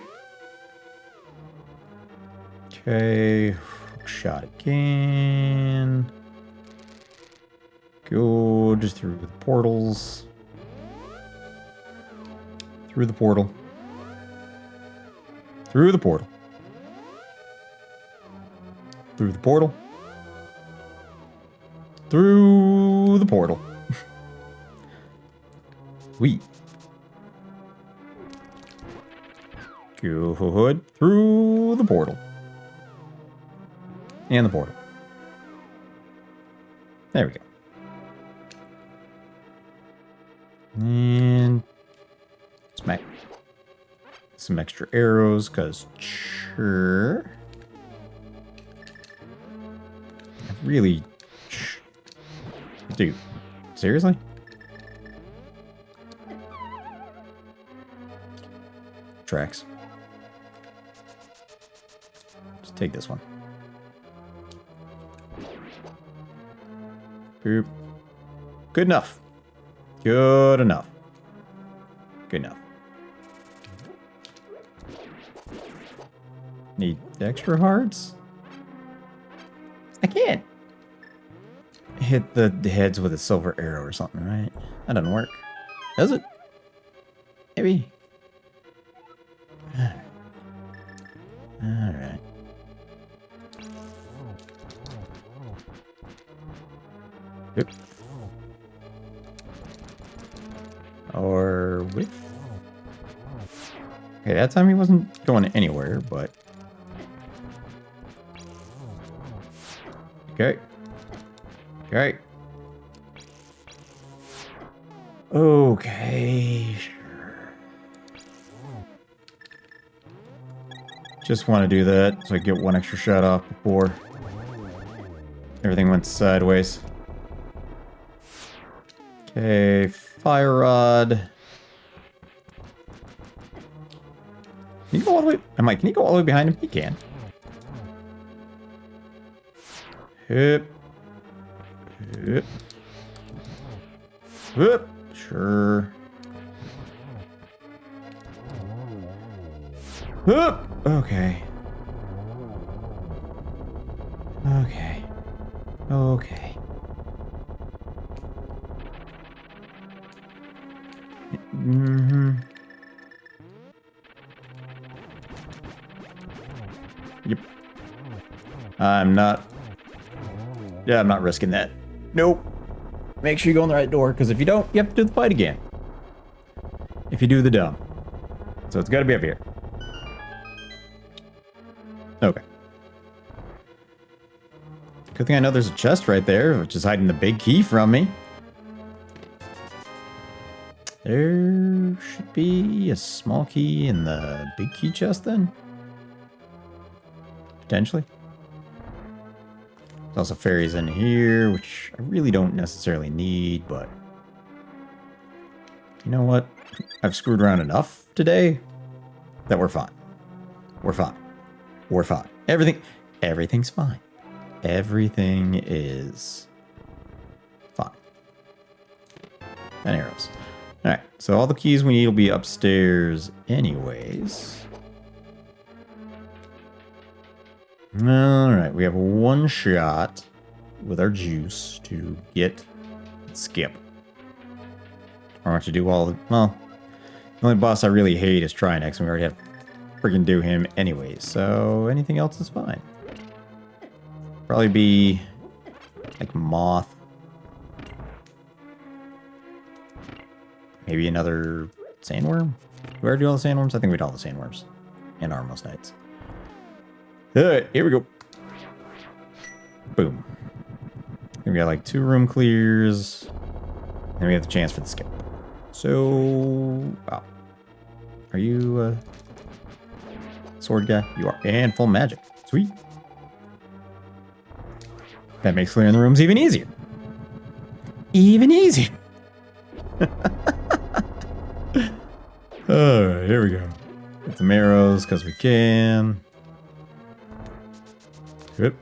Okay. Shot again. Go just through the portals. Through the portal. Through the portal. Through the portal. Through the portal. Good. Through the portal. And the portal. There we go. And smack some extra arrows, because sure. Really. Dude, seriously? Tracks. Just take this one. Boop. Good enough. Good enough. Good enough. Need extra hearts? I can't hit the heads with a silver arrow or something, right? That doesn't work. Does it? Maybe. Alright. Yep. Or with. Okay, that time he wasn't going anywhere, but. Okay. Okay. Okay. Sure. Just want to do that so I get one extra shot off before everything went sideways. Okay, fire rod. Can you go all the way? I'm like, can you go all the way behind him? He can. Hip. Hip. Hip. Sure. Hip. Okay. Okay. Okay. Mm-hmm. Yep. I'm not risking that. Nope. Make sure you go in the right door, because if you don't, you have to do the fight again. If you do the dumb. So it's got to be up here. Okay. Good thing I know there's a chest right there, which is hiding the big key from me. There should be a small key in the big key chest then? Potentially. There's also fairies in here, which I really don't necessarily need, but... You know what? I've screwed around enough today that we're fine. We're fine. We're fine. Everything's fine. Everything is fine. And arrows. Alright, so all the keys we need will be upstairs anyways. Alright, we have one shot with our juice to get skip. I want to do all the... Well, the only boss I really hate is Trinex, and we already have freaking do him anyways, so anything else is fine. Probably be like moth. Maybe another sandworm? Do we already do all the sandworms? I think we did all the sandworms. And Armos Knights. Alright, here we go. Boom. We got like 2 room clears. And we have the chance for the skip. So... Wow. Are you a sword guy? You are. And full magic. Sweet. That makes clearing the rooms even easier. Even easier. Alright, here we go. Get some arrows, because we can. Yep.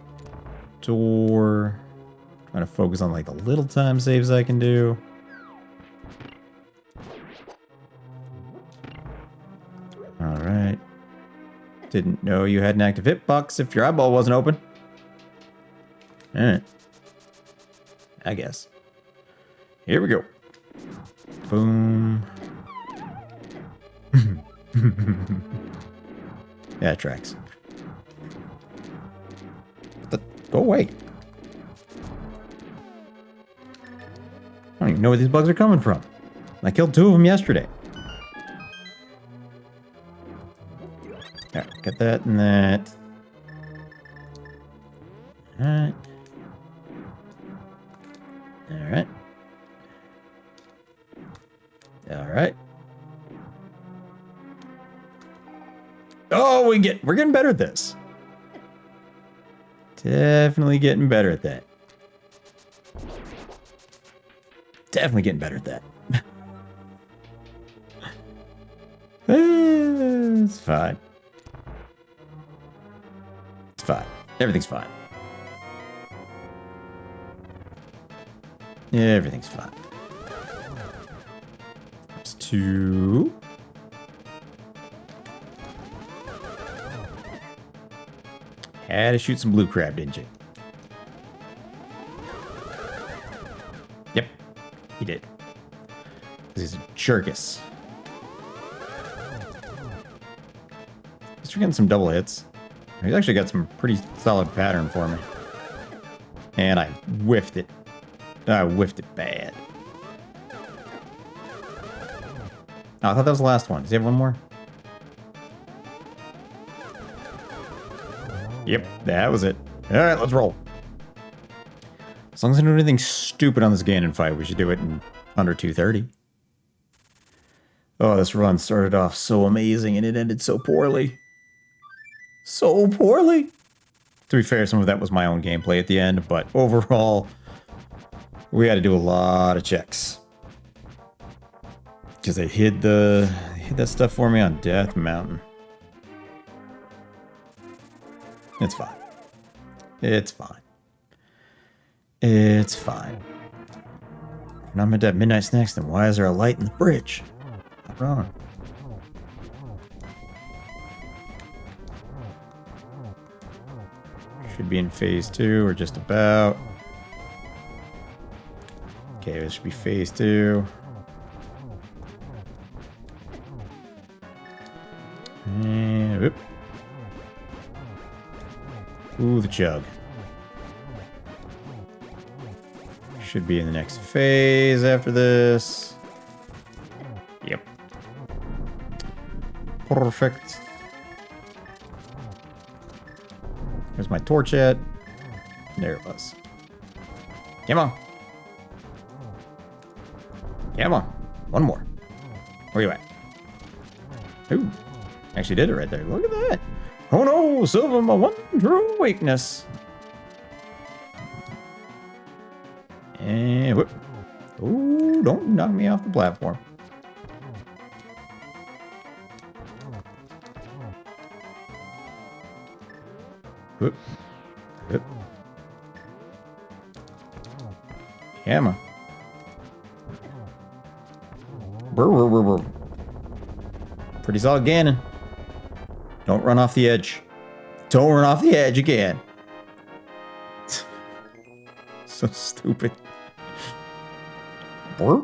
Door. Trying to focus on like the little time saves I can do. Alright. Didn't know you had an active hitbox if your eyeball wasn't open. Alright. I guess. Here we go. Boom. Yeah, it tracks. Go away. I don't even know where these bugs are coming from. I killed 2 of them yesterday. Alright, get that and that. Alright. Alright. Alright. Oh, we're getting better at this. Definitely getting better at that. Definitely getting better at that. It's fine. It's fine. Everything's fine. Everything's fine. It's 2. Had to shoot some blue crab, didn't you? Yep, he did. Because he's a jerkus. At least we're getting some double hits. He's actually got some pretty solid pattern for me. And I whiffed it. I whiffed it bad. Oh, I thought that was the last one. Does he have one more? Yep, that was it. Alright, let's roll. As long as I don't do anything stupid on this Ganon fight, we should do it in under 2:30. Oh, this run started off so amazing and it ended so poorly. So poorly. To be fair, some of that was my own gameplay at the end, but overall, we had to do a lot of checks. Because they hid that stuff for me on Death Mountain. It's fine. It's fine. It's fine. If I'm meant to have midnight snacks, then why is there a light in the bridge? Not wrong. Should be in phase 2 or just about. Okay, this should be phase 2. And whoop. Ooh, the chug. Should be in the next phase after this. Yep. Perfect. Where's my torch at? There it was. Come on. Come on. One more. Where you at? Ooh. Actually did it right there. Look at that. Oh no, Silver, my one true weakness. And whoop. Ooh, don't knock me off the platform. Whoop. Whoop. Hammer. Brr, brr, brr, brr. Pretty solid Ganon. Don't run off the edge. Don't run off the edge again. So stupid. Brr.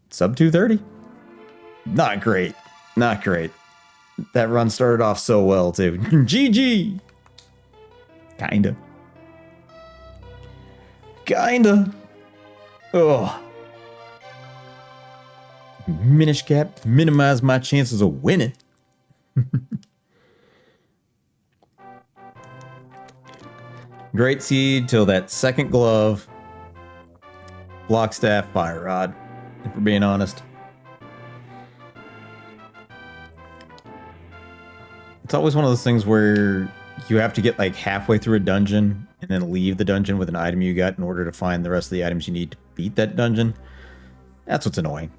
Sub 230. Not great. Not great. That run started off so well, too. GG! Kinda. Kinda. Ugh. Minish Cap. Minimize my chances of winning. Great seed till that second glove. Block staff, fire rod. If we're being honest. It's always one of those things where you have to get like halfway through a dungeon and then leave the dungeon with an item you got in order to find the rest of the items you need to beat that dungeon. That's what's annoying.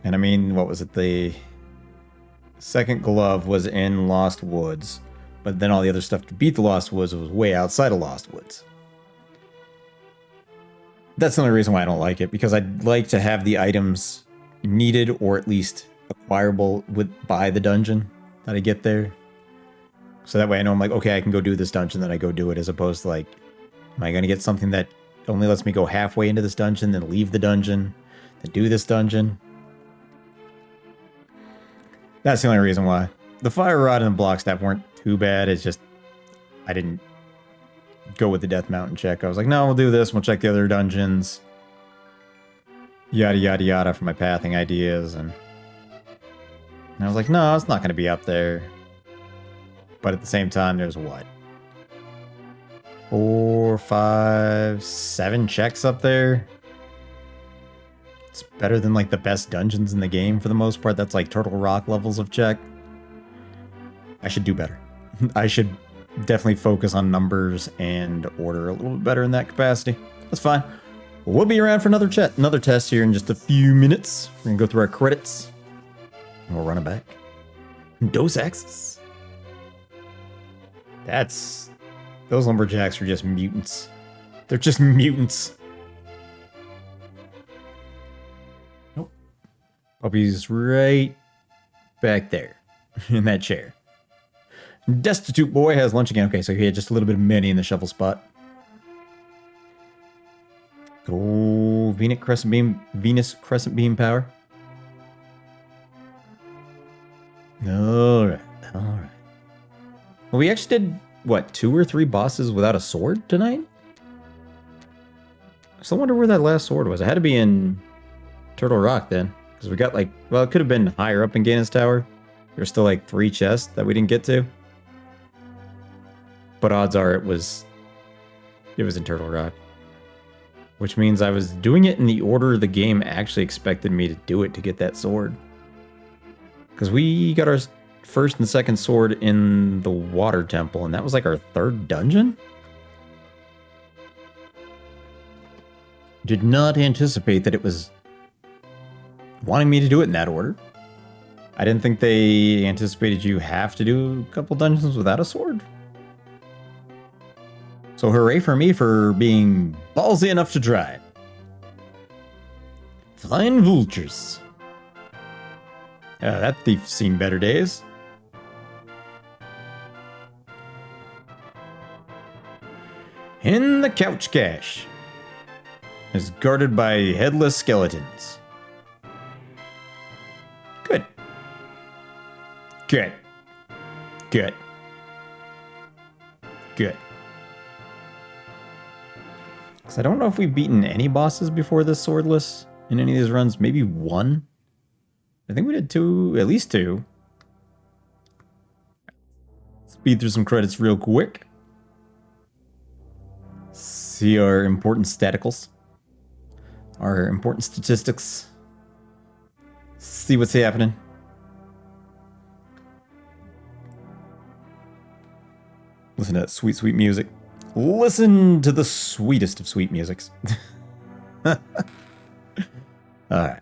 And I mean, what was it? The second glove was in Lost Woods. But then all the other stuff to beat the Lost Woods was way outside of Lost Woods. That's the only reason why I don't like it, because I'd like to have the items needed or at least acquirable by the dungeon that I get there. So that way I know I'm like, okay, I can go do this dungeon, then I go do it, as opposed to like, am I going to get something that only lets me go halfway into this dungeon, then leave the dungeon, then do this dungeon? That's the only reason why. The fire rod and the block staff weren't too bad. It's just, I didn't go with the Death Mountain check. I was like, no, we'll do this. We'll check the other dungeons. Yada, yada, yada for my pathing ideas. And I was like, no, it's not going to be up there. But at the same time, there's what? 4, 5, 7 checks up there. It's better than like the best dungeons in the game for the most part. That's like Turtle Rock levels of check. I should do better. I should definitely focus on numbers and order a little bit better in that capacity. That's fine. We'll be around for another test here in just a few minutes. We're gonna go through our credits and we'll run it back. Dos Equis. Those lumberjacks are just mutants. They're just mutants. Nope. Puppy's right back there in that chair. Destitute boy has lunch again. Okay, so he had just a little bit of mini in the shovel spot. Good old Venus Crescent Beam power. Alright. Well, we actually did, what, 2 or 3 bosses without a sword tonight? I still wonder where that last sword was. It had to be in Turtle Rock then. Because we got like, well, it could have been higher up in Gainus Tower. There's still like 3 chests that we didn't get to. But odds are it was in Turtle Rock. Which means I was doing it in the order the game actually expected me to do it to get that sword. Because we got our first and second sword in the water temple, and that was like our 3rd dungeon? Did not anticipate that it was wanting me to do it in that order. I didn't think they anticipated you have to do a couple dungeons without a sword. So hooray for me for being ballsy enough to try it. Flying vultures. That thief's seen better days. In the couch cache is guarded by headless skeletons. Good. Good. Good. Good. Because I don't know if we've beaten any bosses before this swordless in any of these runs. Maybe 1. I think we did 2, at least 2. Speed through some credits real quick. See our important staticals. Our important statistics. See what's happening. Listen to that sweet, sweet music. Listen to the sweetest of sweet musics. Alright.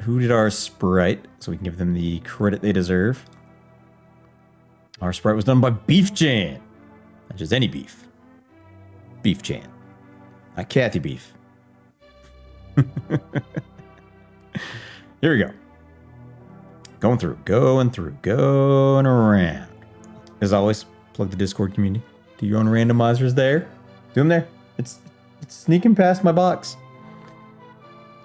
Who did our sprite? So we can give them the credit they deserve. Our sprite was done by Beef Chan. Not just any beef. Beef Chan. Not Kathy Beef. Here we go. Going around. As always, plug the Discord community. Do your own randomizers there. Do them there. It's sneaking past my box.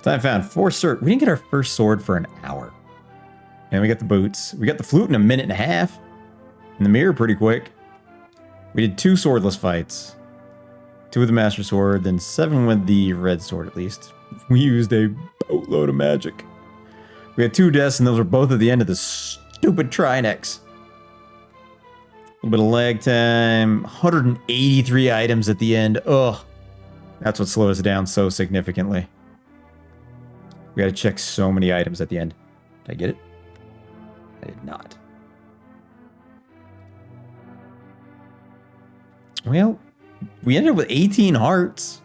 Time found 4 sword. We didn't get our first sword for an hour. And we got the boots. We got the flute in 1.5 minutes. And the mirror pretty quick. We did 2 swordless fights. 2 with the master sword, then 7 with the red sword at least. We used a boatload of magic. We had 2 deaths, and those were both at the end of the stupid Trinex. A little bit of lag time. 183 items at the end. Ugh. That's what slows it down so significantly. We gotta check so many items at the end. Did I get it? I did not. Well, we ended up with 18 hearts.